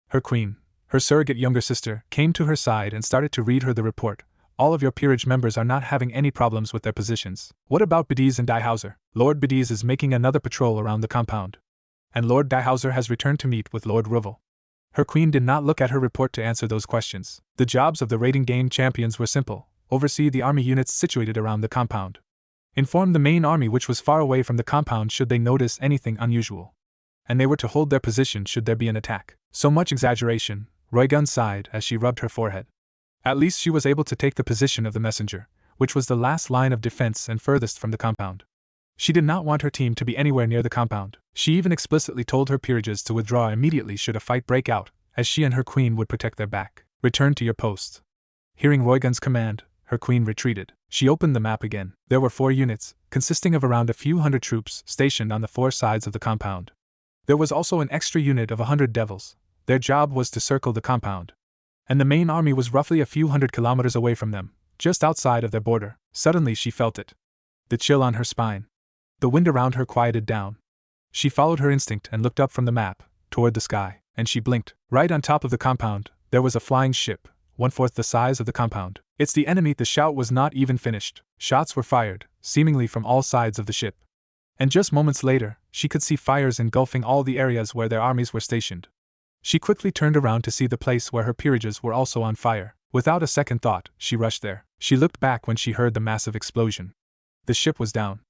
Her queen, her surrogate younger sister, came to her side and started to read her the report. All of your peerage members are not having any problems with their positions. What about Bediz and Diehauser? Lord Bediz is making another patrol around the compound. And Lord Diehauser has returned to meet with Lord Ruvel. Her queen did not look at her report to answer those questions. The jobs of the raiding game champions were simple: oversee the army units situated around the compound. Inform the main army which was far away from the compound should they notice anything unusual. And they were to hold their position should there be an attack. So much exaggeration, Roygun sighed as she rubbed her forehead. At least she was able to take the position of the messenger, which was the last line of defense and furthest from the compound. She did not want her team to be anywhere near the compound. She even explicitly told her peerages to withdraw immediately should a fight break out, as she and her queen would protect their back. Return to your post. Hearing Roygun's command, her queen retreated. She opened the map again. There were 4 units, consisting of around a few hundred troops, stationed on the 4 sides of the compound. There was also an extra unit of 100 devils. Their job was to circle the compound. And the main army was roughly a few hundred kilometers away from them, just outside of their border. Suddenly she felt it. The chill on her spine. The wind around her quieted down. She followed her instinct and looked up from the map, toward the sky, and she blinked. Right on top of the compound, there was a flying ship, 1/4 the size of the compound. It's the enemy. The shout was not even finished. Shots were fired, seemingly from all sides of the ship. And just moments later, she could see fires engulfing all the areas where their armies were stationed. She quickly turned around to see the place where her peerages were also on fire. Without a second thought, she rushed there. She looked back when she heard the massive explosion. The ship was down.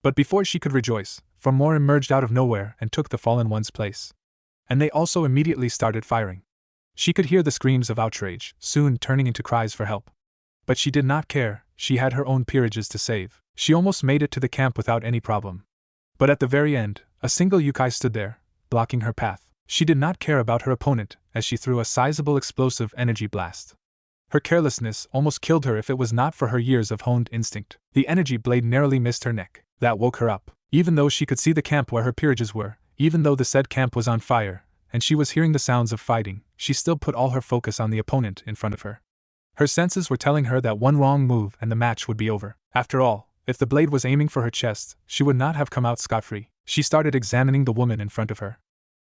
But before she could rejoice, 4 more emerged out of nowhere and took the fallen one's place. And they also immediately started firing. She could hear the screams of outrage, soon turning into cries for help. But she did not care. She had her own peerages to save. She almost made it to the camp without any problem. But at the very end, a single Yukai stood there, blocking her path. She did not care about her opponent, as she threw a sizable explosive energy blast. Her carelessness almost killed her if it was not for her years of honed instinct. The energy blade narrowly missed her neck. That woke her up. Even though she could see the camp where her peerages were, even though the said camp was on fire, and she was hearing the sounds of fighting, she still put all her focus on the opponent in front of her. Her senses were telling her that one wrong move and the match would be over. After all, if the blade was aiming for her chest, she would not have come out scot-free. She started examining the woman in front of her.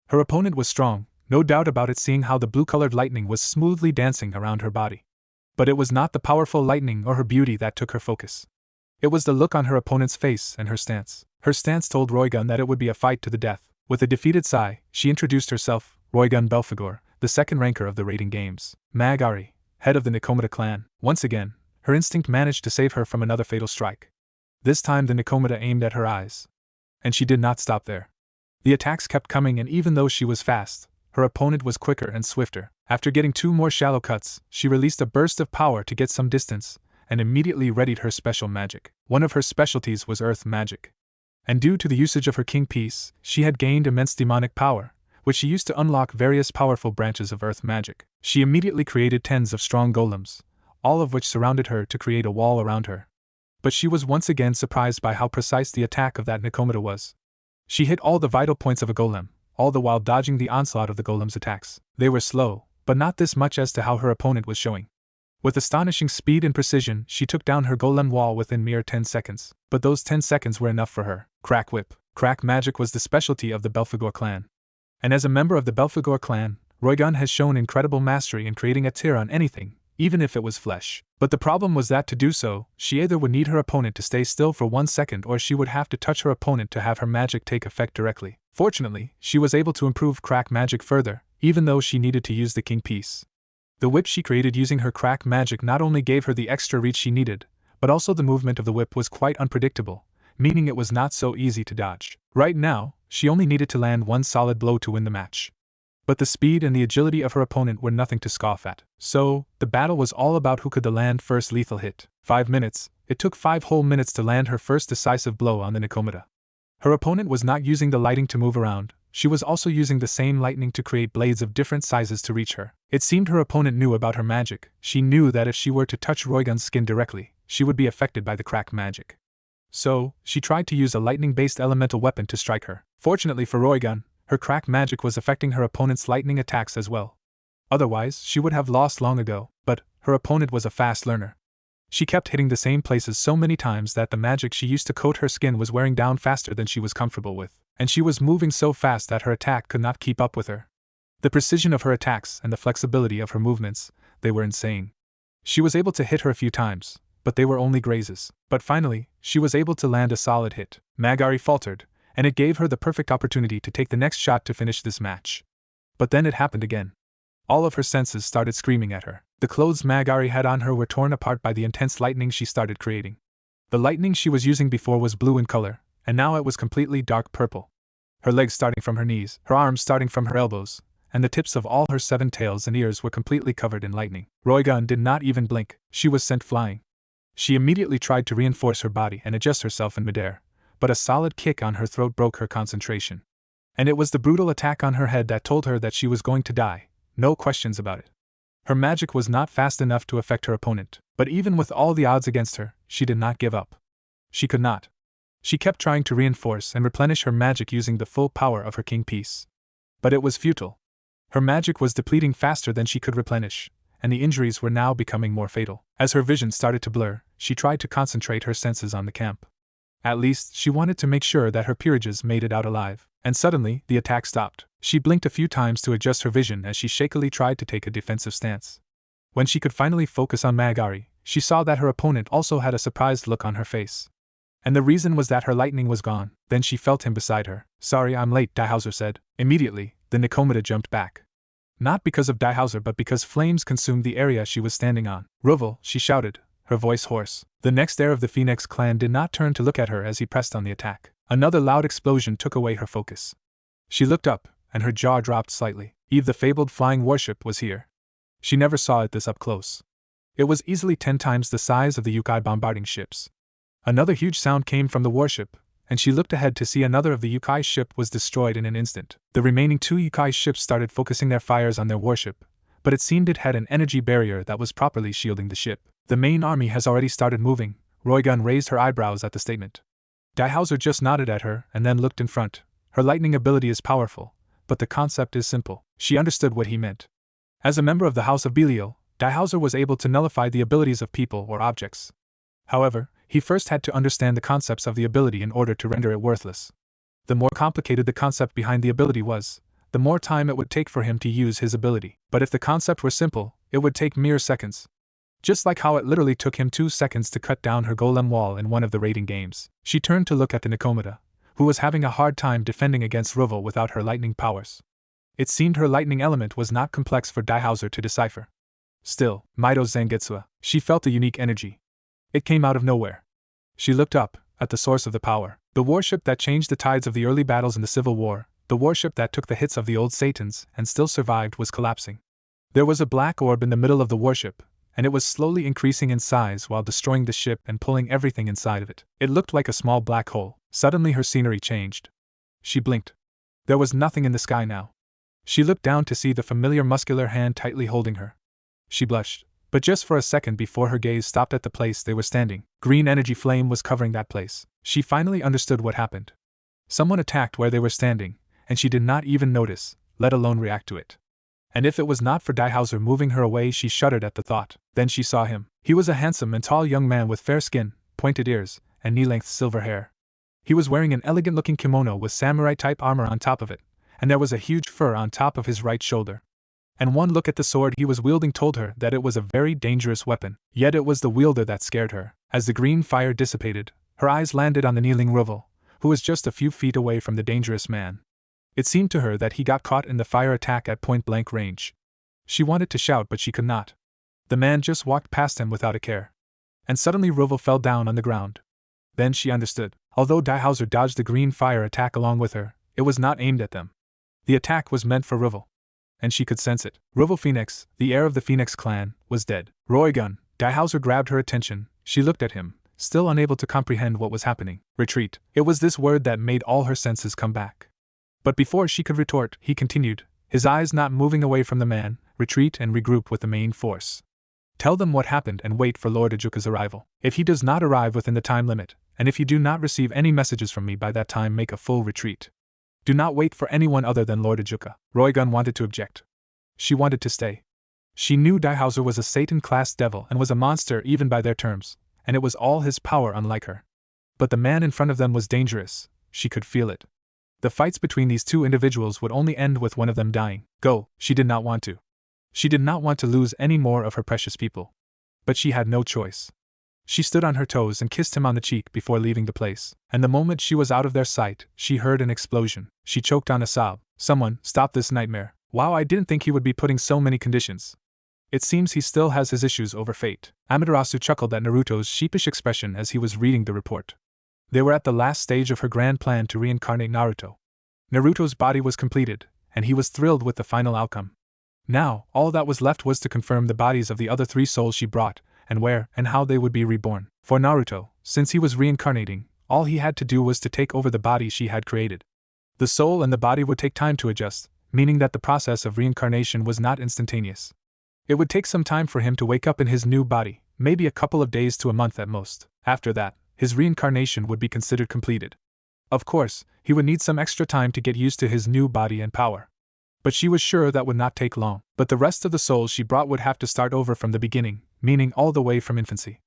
Her opponent was strong, no doubt about it, seeing how the blue-colored lightning was smoothly dancing around her body. But it was not the powerful lightning or her beauty that took her focus. It was the look on her opponent's face and her stance. Her stance told Roygun that it would be a fight to the death. With a defeated sigh, she introduced herself, Roygun Belphegor, the second ranker of the raiding games. Magari, head of the Nikomata clan. Once again, her instinct managed to save her from another fatal strike. This time the Nikomata aimed at her eyes. And she did not stop there. The attacks kept coming, and even though she was fast, her opponent was quicker and swifter. After getting 2 more shallow cuts, she released a burst of power to get some distance, and immediately readied her special magic. One of her specialties was earth magic. And due to the usage of her king piece, she had gained immense demonic power, which she used to unlock various powerful branches of earth magic. She immediately created tens of strong golems, all of which surrounded her to create a wall around her. But she was once again surprised by how precise the attack of that Nikomata was. She hit all the vital points of a golem, all the while dodging the onslaught of the golem's attacks. They were slow, but not this much as to how her opponent was showing. With astonishing speed and precision, she took down her golem wall within mere 10 seconds. But those 10 seconds were enough for her. Crack whip. Crack magic was the specialty of the Belphegor clan. And as a member of the Belphegor clan, Roygun has shown incredible mastery in creating a tear on anything, even if it was flesh. But the problem was that to do so, she either would need her opponent to stay still for 1 second, or she would have to touch her opponent to have her magic take effect directly. Fortunately, she was able to improve crack magic further, even though she needed to use the king piece. The whip she created using her crack magic not only gave her the extra reach she needed, but also the movement of the whip was quite unpredictable, meaning it was not so easy to dodge. Right now, she only needed to land 1 solid blow to win the match. But the speed and the agility of her opponent were nothing to scoff at. So, the battle was all about who could land first lethal hit. 5 minutes. It took 5 whole minutes to land her first decisive blow on the Nikomata. Her opponent was not using the lighting to move around. She was also using the same lightning to create blades of different sizes to reach her. It seemed her opponent knew about her magic. She knew that if she were to touch Roygun's skin directly, she would be affected by the crack magic. So, she tried to use a lightning-based elemental weapon to strike her. Fortunately for Roygun, her crack magic was affecting her opponent's lightning attacks as well. Otherwise, she would have lost long ago, but her opponent was a fast learner. She kept hitting the same places so many times that the magic she used to coat her skin was wearing down faster than she was comfortable with. And she was moving so fast that her attack could not keep up with her. The precision of her attacks and the flexibility of her movements, they were insane. She was able to hit her a few times, but they were only grazes. But finally, she was able to land a solid hit. Magari faltered, and it gave her the perfect opportunity to take the next shot to finish this match. But then it happened again. All of her senses started screaming at her. The clothes Magari had on her were torn apart by the intense lightning she started creating. The lightning she was using before was blue in color, and now it was completely dark purple. Her legs starting from her knees, her arms starting from her elbows, and the tips of all her 7 tails and ears were completely covered in lightning. Roigun did not even blink. She was sent flying. She immediately tried to reinforce her body and adjust herself in midair, but a solid kick on her throat broke her concentration. And it was the brutal attack on her head that told her that she was going to die, no questions about it. Her magic was not fast enough to affect her opponent, but even with all the odds against her, she did not give up. She could not. She kept trying to reinforce and replenish her magic using the full power of her king piece. But it was futile. Her magic was depleting faster than she could replenish, and the injuries were now becoming more fatal. As her vision started to blur, she tried to concentrate her senses on the camp. At least, she wanted to make sure that her peerages made it out alive. And suddenly, the attack stopped. She blinked a few times to adjust her vision as she shakily tried to take a defensive stance. When she could finally focus on Magari, she saw that her opponent also had a surprised look on her face. And the reason was that her lightning was gone. Then she felt him beside her. "Sorry, I'm late," Diehauser said. Immediately, the Nikomata jumped back. Not because of Diehauser but because flames consumed the area she was standing on. "Ruvel," she shouted, her voice hoarse. The next heir of the Phoenix clan did not turn to look at her as he pressed on the attack. Another loud explosion took away her focus. She looked up, and her jaw dropped slightly. Eve, the fabled flying warship, was here. She never saw it this up close. It was easily 10 times the size of the Yukai bombarding ships. Another huge sound came from the warship, and she looked ahead to see another of the Yukai ship was destroyed in an instant. The remaining 2 Yukai ships started focusing their fires on their warship, but it seemed it had an energy barrier that was properly shielding the ship. "The main army has already started moving." Roigun raised her eyebrows at the statement. Diehauser just nodded at her and then looked in front. Her lightning ability is powerful, but the concept is simple. She understood what he meant. As a member of the House of Belial, Diehauser was able to nullify the abilities of people or objects. However, he first had to understand the concepts of the ability in order to render it worthless. The more complicated the concept behind the ability was, the more time it would take for him to use his ability. But if the concept were simple, it would take mere seconds. Just like how it literally took him 2 seconds to cut down her golem wall in one of the raiding games. She turned to look at the Nikomata, who was having a hard time defending against Ruvel without her lightning powers. It seemed her lightning element was not complex for Diehauser to decipher. Still, Mido Zangetsuya, she felt a unique energy. It came out of nowhere. She looked up, at the source of the power. The warship that changed the tides of the early battles in the Civil War, the warship that took the hits of the old Satans and still survived, was collapsing. There was a black orb in the middle of the warship, and it was slowly increasing in size while destroying the ship and pulling everything inside of it. It looked like a small black hole. Suddenly her scenery changed. She blinked. There was nothing in the sky now. She looked down to see the familiar muscular hand tightly holding her. She blushed, but just for a second before her gaze stopped at the place they were standing. Green energy flame was covering that place. She finally understood what happened. Someone attacked where they were standing, and she did not even notice, let alone react to it. And if it was not for Diehauser moving her away, she shuddered at the thought. Then she saw him. He was a handsome and tall young man with fair skin, pointed ears, and knee-length silver hair. He was wearing an elegant-looking kimono with samurai-type armor on top of it, and there was a huge fur on top of his right shoulder. And one look at the sword he was wielding told her that it was a very dangerous weapon. Yet it was the wielder that scared her. As the green fire dissipated, her eyes landed on the kneeling Ruvel, who was just a few feet away from the dangerous man. It seemed to her that he got caught in the fire attack at point-blank range. She wanted to shout, but she could not. The man just walked past him without a care. And suddenly Ruvel fell down on the ground. Then she understood. Although Diehauser dodged the green fire attack along with her, it was not aimed at them. The attack was meant for Ruvel. And she could sense it. Ruvel Phoenix, the heir of the Phoenix clan, was dead. Roigun, Diehauser grabbed her attention. She looked at him, still unable to comprehend what was happening. Retreat. It was this word that made all her senses come back. But before she could retort, he continued, his eyes not moving away from the man. Retreat and regroup with the main force. Tell them what happened and wait for Lord Ajuka's arrival. If he does not arrive within the time limit, and if you do not receive any messages from me by that time, make a full retreat. Do not wait for anyone other than Lord Ajuka. Roigun wanted to object. She wanted to stay. She knew Diehauser was a Satan-class devil and was a monster even by their terms, and it was all his power unlike her. But the man in front of them was dangerous. She could feel it. The fights between these two individuals would only end with one of them dying. Go, she did not want to. She did not want to lose any more of her precious people. But she had no choice. She stood on her toes and kissed him on the cheek before leaving the place. And the moment she was out of their sight, she heard an explosion. She choked on a sob. Someone, stop this nightmare. Wow, I didn't think he would be putting so many conditions. It seems he still has his issues over fate. Amaterasu chuckled at Naruto's sheepish expression as he was reading the report. They were at the last stage of her grand plan to reincarnate Naruto. Naruto's body was completed, and he was thrilled with the final outcome. Now, all that was left was to confirm the bodies of the other 3 souls she brought, and where and how they would be reborn. For Naruto, since he was reincarnating, all he had to do was to take over the body she had created. The soul and the body would take time to adjust, meaning that the process of reincarnation was not instantaneous. It would take some time for him to wake up in his new body, maybe a couple of days to a month at most. After that, his reincarnation would be considered completed. Of course, he would need some extra time to get used to his new body and power. But she was sure that would not take long. But the rest of the souls she brought would have to start over from the beginning, meaning all the way from infancy.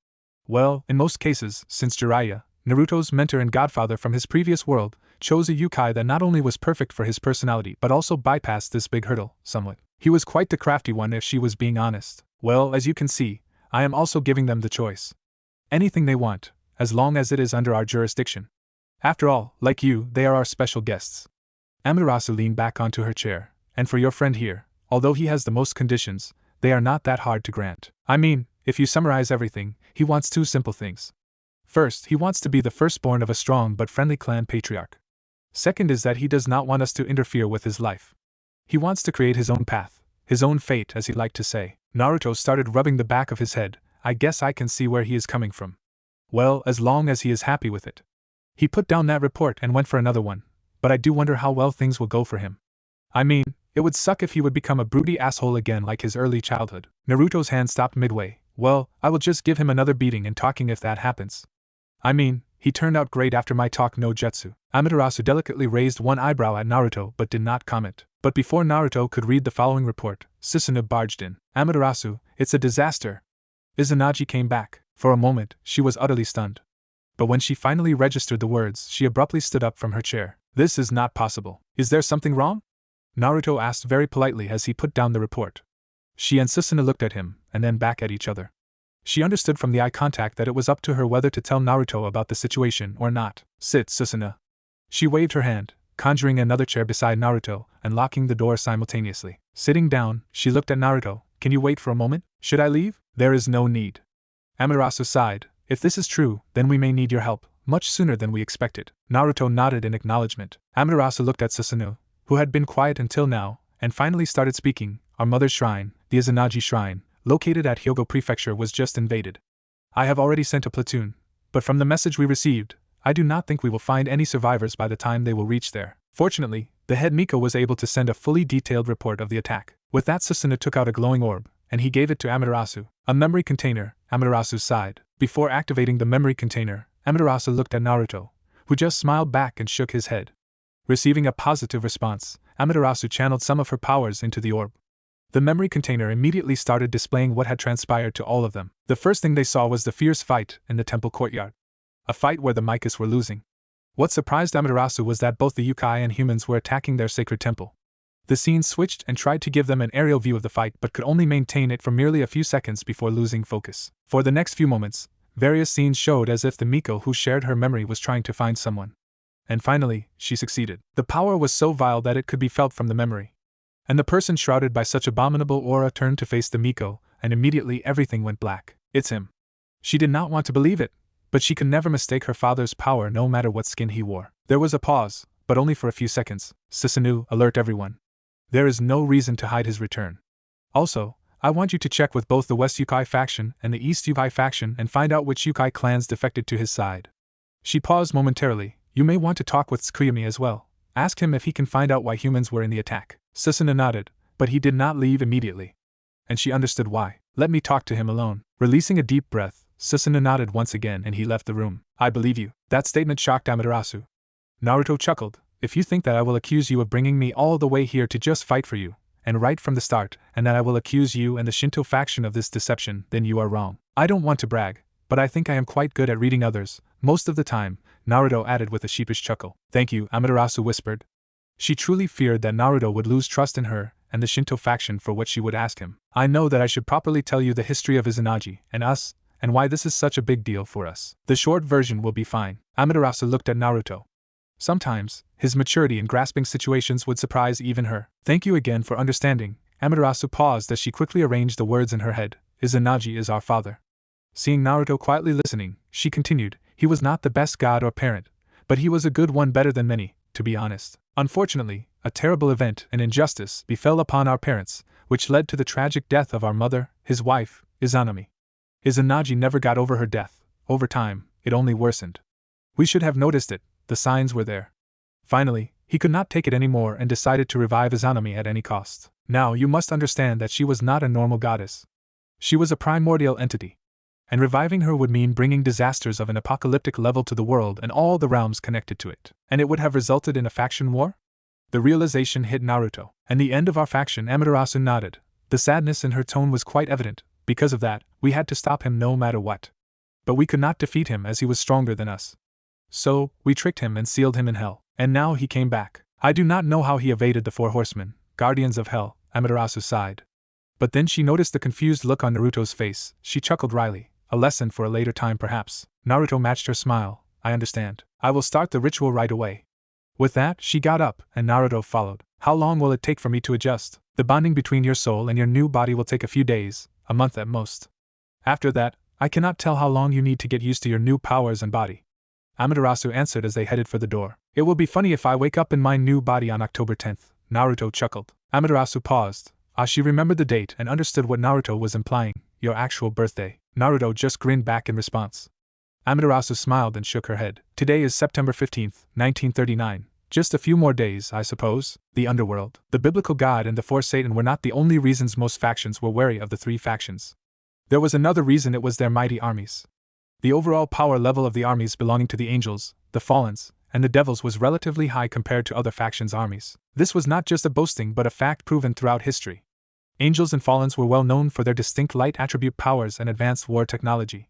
Well, in most cases, since Jiraiya, Naruto's mentor and godfather from his previous world, chose a yokai that not only was perfect for his personality but also bypassed this big hurdle, somewhat. He was quite the crafty one if she was being honest. Well, as you can see, I am also giving them the choice. Anything they want, as long as it is under our jurisdiction. After all, like you, they are our special guests. Amaterasu leaned back onto her chair, and for your friend here, although he has the most conditions, they are not that hard to grant. I mean, if you summarize everything, he wants 2 simple things. First, he wants to be the firstborn of a strong but friendly clan patriarch. Second is that he does not want us to interfere with his life. He wants to create his own path, his own fate, as he liked to say. Naruto started rubbing the back of his head. I guess I can see where he is coming from. Well, as long as he is happy with it. He put down that report and went for another one, but I do wonder how well things will go for him. I mean, it would suck if he would become a broody asshole again like his early childhood. Naruto's hand stopped midway. Well, I will just give him another beating and talking if that happens. I mean, he turned out great after my talk no jutsu. Amaterasu delicately raised one eyebrow at Naruto but did not comment. But before Naruto could read the following report, Susanoo barged in. Amaterasu, it's a disaster. Izanagi came back. For a moment, she was utterly stunned. But when she finally registered the words, she abruptly stood up from her chair. This is not possible. Is there something wrong? Naruto asked very politely as he put down the report. She and Susanoo looked at him, and then back at each other. She understood from the eye contact that it was up to her whether to tell Naruto about the situation or not. Sit, Susanoo. She waved her hand, conjuring another chair beside Naruto, and locking the door simultaneously. Sitting down, she looked at Naruto. Can you wait for a moment? Should I leave? There is no need. Amaterasu sighed. If this is true, then we may need your help, much sooner than we expected. Naruto nodded in acknowledgement. Amaterasu looked at Susanoo, who had been quiet until now, and finally started speaking. Our mother's shrine, the Izanagi Shrine, located at Hyogo Prefecture, was just invaded. I have already sent a platoon, but from the message we received, I do not think we will find any survivors by the time they will reach there. Fortunately, the head Miko was able to send a fully detailed report of the attack. With that, Susanoo took out a glowing orb, and he gave it to Amaterasu. A memory container, Amaterasu sighed. Before activating the memory container, Amaterasu looked at Naruto, who just smiled back and shook his head. Receiving a positive response, Amaterasu channeled some of her powers into the orb. The memory container immediately started displaying what had transpired to all of them. The first thing they saw was the fierce fight in the temple courtyard. A fight where the Mikas were losing. What surprised Amaterasu was that both the yokai and humans were attacking their sacred temple. The scene switched and tried to give them an aerial view of the fight but could only maintain it for merely a few seconds before losing focus. For the next few moments, various scenes showed as if the Miko who shared her memory was trying to find someone. And finally, she succeeded. The power was so vile that it could be felt from the memory. And the person shrouded by such abominable aura turned to face the Miko, and immediately everything went black. It's him. She did not want to believe it, but she could never mistake her father's power no matter what skin he wore. There was a pause, but only for a few seconds. Susanoo, alert everyone. There is no reason to hide his return. Also, I want you to check with both the West Yukai faction and the East Yukai faction and find out which Yukai clans defected to his side. She paused momentarily. You may want to talk with Tsukuyami as well. Ask him if he can find out why humans were in the attack. Susanoo nodded, but he did not leave immediately. And she understood why. Let me talk to him alone. Releasing a deep breath, Susanoo nodded once again and he left the room. I believe you. That statement shocked Amaterasu. Naruto chuckled. If you think that I will accuse you of bringing me all the way here to just fight for you, and right from the start, and that I will accuse you and the Shinto faction of this deception, then you are wrong. I don't want to brag, but I think I am quite good at reading others, most of the time, Naruto added with a sheepish chuckle. Thank you, Amaterasu whispered. She truly feared that Naruto would lose trust in her and the Shinto faction for what she would ask him. I know that I should properly tell you the history of Izanagi and us, and why this is such a big deal for us. The short version will be fine. Amaterasu looked at Naruto. Sometimes, his maturity in grasping situations would surprise even her. "Thank you again for understanding." Amaterasu paused as she quickly arranged the words in her head. "Izanagi is our father." Seeing Naruto quietly listening, she continued, "He was not the best god or parent, but he was a good one, better than many, to be honest. Unfortunately, a terrible event and injustice befell upon our parents, which led to the tragic death of our mother, his wife, Izanami. Izanagi never got over her death. Over time, it only worsened. We should have noticed it, the signs were there. Finally, he could not take it anymore and decided to revive Izanami at any cost. Now you must understand that she was not a normal goddess. She was a primordial entity. And reviving her would mean bringing disasters of an apocalyptic level to the world and all the realms connected to it. And it would have resulted in a faction war?" The realization hit Naruto. "And the end of our faction?" Amaterasu nodded. The sadness in her tone was quite evident. "Because of that, we had to stop him no matter what. But we could not defeat him as he was stronger than us. So, we tricked him and sealed him in hell. And now he came back. I do not know how he evaded the 4 horsemen, guardians of hell," Amaterasu sighed. But then she noticed the confused look on Naruto's face. She chuckled wryly. "A lesson for a later time perhaps." Naruto matched her smile. "I understand. I will start the ritual right away." With that, she got up, and Naruto followed. "How long will it take for me to adjust?" "The bonding between your soul and your new body will take a few days, a month at most. After that, I cannot tell how long you need to get used to your new powers and body," Amaterasu answered as they headed for the door. "It will be funny if I wake up in my new body on October 10th, Naruto chuckled. Amaterasu paused. She remembered the date and understood what Naruto was implying. "Your actual birthday." Naruto just grinned back in response. Amaterasu smiled and shook her head. "Today is September 15th, 1939. Just a few more days, I suppose." The underworld, the biblical god and the 4 Satan were not the only reasons most factions were wary of the 3 factions. There was another reason: it was their mighty armies. The overall power level of the armies belonging to the angels, the fallens, and the devils was relatively high compared to other factions' armies. This was not just a boasting but a fact proven throughout history. Angels and fallens were well known for their distinct light attribute powers and advanced war technology.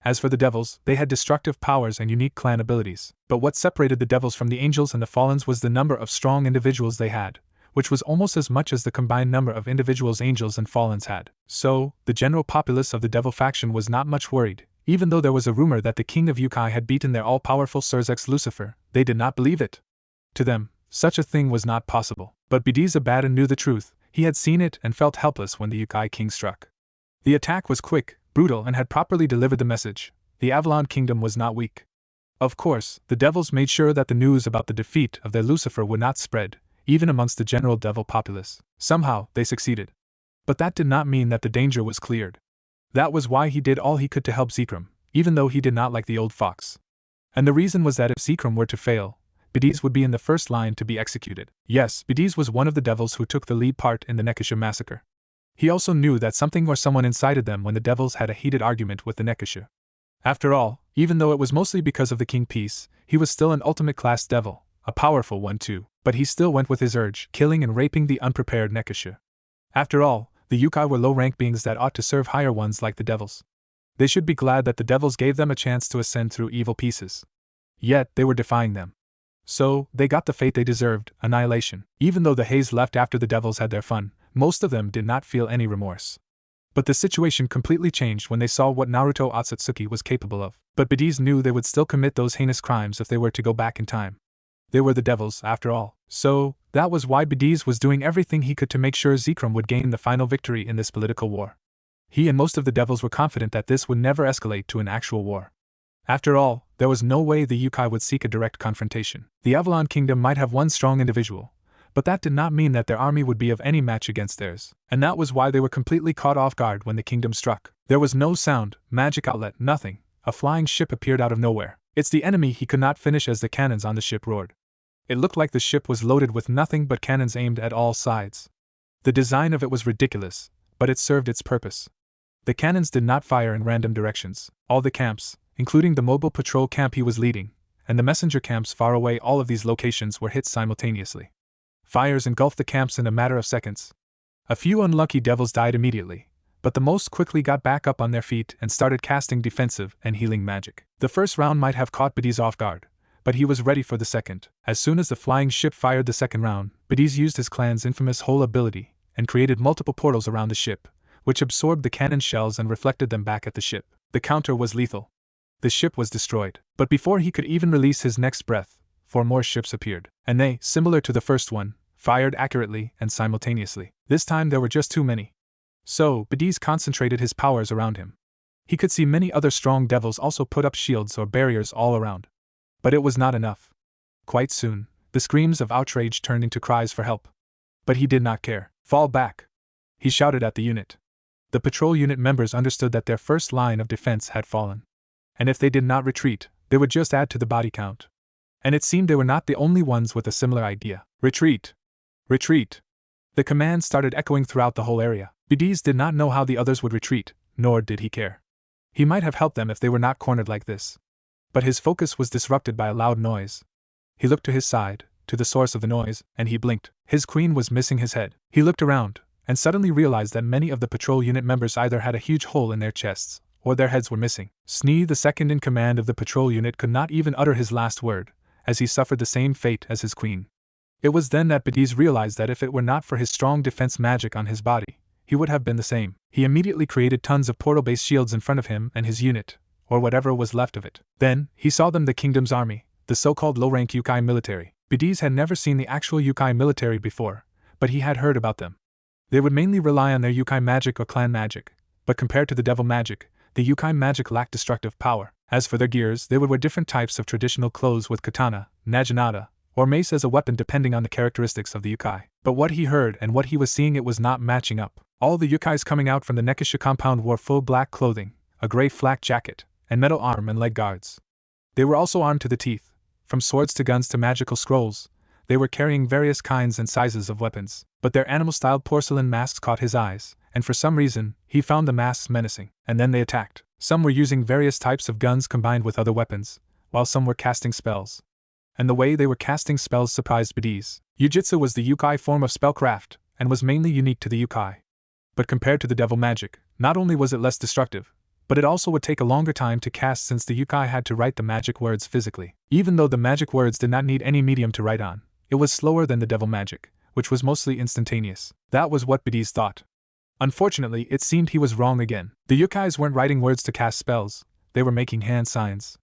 As for the devils, they had destructive powers and unique clan abilities. But what separated the devils from the angels and the fallens was the number of strong individuals they had, which was almost as much as the combined number of individuals angels and fallens had. So, the general populace of the devil faction was not much worried. Even though there was a rumor that the king of Yukai had beaten their all-powerful Surzex Lucifer, they did not believe it. To them, such a thing was not possible. But Bediza Baden knew the truth. He had seen it and felt helpless when the Yukai king struck. The attack was quick, brutal, and had properly delivered the message. The Avalon kingdom was not weak. Of course, the devils made sure that the news about the defeat of their Lucifer would not spread, even amongst the general devil populace. Somehow, they succeeded. But that did not mean that the danger was cleared. That was why he did all he could to help Zekrom, even though he did not like the old fox. And the reason was that if Zekrom were to fail, Bediz would be in the first line to be executed. Yes, Bediz was one of the devils who took the lead part in the Nekusha massacre. He also knew that something or someone incited them when the devils had a heated argument with the Nekusha. After all, even though it was mostly because of the King Peace, he was still an ultimate class devil, a powerful one too, but he still went with his urge, killing and raping the unprepared Nekusha. After all, the Yukai were low-rank beings that ought to serve higher ones like the devils. They should be glad that the devils gave them a chance to ascend through evil pieces. Yet, they were defying them. So, they got the fate they deserved, annihilation. Even though the Haze left after the devils had their fun, most of them did not feel any remorse. But the situation completely changed when they saw what Naruto Otsutsuki was capable of. But Bediz knew they would still commit those heinous crimes if they were to go back in time. They were the devils, after all. So, that was why Bediz was doing everything he could to make sure Zekrom would gain the final victory in this political war. He and most of the devils were confident that this would never escalate to an actual war. After all, there was no way the Yukai would seek a direct confrontation. The Avalon Kingdom might have one strong individual, but that did not mean that their army would be of any match against theirs. And that was why they were completely caught off guard when the kingdom struck. There was no sound, magic outlet, nothing. A flying ship appeared out of nowhere. "It's the enemy," he could not finish as the cannons on the ship roared. It looked like the ship was loaded with nothing but cannons aimed at all sides. The design of it was ridiculous, but it served its purpose. The cannons did not fire in random directions. All the camps, including the mobile patrol camp he was leading, and the messenger camps far away, all of these locations were hit simultaneously. Fires engulfed the camps in a matter of seconds. A few unlucky devils died immediately, but the most quickly got back up on their feet and started casting defensive and healing magic. The first round might have caught Bediz off guard, but he was ready for the second. As soon as the flying ship fired the second round, Bediz used his clan's infamous hole ability and created multiple portals around the ship, which absorbed the cannon shells and reflected them back at the ship. The counter was lethal. The ship was destroyed. But before he could even release his next breath, 4 more ships appeared, and they, similar to the first one, fired accurately and simultaneously. This time there were just too many. So, Bidis concentrated his powers around him. He could see many other strong devils also put up shields or barriers all around. But it was not enough. Quite soon, the screams of outrage turned into cries for help. But he did not care. Fall back! He shouted at the unit. The patrol unit members understood that their first line of defense had fallen. And if they did not retreat, they would just add to the body count. And it seemed they were not the only ones with a similar idea. Retreat! Retreat! The command started echoing throughout the whole area. Bidis did not know how the others would retreat, nor did he care. He might have helped them if they were not cornered like this. But his focus was disrupted by a loud noise. He looked to his side, to the source of the noise, and he blinked. His queen was missing his head. He looked around, and suddenly realized that many of the patrol unit members either had a huge hole in their chests, or their heads were missing. Snee, the second in command of the patrol unit, could not even utter his last word, as he suffered the same fate as his queen. It was then that Bidis realized that if it were not for his strong defense magic on his body, he would have been the same. He immediately created tons of portal-based shields in front of him and his unit, or whatever was left of it. Then, he saw them, the kingdom's army, the so-called low-rank Yukai military. Bidis had never seen the actual Yukai military before, but he had heard about them. They would mainly rely on their Yukai magic or clan magic, but compared to the devil magic, the Yukai magic lacked destructive power. As for their gears, they would wear different types of traditional clothes with katana, naginata, or mace as a weapon depending on the characteristics of the Yukai. But what he heard and what he was seeing, it was not matching up. All the Yukais coming out from the Nekishu compound wore full black clothing, a gray flak jacket, and metal arm and leg guards. They were also armed to the teeth, from swords to guns to magical scrolls. They were carrying various kinds and sizes of weapons, but their animal-styled porcelain masks caught his eyes, and for some reason, he found the masks menacing. And then they attacked. Some were using various types of guns combined with other weapons, while some were casting spells. And the way they were casting spells surprised Bidis. Yujitsu was the Yukai form of spellcraft, and was mainly unique to the Yukai. But compared to the devil magic, not only was it less destructive, but it also would take a longer time to cast since the Yukai had to write the magic words physically. Even though the magic words did not need any medium to write on, it was slower than the devil magic, which was mostly instantaneous. That was what Bidis thought. Unfortunately, it seemed he was wrong again. The Yukais weren't writing words to cast spells, they were making hand signs.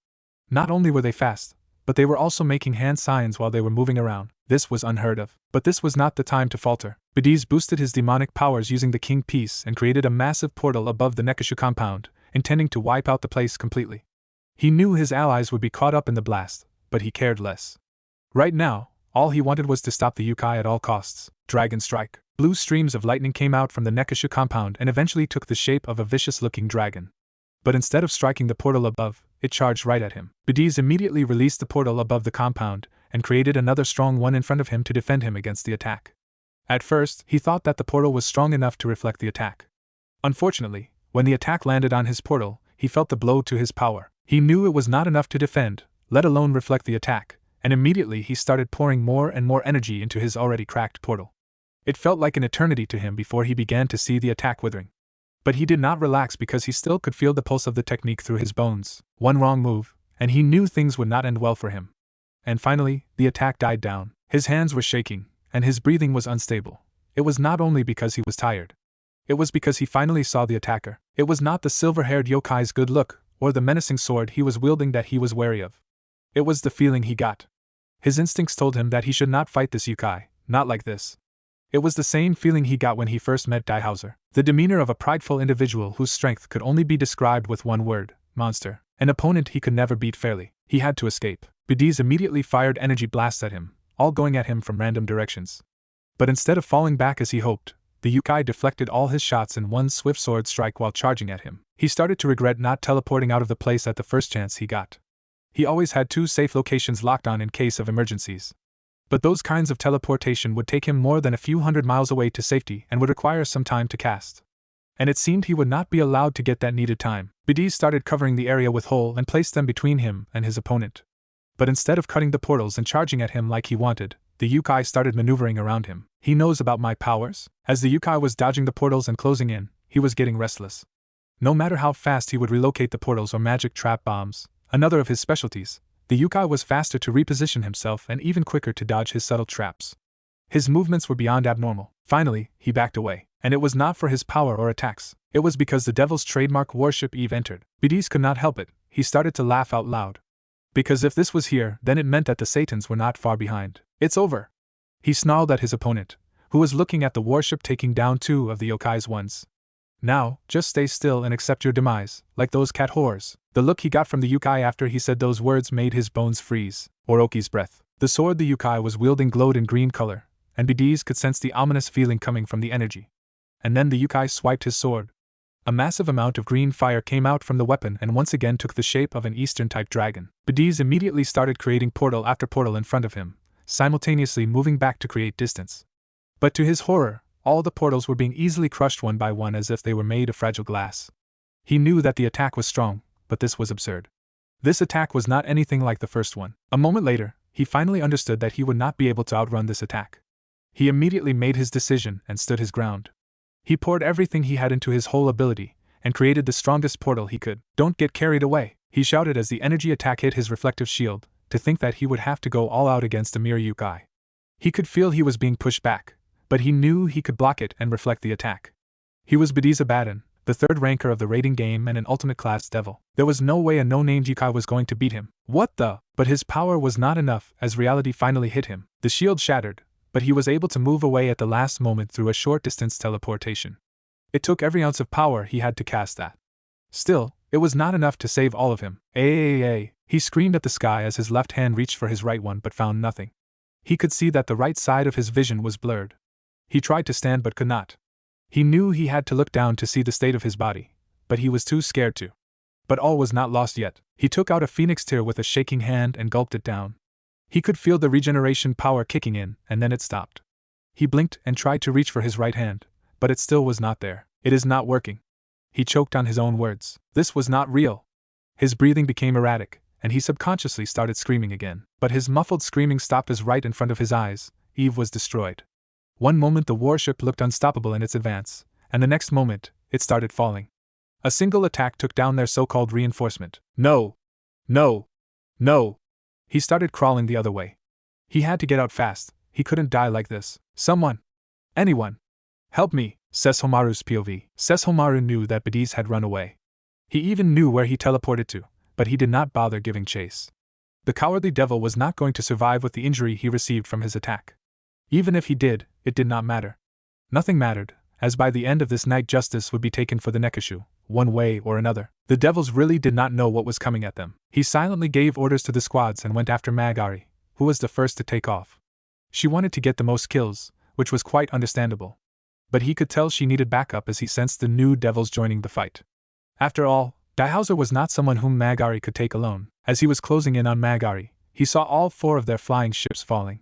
Not only were they fast, but they were also making hand signs while they were moving around. This was unheard of. But this was not the time to falter. Bidis boosted his demonic powers using the King Piece and created a massive portal above the Nekishu compound, intending to wipe out the place completely. He knew his allies would be caught up in the blast, but he cared less. Right now, all he wanted was to stop the Yukai at all costs. Dragon Strike. Blue streams of lightning came out from the Nekishu compound and eventually took the shape of a vicious-looking dragon. But instead of striking the portal above, it charged right at him. Bidis immediately released the portal above the compound, and created another strong one in front of him to defend him against the attack. At first, he thought that the portal was strong enough to reflect the attack. Unfortunately, when the attack landed on his portal, he felt the blow to his power. He knew it was not enough to defend, let alone reflect the attack, and immediately he started pouring more and more energy into his already cracked portal. It felt like an eternity to him before he began to see the attack withering. But he did not relax because he still could feel the pulse of the technique through his bones. One wrong move, and he knew things would not end well for him. And finally, the attack died down. His hands were shaking, and his breathing was unstable. It was not only because he was tired. It was because he finally saw the attacker. It was not the silver-haired yokai's good look, or the menacing sword he was wielding that he was wary of. It was the feeling he got. His instincts told him that he should not fight this yokai, not like this. It was the same feeling he got when he first met Daihauser. The demeanor of a prideful individual whose strength could only be described with one word: monster. An opponent he could never beat fairly. He had to escape. Bidis immediately fired energy blasts at him, all going at him from random directions. But instead of falling back as he hoped, the yokai deflected all his shots in one swift sword strike while charging at him. He started to regret not teleporting out of the place at the first chance he got. He always had 2 safe locations locked on in case of emergencies. But those kinds of teleportation would take him more than a few hundred miles away to safety and would require some time to cast. And it seemed he would not be allowed to get that needed time. Bidis started covering the area with hole and placed them between him and his opponent. But instead of cutting the portals and charging at him like he wanted, the yokai started maneuvering around him. He knows about my powers? As the yokai was dodging the portals and closing in, he was getting restless. No matter how fast he would relocate the portals or magic trap bombs, another of his specialties, the yokai was faster to reposition himself and even quicker to dodge his subtle traps. His movements were beyond abnormal. Finally, he backed away. And it was not for his power or attacks. It was because the devil's trademark warship Eve entered. Bidis could not help it. He started to laugh out loud. Because if this was here, then it meant that the Satans were not far behind. It's over! He snarled at his opponent, who was looking at the warship taking down 2 of the yokai's ones. Now, just stay still and accept your demise, like those cat whores. The look he got from the yokai after he said those words made his bones freeze. Orochi's breath. The sword the yokai was wielding glowed in green color, and Bidis could sense the ominous feeling coming from the energy. And then the yokai swiped his sword. A massive amount of green fire came out from the weapon and once again took the shape of an Eastern-type dragon. Bidis immediately started creating portal after portal in front of him, simultaneously moving back to create distance. But to his horror, all the portals were being easily crushed one by one as if they were made of fragile glass. He knew that the attack was strong, but this was absurd. This attack was not anything like the first one. A moment later, he finally understood that he would not be able to outrun this attack. He immediately made his decision and stood his ground. He poured everything he had into his whole ability, and created the strongest portal he could. Don't get carried away, he shouted as the energy attack hit his reflective shield, to think that he would have to go all out against a mere yokai. He could feel he was being pushed back, but he knew he could block it and reflect the attack. He was Bidis Abaddon, the 3rd ranker of the raiding game and an ultimate class devil. There was no way a no-named yokai was going to beat him. What the? But his power was not enough as reality finally hit him. The shield shattered, but he was able to move away at the last moment through a short-distance teleportation. It took every ounce of power he had to cast that. Still, it was not enough to save all of him. He screamed at the sky as his left hand reached for his right one but found nothing. He could see that the right side of his vision was blurred. He tried to stand but could not. He knew he had to look down to see the state of his body, but he was too scared to. But all was not lost yet. He took out a phoenix tear with a shaking hand and gulped it down. He could feel the regeneration power kicking in, and then it stopped. He blinked and tried to reach for his right hand, but it still was not there. It is not working. He choked on his own words. This was not real. His breathing became erratic, and he subconsciously started screaming again. But his muffled screaming stopped as right in front of his eyes, Eve was destroyed. One moment the warship looked unstoppable in its advance, and the next moment, it started falling. A single attack took down their so-called reinforcement. No! No! No! He started crawling the other way. He had to get out fast, he couldn't die like this. Someone! Anyone! Help me, says Homaru's POV. Says Homaru knew that Bidis had run away. He even knew where he teleported to, but he did not bother giving chase. The cowardly devil was not going to survive with the injury he received from his attack. Even if he did, it did not matter. Nothing mattered, as by the end of this night justice would be taken for the Nekashu, one way or another. The devils really did not know what was coming at them. He silently gave orders to the squads and went after Magari, who was the first to take off. She wanted to get the most kills, which was quite understandable. But he could tell she needed backup as he sensed the new devils joining the fight. After all, Dihauser was not someone whom Magari could take alone. As he was closing in on Magari, he saw all 4 of their flying ships falling.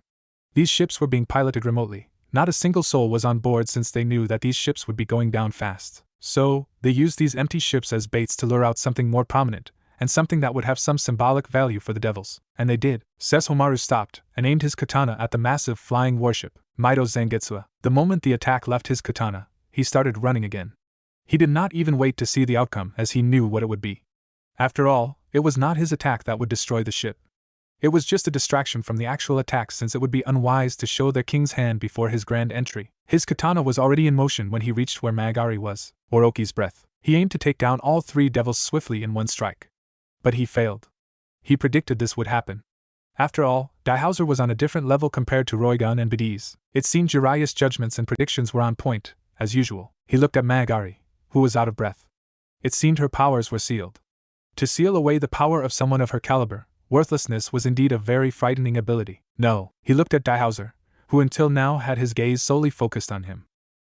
These ships were being piloted remotely. Not a single soul was on board since they knew that these ships would be going down fast. So, they used these empty ships as baits to lure out something more prominent, and something that would have some symbolic value for the devils. And they did. Homaru stopped, and aimed his katana at the massive flying warship, Mito Zangetsu. The moment the attack left his katana, he started running again. He did not even wait to see the outcome as he knew what it would be. After all, it was not his attack that would destroy the ship. It was just a distraction from the actual attack since it would be unwise to show their king's hand before his grand entry. His katana was already in motion when he reached where Magari was. Orochi's breath. He aimed to take down all 3 devils swiftly in one strike. But he failed. He predicted this would happen. After all, Dihauser was on a different level compared to Roigun and Bidis. It seemed Jiraiya's judgments and predictions were on point, as usual. He looked at Magari, who was out of breath. It seemed her powers were sealed. To seal away the power of someone of her caliber, worthlessness was indeed a very frightening ability. No, he looked at Dihauser, who until now had his gaze solely focused on him.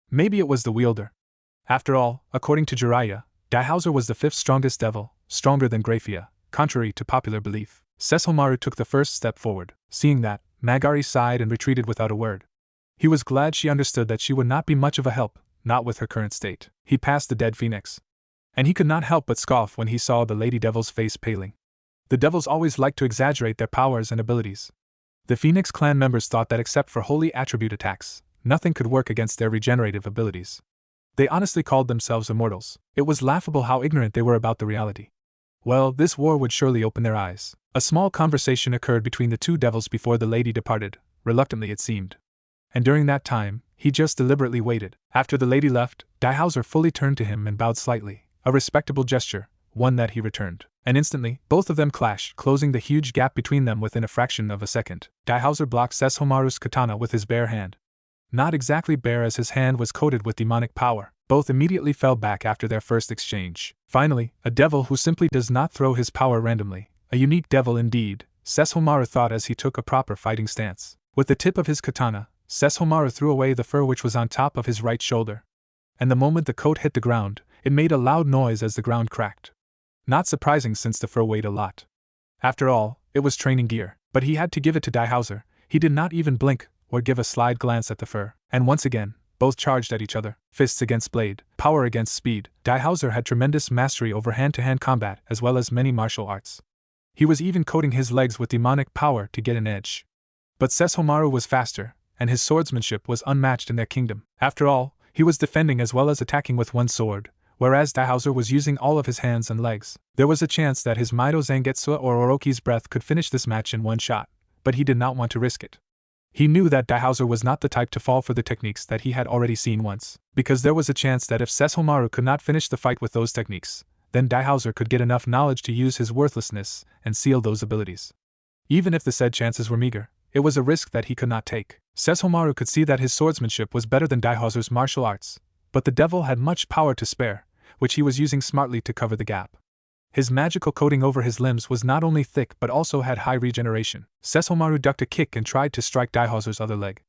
Maybe it was the wielder. After all, according to Jiraiya, Dihauser was the 5th strongest devil, stronger than Grafia, contrary to popular belief. Homaru took the first step forward. Seeing that, Magari sighed and retreated without a word. He was glad she understood that she would not be much of a help, not with her current state. He passed the dead phoenix. And he could not help but scoff when he saw the Lady Devil's face paling. The devils always liked to exaggerate their powers and abilities. The Phoenix clan members thought that except for holy attribute attacks, nothing could work against their regenerative abilities. They honestly called themselves immortals. It was laughable how ignorant they were about the reality. Well, this war would surely open their eyes. A small conversation occurred between the 2 devils before the lady departed, reluctantly it seemed. And during that time, he just deliberately waited. After the lady left, Dihauser fully turned to him and bowed slightly, a respectable gesture, one that he returned. And instantly, both of them clashed, closing the huge gap between them within a fraction of a second. Daihaozu blocked Sesshomaru's katana with his bare hand. Not exactly bare, as his hand was coated with demonic power. Both immediately fell back after their first exchange. Finally, a devil who simply does not throw his power randomly. A unique devil indeed, Sesshomaru thought as he took a proper fighting stance. With the tip of his katana, Sesshomaru threw away the fur which was on top of his right shoulder. And the moment the coat hit the ground, it made a loud noise as the ground cracked. Not surprising, since the fur weighed a lot. After all, it was training gear, but he had to give it to Daihaozu. He did not even blink or give a side glance at the fur, and once again, both charged at each other, fists against blade, power against speed. Daihaozu had tremendous mastery over hand-to-hand combat as well as many martial arts. He was even coating his legs with demonic power to get an edge. But Sesshomaru was faster, and his swordsmanship was unmatched in their kingdom. After all, he was defending as well as attacking with one sword, whereas Daihaozu was using all of his hands and legs. There was a chance that his Mito Zangetsu or Orochi's breath could finish this match in one shot, but he did not want to risk it. He knew that Daihaozu was not the type to fall for the techniques that he had already seen once, because there was a chance that if Sesshomaru could not finish the fight with those techniques, then Daihaozu could get enough knowledge to use his worthlessness and seal those abilities. Even if the said chances were meager, it was a risk that he could not take. Sesshomaru could see that his swordsmanship was better than Daihaozu's martial arts, but the devil had much power to spare, which he was using smartly to cover the gap. His magical coating over his limbs was not only thick but also had high regeneration. Sesshomaru ducked a kick and tried to strike Daihaozu's other leg.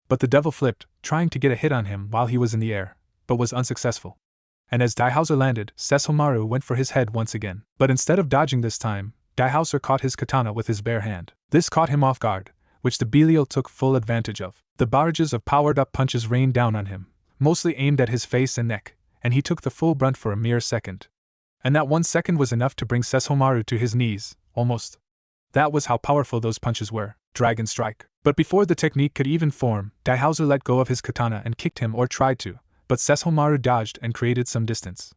But the devil flipped, trying to get a hit on him while he was in the air, but was unsuccessful. And as Daihaozu landed, Sesshomaru went for his head once again. But instead of dodging this time, Daihaozu caught his katana with his bare hand. This caught him off guard, which the Belial took full advantage of. The barrages of powered-up punches rained down on him, mostly aimed at his face and neck, and he took the full brunt for a mere second. And that 1 second was enough to bring Sesshomaru to his knees, almost. That was how powerful those punches were. Dragon Strike. But before the technique could even form, Daihaozu let go of his katana and kicked him, or tried to, but Sesshomaru dodged and created some distance.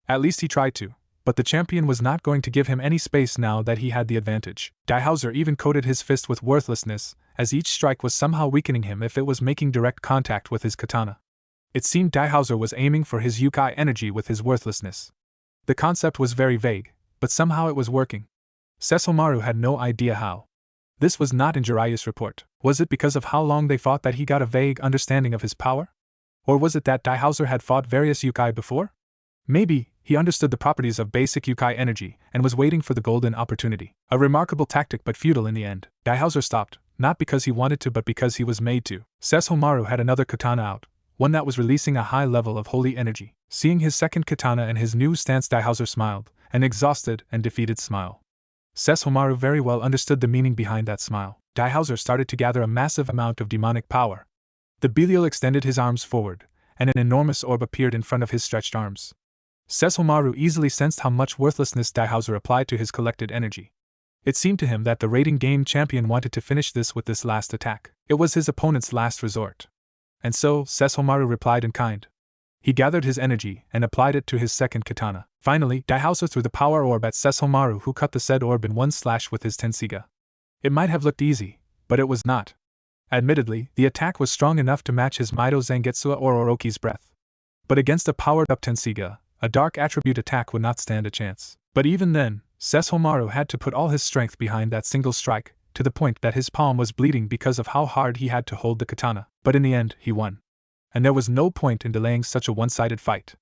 At least he tried to, but the champion was not going to give him any space now that he had the advantage. Daihaozu even coated his fist with worthlessness, as each strike was somehow weakening him if it was making direct contact with his katana. It seemed Daihaozu was aiming for his Yukai energy with his worthlessness. The concept was very vague, but somehow it was working. Sesshomaru had no idea how. This was not in Jiraiya's report. Was it because of how long they fought that he got a vague understanding of his power? Or was it that Daihaozu had fought various Yukai before? Maybe he understood the properties of basic Yukai energy and was waiting for the golden opportunity. A remarkable tactic, but futile in the end. Daihaozu stopped, not because he wanted to but because he was made to. Sesshomaru had another katana out, one that was releasing a high level of holy energy. Seeing his second katana and his new stance, Daihaozu smiled, an exhausted and defeated smile. Sesshomaru very well understood the meaning behind that smile. Daihaozu started to gather a massive amount of demonic power. The Belial extended his arms forward, and an enormous orb appeared in front of his stretched arms. Sesshomaru easily sensed how much worthlessness Daihaozu applied to his collected energy. It seemed to him that the rating game champion wanted to finish this with this last attack. It was his opponent's last resort. And so, Sesshomaru replied in kind. He gathered his energy and applied it to his second katana. Finally, Daihaozu threw the power orb at Sesshomaru, who cut the said orb in one slash with his tensiga. It might have looked easy, but it was not. Admittedly, the attack was strong enough to match his Mito Zangetsu or Orochi's breath. But against a powered-up tensiga, a dark attribute attack would not stand a chance. But even then, Sesshomaru had to put all his strength behind that single strike, to the point that his palm was bleeding because of how hard he had to hold the katana. But in the end, he won. And there was no point in delaying such a one-sided fight.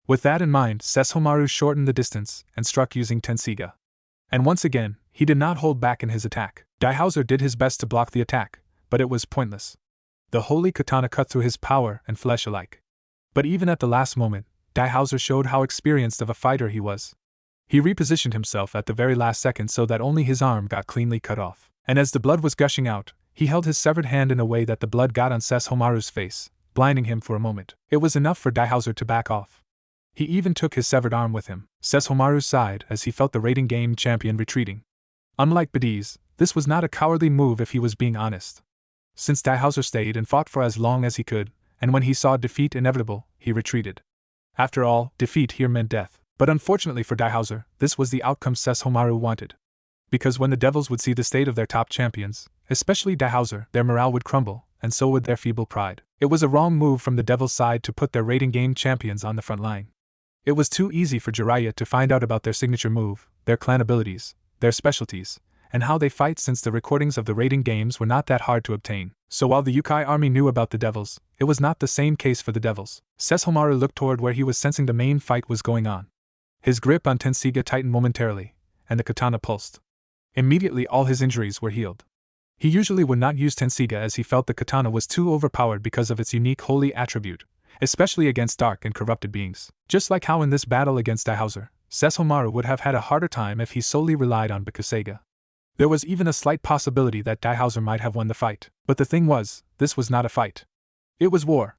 With that in mind, Sesshomaru shortened the distance and struck using tensiga. And once again, he did not hold back in his attack. Daihaozu did his best to block the attack, but it was pointless. The holy katana cut through his power and flesh alike. But even at the last moment, Daihaozu showed how experienced of a fighter he was. He repositioned himself at the very last second so that only his arm got cleanly cut off. And as the blood was gushing out, he held his severed hand in a way that the blood got on Sesshomaru's face, blinding him for a moment. It was enough for Daihaozu to back off. He even took his severed arm with him. Sesshomaru sighed as he felt the rating game champion retreating. Unlike Badiz, this was not a cowardly move if he was being honest. Since Daihaozu stayed and fought for as long as he could, and when he saw defeat inevitable, he retreated. After all, defeat here meant death. But unfortunately for Daihaozu, this was the outcome Sesshomaru wanted. Because when the devils would see the state of their top champions, especially Daihaozu, their morale would crumble, and so would their feeble pride. It was a wrong move from the devil's side to put their rating game champions on the front line. It was too easy for Jiraiya to find out about their signature move, their clan abilities, their specialties, and how they fight, since the recordings of the raiding games were not that hard to obtain. So while the Yukai army knew about the devils, it was not the same case for the devils. Sesshomaru looked toward where he was sensing the main fight was going on. His grip on Tenseiga tightened momentarily, and the katana pulsed. Immediately all his injuries were healed. He usually would not use Tenseiga as he felt the katana was too overpowered because of its unique holy attribute, especially against dark and corrupted beings. Just like how in this battle against Daihauser, Sesshomaru would have had a harder time if he solely relied on Bikuseiga. There was even a slight possibility that Daihauser might have won the fight, but the thing was, this was not a fight. It was war.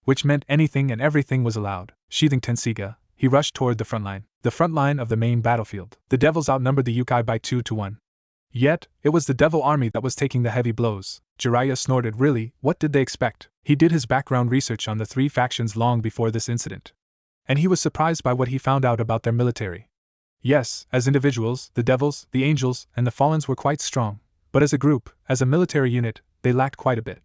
Which meant anything and everything was allowed. Sheathing Tenseiga, he rushed toward the front line of the main battlefield. The devils outnumbered the Yukai by 2-1. Yet, it was the devil army that was taking the heavy blows. Jiraiya snorted. Really, what did they expect? He did his background research on the three factions long before this incident. And he was surprised by what he found out about their military. Yes, as individuals, the devils, the angels, and the fallens were quite strong, but as a group, as a military unit, they lacked quite a bit.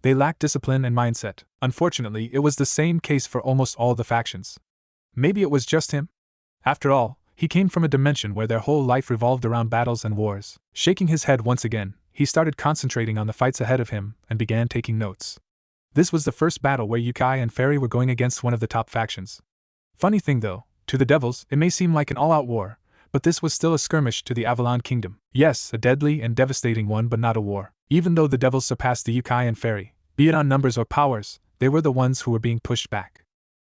They lacked discipline and mindset. Unfortunately, it was the same case for almost all the factions. Maybe it was just him? After all, he came from a dimension where their whole life revolved around battles and wars. Shaking his head once again, he started concentrating on the fights ahead of him and began taking notes. This was the first battle where Yukai and Fairy were going against one of the top factions. Funny thing though, to the devils, it may seem like an all-out war, but this was still a skirmish to the Avalon kingdom. Yes, a deadly and devastating one, but not a war. Even though the devils surpassed the Yukai and Fairy, be it on numbers or powers, they were the ones who were being pushed back.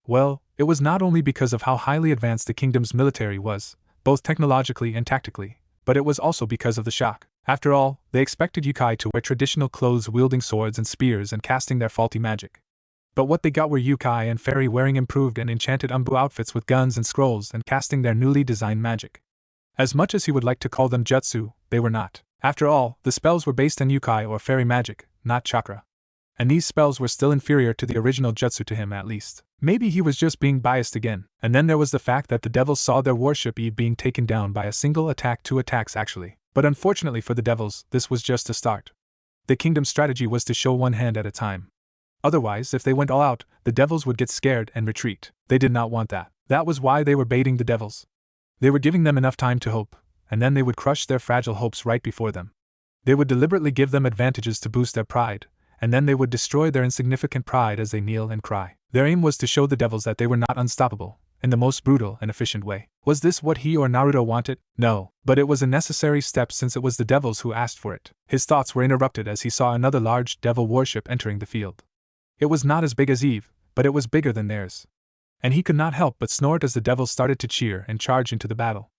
Well, it was not only because of how highly advanced the kingdom's military was, both technologically and tactically, but it was also because of the shock. After all, they expected Yukai to wear traditional clothes, wielding swords and spears and casting their faulty magic. But what they got were Yukai and Fairy wearing improved and enchanted Umbu outfits with guns and scrolls and casting their newly designed magic. As much as he would like to call them jutsu, they were not. After all, the spells were based on Yukai or Fairy magic, not chakra. And these spells were still inferior to the original jutsu, to him at least. Maybe he was just being biased again. And then there was the fact that the devils saw their warship Eve being taken down by a single attack, 2 attacks actually. But unfortunately for the devils, this was just a start. The kingdom's strategy was to show one hand at a time. Otherwise, if they went all out, the devils would get scared and retreat. They did not want that. That was why they were baiting the devils. They were giving them enough time to hope, and then they would crush their fragile hopes right before them. They would deliberately give them advantages to boost their pride, and then they would destroy their insignificant pride as they kneel and cry. Their aim was to show the devils that they were not unstoppable, in the most brutal and efficient way. Was this what he or Naruto wanted? No, but it was a necessary step since it was the devils who asked for it. His thoughts were interrupted as he saw another large devil warship entering the field. It was not as big as Eve, but it was bigger than theirs. And he could not help but snort as the devils started to cheer and charge into the battle.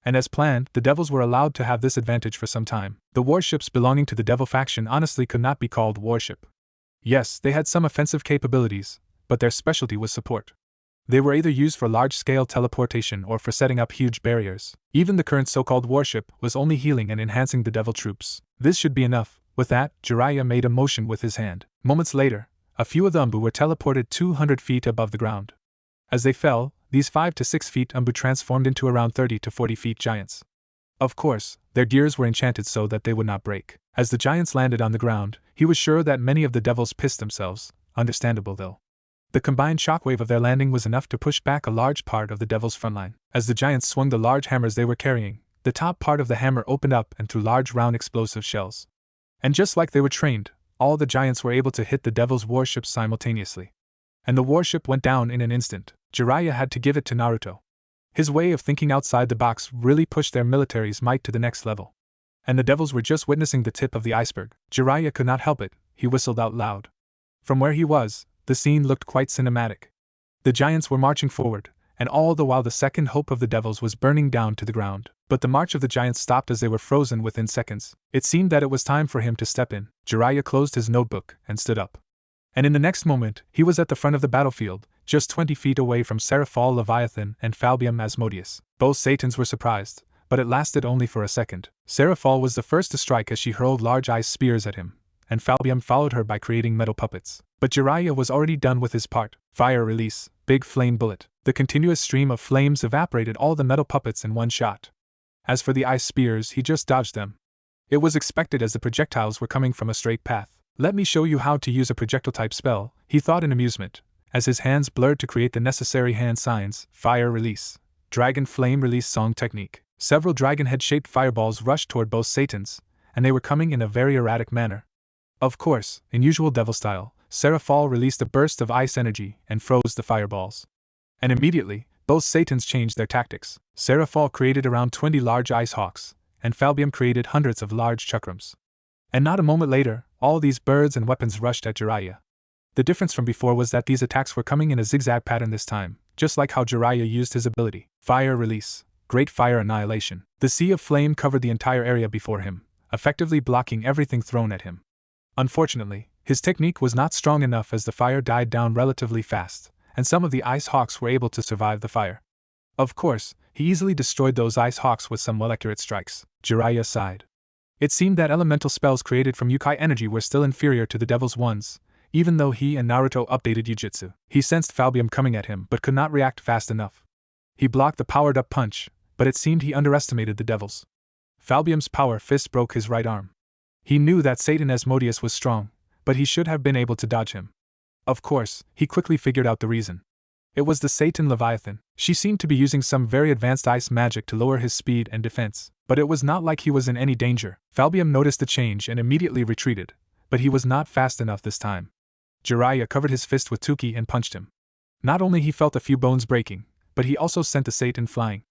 And as planned, the devils were allowed to have this advantage for some time. The warships belonging to the devil faction honestly could not be called warship. Yes, they had some offensive capabilities, but their specialty was support. They were either used for large-scale teleportation or for setting up huge barriers. Even the current so-called warship was only healing and enhancing the devil troops. This should be enough. With that, Jiraiya made a motion with his hand. Moments later, a few of the Umbu were teleported 200 feet above the ground. As they fell, these 5 to 6 feet Umbu transformed into around 30 to 40 feet giants. Of course, their gears were enchanted so that they would not break. As the giants landed on the ground, he was sure that many of the devils pissed themselves, understandable though. The combined shockwave of their landing was enough to push back a large part of the devils' front line. As the giants swung the large hammers they were carrying, the top part of the hammer opened up and threw large round explosive shells. And just like they were trained, all the giants were able to hit the devil's warships simultaneously. And the warship went down in an instant. Jiraiya had to give it to Naruto. His way of thinking outside the box really pushed their military's might to the next level. And the devils were just witnessing the tip of the iceberg. Jiraiya could not help it, he whistled out loud. From where he was, the scene looked quite cinematic. The giants were marching forward, and all the while the second hope of the devils was burning down to the ground. But the march of the giants stopped as they were frozen within seconds. It seemed that it was time for him to step in. Jiraiya closed his notebook and stood up. And in the next moment, he was at the front of the battlefield, just 20 feet away from Seraphal Leviathan and Falbium Asmodeus. Both Satans were surprised, but it lasted only for a second. Seraphal was the first to strike as she hurled large ice spears at him, and Falbium followed her by creating metal puppets. But Jiraiya was already done with his part. Fire release, big flame bullet. The continuous stream of flames evaporated all the metal puppets in one shot. As for the ice spears, he just dodged them. It was expected as the projectiles were coming from a straight path. Let me show you how to use a projectile-type spell, he thought in amusement, as his hands blurred to create the necessary hand signs: fire release, dragon flame release song technique. Several dragon-head-shaped fireballs rushed toward both Satans, and they were coming in a very erratic manner. Of course, in usual devil style, Seraphal released a burst of ice energy and froze the fireballs. And immediately, both Satans changed their tactics. Seraphal created around 20 large ice hawks, and Falbium created hundreds of large chakrams. And not a moment later, all these birds and weapons rushed at Jiah. The difference from before was that these attacks were coming in a zigzag pattern this time, just like how Jiah used his ability. Fire release, great fire annihilation. The sea of flame covered the entire area before him, effectively blocking everything thrown at him. Unfortunately, his technique was not strong enough as the fire died down relatively fast, and some of the ice hawks were able to survive the fire. Of course, he easily destroyed those ice hawks with some well-accurate strikes. Jiah sighed. It seemed that elemental spells created from Yukai energy were still inferior to the devil's ones, even though he and Naruto updated Jujutsu. He sensed Falbium coming at him but could not react fast enough. He blocked the powered-up punch, but it seemed he underestimated the devil's. Falbium's power fist broke his right arm. He knew that Satan Asmodeus was strong, but he should have been able to dodge him. Of course, he quickly figured out the reason. It was the Satan Leviathan. She seemed to be using some very advanced ice magic to lower his speed and defense, but it was not like he was in any danger. Falbium noticed the change and immediately retreated, but he was not fast enough this time. Jiah covered his fist with Tuki and punched him. Not only he felt a few bones breaking, but he also sent the Satan flying.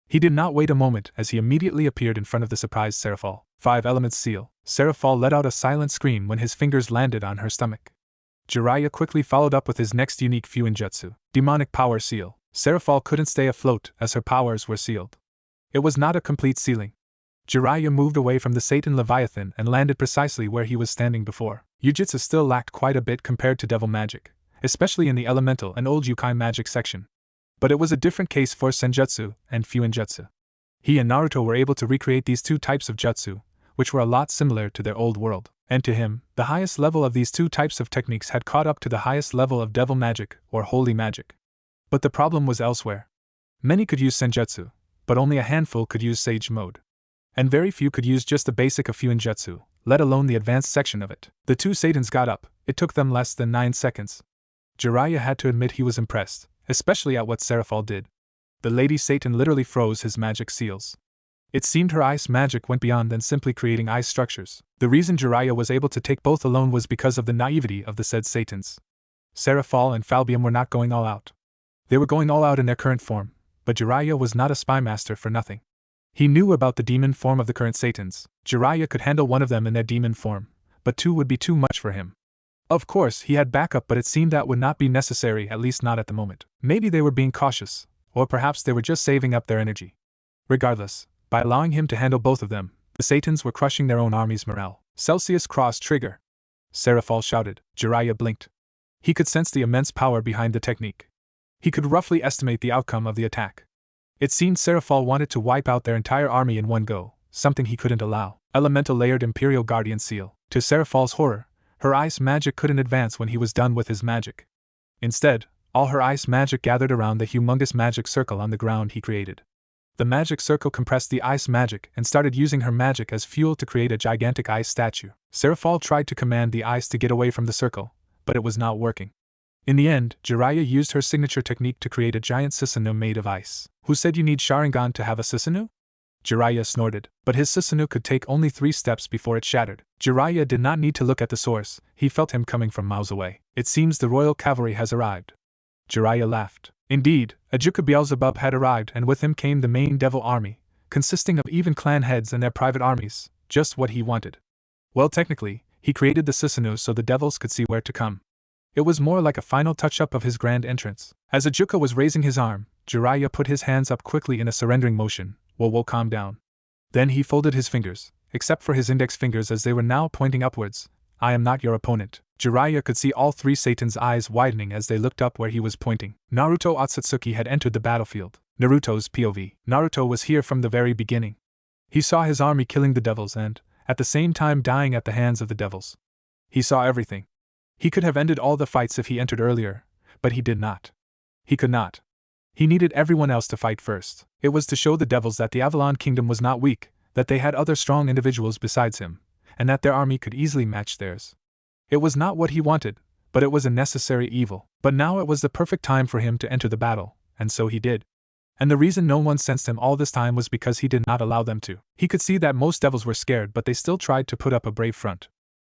He did not wait a moment as he immediately appeared in front of the surprised Seraphal. 5 Elements Seal. Seraphal let out a silent scream when his fingers landed on her stomach. Jiah quickly followed up with his next unique Fuinjutsu, Demonic Power Seal. Seraphal couldn't stay afloat as her powers were sealed. It was not a complete sealing. Jiah moved away from the Satan Leviathan and landed precisely where he was standing before. Jujutsu still lacked quite a bit compared to devil magic, especially in the elemental and old Yukai magic section. But it was a different case for Senjutsu and Fuinjutsu. He and Naruto were able to recreate these two types of jutsu, which were a lot similar to their old world. And to him, the highest level of these two types of techniques had caught up to the highest level of devil magic or holy magic. But the problem was elsewhere. Many could use Senjutsu, but only a handful could use Sage Mode. And very few could use just the basic of Fuinjutsu, let alone the advanced section of it. The two Satans got up. It took them less than 9 seconds. Jiah had to admit he was impressed, especially at what Seraphal did. The Lady Satan literally froze his magic seals. It seemed her ice magic went beyond than simply creating ice structures. The reason Jiah was able to take both alone was because of the naivety of the said Satans. Seraphal and Falbium were not going all out. They were going all out in their current form, but Jiah was not a spy master for nothing. He knew about the demon form of the current Satans. Jiah could handle one of them in their demon form, but 2 would be too much for him. Of course, he had backup, but it seemed that would not be necessary, at least not at the moment. Maybe they were being cautious, or perhaps they were just saving up their energy. Regardless, by allowing him to handle both of them, the Satans were crushing their own army's morale. Celsius cross trigger! Seraphal shouted. Jiah blinked. He could sense the immense power behind the technique. He could roughly estimate the outcome of the attack. It seemed Seraphal wanted to wipe out their entire army in one go, something he couldn't allow. Elemental layered Imperial Guardian Seal. To Seraphal's horror, her ice magic couldn't advance when he was done with his magic. Instead, all her ice magic gathered around the humongous magic circle on the ground he created. The magic circle compressed the ice magic and started using her magic as fuel to create a gigantic ice statue. Seraphal tried to command the ice to get away from the circle, but it was not working. In the end, Jiah used her signature technique to create a giant Susanoo made of ice. Who said you need Sharingan to have a Susanoo? Jiah snorted, but his Susanoo could take only 3 steps before it shattered. Jiah did not need to look at the source, he felt him coming from miles away. It seems the royal cavalry has arrived. Jiah laughed. Indeed, Ajuka Beelzebub had arrived, and with him came the main devil army, consisting of even clan heads and their private armies, just what he wanted. Well, technically, he created the Susanoo so the devils could see where to come. It was more like a final touch-up of his grand entrance. As Ajuka was raising his arm, Jiah put his hands up quickly in a surrendering motion. Whoa, calm down. Then he folded his fingers, except for his index fingers as they were now pointing upwards. I am not your opponent. Jiah could see all 3 Satans' eyes widening as they looked up where he was pointing. Naruto Otsutsuki had entered the battlefield. Naruto's POV. Naruto was here from the very beginning. He saw his army killing the devils and, at the same time, dying at the hands of the devils. He saw everything. He could have ended all the fights if he entered earlier, but he did not. He could not. He needed everyone else to fight first. It was to show the devils that the Avalon kingdom was not weak, that they had other strong individuals besides him, and that their army could easily match theirs. It was not what he wanted, but it was a necessary evil. But now it was the perfect time for him to enter the battle, and so he did. And the reason no one sensed him all this time was because he did not allow them to. He could see that most devils were scared, but they still tried to put up a brave front.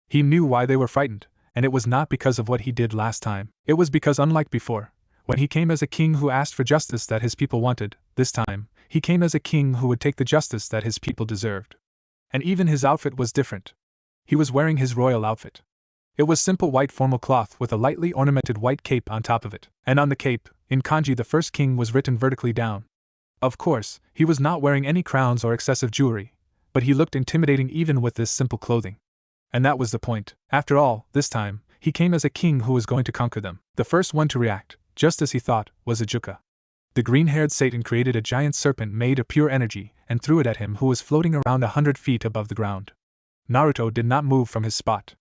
He knew why they were frightened, and it was not because of what he did last time. It was because, unlike before, when he came as a king who asked for justice that his people wanted, this time, he came as a king who would take the justice that his people deserved. And even his outfit was different. He was wearing his royal outfit. It was simple white formal cloth with a lightly ornamented white cape on top of it, and on the cape, in kanji, the first king was written vertically down. Of course, he was not wearing any crowns or excessive jewelry, but he looked intimidating even with this simple clothing. And that was the point. After all, this time, he came as a king who was going to conquer them. The first one to react, just as he thought, was Ajuka. The green-haired Satan created a giant serpent made of pure energy and threw it at him, who was floating around 100 feet above the ground. Naruto did not move from his spot.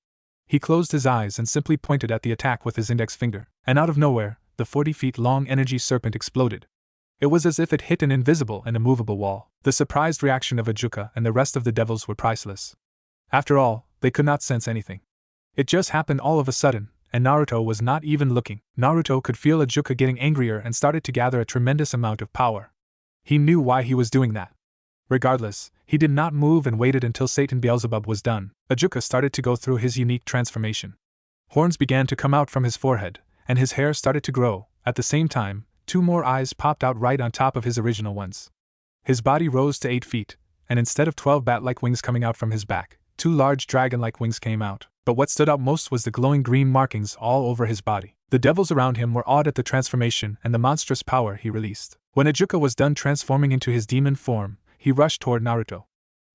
He closed his eyes and simply pointed at the attack with his index finger, and out of nowhere, the 40-feet-long energy serpent exploded. It was as if it hit an invisible and immovable wall. The surprised reaction of Ajuka and the rest of the devils were priceless. After all, they could not sense anything. It just happened all of a sudden, and Naruto was not even looking. Naruto could feel Ajuka getting angrier and started to gather a tremendous amount of power. He knew why he was doing that. Regardless, he did not move and waited until Satan Beelzebub was done. Ajuka started to go through his unique transformation. Horns began to come out from his forehead, and his hair started to grow. At the same time, 2 more eyes popped out right on top of his original ones. His body rose to 8 feet, and instead of 12 bat-like wings coming out from his back, 2 large dragon-like wings came out. But what stood out most was the glowing green markings all over his body. The devils around him were awed at the transformation and the monstrous power he released. When Ajuka was done transforming into his demon form, he rushed toward Naruto.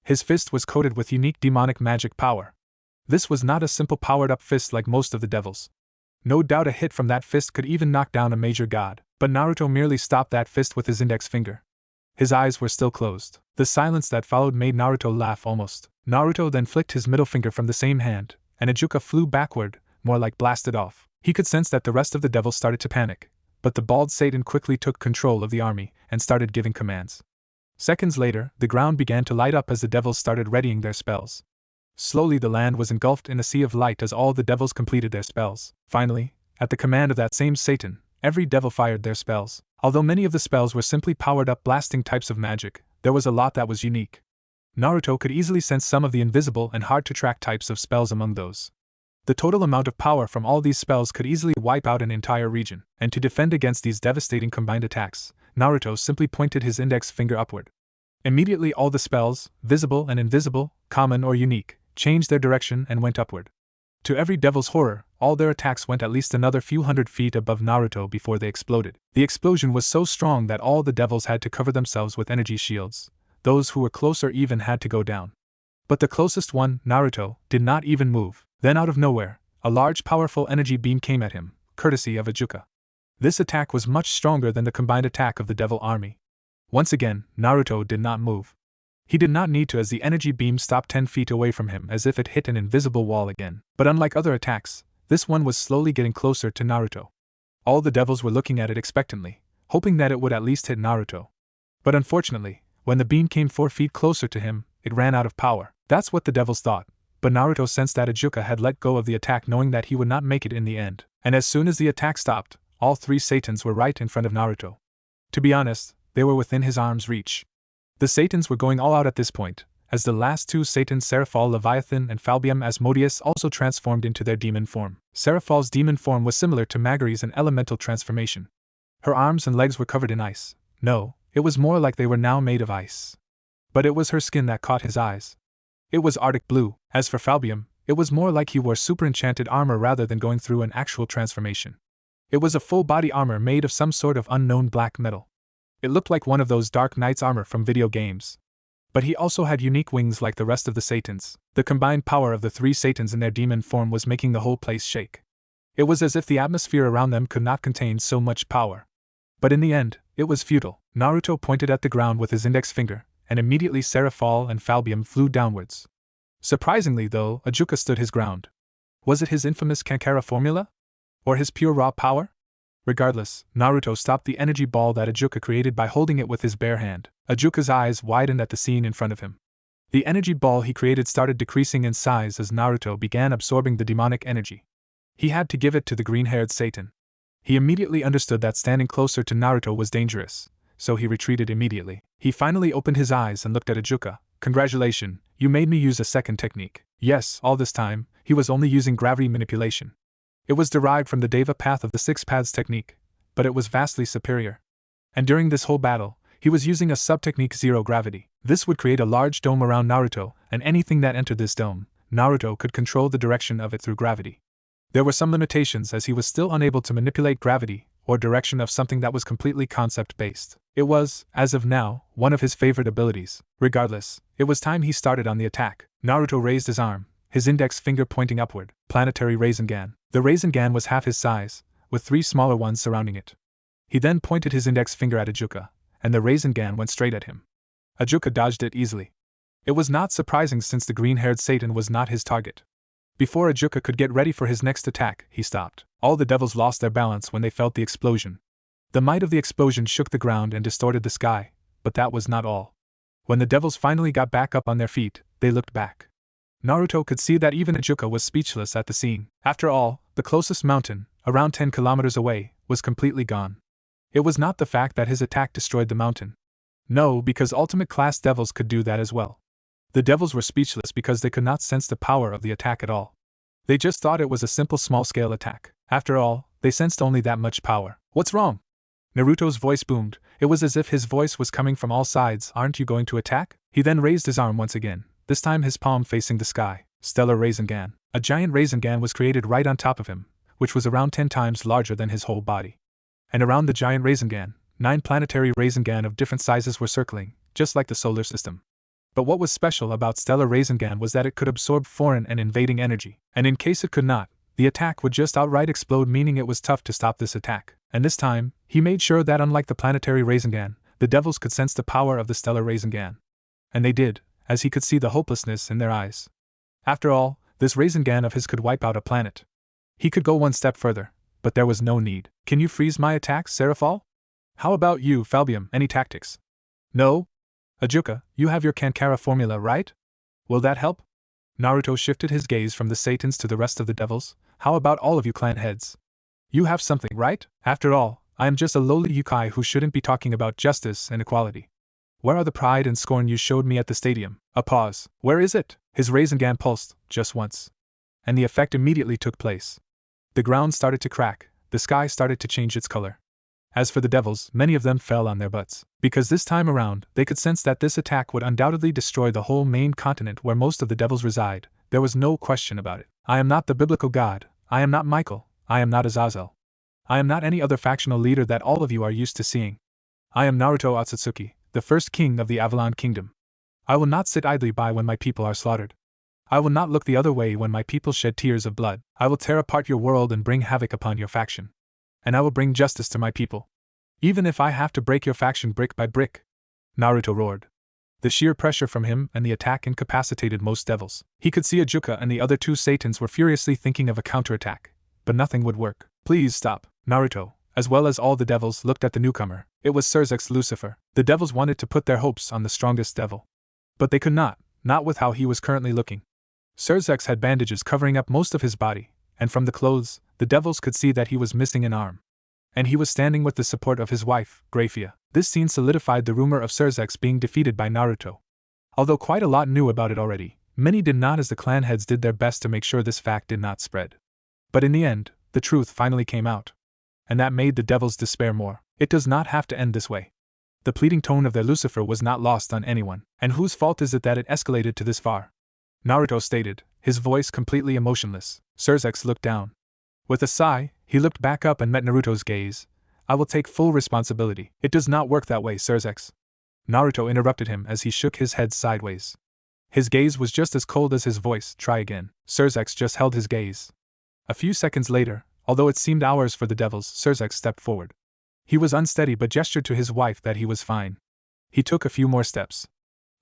His fist was coated with unique demonic magic power. This was not a simple powered-up fist like most of the devils. No doubt a hit from that fist could even knock down a major god, but Naruto merely stopped that fist with his index finger. His eyes were still closed. The silence that followed made Naruto laugh almost. Naruto then flicked his middle finger from the same hand, and Ajuka flew backward, more like blasted off. He could sense that the rest of the devils started to panic, but the bald Satan quickly took control of the army and started giving commands. Seconds later, the ground began to light up as the devils started readying their spells. Slowly the land was engulfed in a sea of light as all the devils completed their spells. Finally, at the command of that same Satan, every devil fired their spells. Although many of the spells were simply powered-up blasting types of magic, there was a lot that was unique. Naruto could easily sense some of the invisible and hard-to-track types of spells among those. The total amount of power from all these spells could easily wipe out an entire region, and to defend against these devastating combined attacks, Naruto simply pointed his index finger upward. Immediately all the spells, visible and invisible, common or unique, changed their direction and went upward. To every devil's horror, all their attacks went at least another few hundred feet above Naruto before they exploded. The explosion was so strong that all the devils had to cover themselves with energy shields. Those who were closer even had to go down. But the closest one, Naruto, did not even move. Then out of nowhere, a large powerful energy beam came at him, courtesy of Ajuka. This attack was much stronger than the combined attack of the devil army. Once again, Naruto did not move. He did not need to, as the energy beam stopped 10 feet away from him as if it hit an invisible wall again. But unlike other attacks, this one was slowly getting closer to Naruto. All the devils were looking at it expectantly, hoping that it would at least hit Naruto. But unfortunately, when the beam came 4 feet closer to him, it ran out of power. That's what the devils thought. But Naruto sensed that Ajuka had let go of the attack, knowing that he would not make it in the end. And as soon as the attack stopped, all 3 Satans were right in front of Naruto. To be honest, they were within his arm's reach. The Satans were going all out at this point, as the last 2 Satans, Seraphal Leviathan and Falbium Asmodeus, also transformed into their demon form. Seraphal's demon form was similar to Magari's an elemental transformation. Her arms and legs were covered in ice. No, it was more like they were now made of ice. But it was her skin that caught his eyes. It was Arctic blue. As for Falbium, it was more like he wore super enchanted armor rather than going through an actual transformation. It was a full-body armor made of some sort of unknown black metal. It looked like one of those Dark Knight's armor from video games. But he also had unique wings like the rest of the Satans. The combined power of the 3 Satans in their demon form was making the whole place shake. It was as if the atmosphere around them could not contain so much power. But in the end, it was futile. Naruto pointed at the ground with his index finger, and immediately Seraphal and Falbium flew downwards. Surprisingly though, Ajuka stood his ground. Was it his infamous Kankara formula? Or his pure raw power? Regardless, Naruto stopped the energy ball that Ajuka created by holding it with his bare hand. Ajuka's eyes widened at the scene in front of him. The energy ball he created started decreasing in size as Naruto began absorbing the demonic energy. He had to give it to the green-haired Satan. He immediately understood that standing closer to Naruto was dangerous, so he retreated immediately. He finally opened his eyes and looked at Ajuka. Congratulations, you made me use a second technique. Yes, all this time, he was only using gravity manipulation. It was derived from the Deva Path of the Six Paths technique, but it was vastly superior. And during this whole battle, he was using a sub-technique zero gravity. This would create a large dome around Naruto, and anything that entered this dome, Naruto could control the direction of it through gravity. There were some limitations as he was still unable to manipulate gravity or direction of something that was completely concept-based. It was, as of now, one of his favorite abilities. Regardless, it was time he started on the attack. Naruto raised his arm, his index finger pointing upward. Planetary Rasengan. The Rasengan was half his size, with 3 smaller ones surrounding it. He then pointed his index finger at Ajuka, and the Rasengan went straight at him. Ajuka dodged it easily. It was not surprising since the green-haired Satan was not his target. Before Ajuka could get ready for his next attack, he stopped. All the devils lost their balance when they felt the explosion. The might of the explosion shook the ground and distorted the sky, but that was not all. When the devils finally got back up on their feet, they looked back. Naruto could see that even Ajuka was speechless at the scene. After all, the closest mountain, around 10 kilometers away, was completely gone. It was not the fact that his attack destroyed the mountain. No, because ultimate class devils could do that as well. The devils were speechless because they could not sense the power of the attack at all. They just thought it was a simple small-scale attack. After all, they sensed only that much power. What's wrong? Naruto's voice boomed. It was as if his voice was coming from all sides. Aren't you going to attack? He then raised his arm once again, this time his palm facing the sky. Stellar Rasengan. A giant Rasengan was created right on top of him, which was around 10 times larger than his whole body. And around the giant Rasengan, 9 planetary Rasengan of different sizes were circling, just like the solar system. But what was special about Stellar Rasengan was that it could absorb foreign and invading energy, and in case it could not, the attack would just outright explode, meaning it was tough to stop this attack. And this time, he made sure that unlike the planetary Rasengan, the devils could sense the power of the Stellar Rasengan. And they did, as he could see the hopelessness in their eyes. After all, this Rasengan of his could wipe out a planet. He could go one step further, but there was no need. Can you freeze my attacks, Seraphal? How about you, Falbium, any tactics? No? Ajuka, you have your Kankara formula, right? Will that help? Naruto shifted his gaze from the Satans to the rest of the devils. How about all of you clan heads? You have something, right? After all, I am just a lowly yokai who shouldn't be talking about justice and equality. Where are the pride and scorn you showed me at the stadium? A pause. Where is it? His Rasengan pulsed, just once. And the effect immediately took place. The ground started to crack, the sky started to change its color. As for the devils, many of them fell on their butts, because this time around, they could sense that this attack would undoubtedly destroy the whole main continent where most of the devils reside. There was no question about it. I am not the biblical god, I am not Michael, I am not Azazel. I am not any other factional leader that all of you are used to seeing. I am Naruto Otsutsuki, the first king of the Avalon kingdom. I will not sit idly by when my people are slaughtered. I will not look the other way when my people shed tears of blood. I will tear apart your world and bring havoc upon your faction. And I will bring justice to my people. Even if I have to break your faction brick by brick. Naruto roared. The sheer pressure from him and the attack incapacitated most devils. He could see Ajuka and the other 2 Satans were furiously thinking of a counterattack, but nothing would work. Please stop. Naruto, as well as all the devils, looked at the newcomer. It was Surzek's Lucifer. The devils wanted to put their hopes on the strongest devil. But they could not with how he was currently looking. Surzek had bandages covering up most of his body, and from the clothes, the devils could see that he was missing an arm. And he was standing with the support of his wife, Graphia. This scene solidified the rumor of Surzek being defeated by Naruto. Although quite a lot knew about it already, many did not, as the clan heads did their best to make sure this fact did not spread. But in the end, the truth finally came out. And that made the devils despair more. It does not have to end this way. The pleading tone of their Lucifer was not lost on anyone. And whose fault is it that it escalated to this far? Naruto stated, his voice completely emotionless. Surzek looked down. With a sigh, he looked back up and met Naruto's gaze. I will take full responsibility. It does not work that way, Surzek. Naruto interrupted him as he shook his head sideways. His gaze was just as cold as his voice. Try again. Surzek just held his gaze. A few seconds later, although it seemed hours for the devils, Surzek stepped forward. He was unsteady but gestured to his wife that he was fine. He took a few more steps.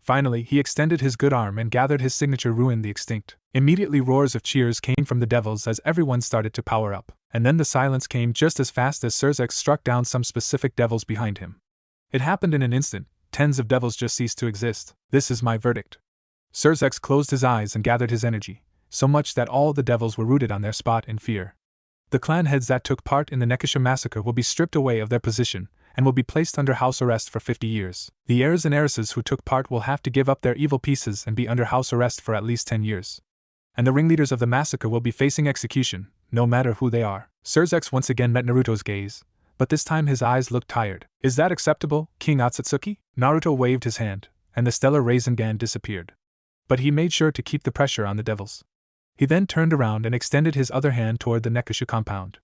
Finally, he extended his good arm and gathered his signature Ruin the Extinct. Immediately roars of cheers came from the devils as everyone started to power up. And then the silence came just as fast as Surzek struck down some specific devils behind him. It happened in an instant. Tens of devils just ceased to exist. This is my verdict. Surzek closed his eyes and gathered his energy, so much that all the devils were rooted on their spot in fear. The clan heads that took part in the Nekusha massacre will be stripped away of their position and will be placed under house arrest for 50 years. The heirs and heiresses who took part will have to give up their evil pieces and be under house arrest for at least 10 years. And the ringleaders of the massacre will be facing execution, no matter who they are. Sirzex once again met Naruto's gaze, but this time his eyes looked tired. Is that acceptable, King Otsutsuki? Naruto waved his hand, and the stellar Rasengan disappeared. But he made sure to keep the pressure on the devils. He then turned around and extended his other hand toward the Nekusha compound.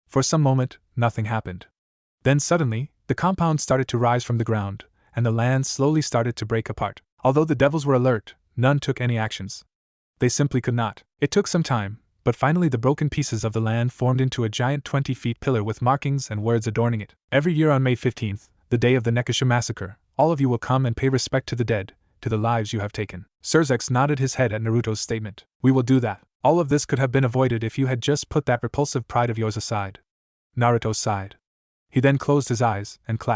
For some moment, nothing happened. Then suddenly, the compound started to rise from the ground, and the land slowly started to break apart. Although the devils were alert, none took any actions. They simply could not. It took some time, but finally the broken pieces of the land formed into a giant 20-foot pillar with markings and words adorning it. Every year on May 15th, the day of the Nekusha massacre, all of you will come and pay respect to the dead, to the lives you have taken. Sirzex nodded his head at Naruto's statement. We will do that. All of this could have been avoided if you had just put that repulsive pride of yours aside. Naruto sighed. He then closed his eyes and clapped.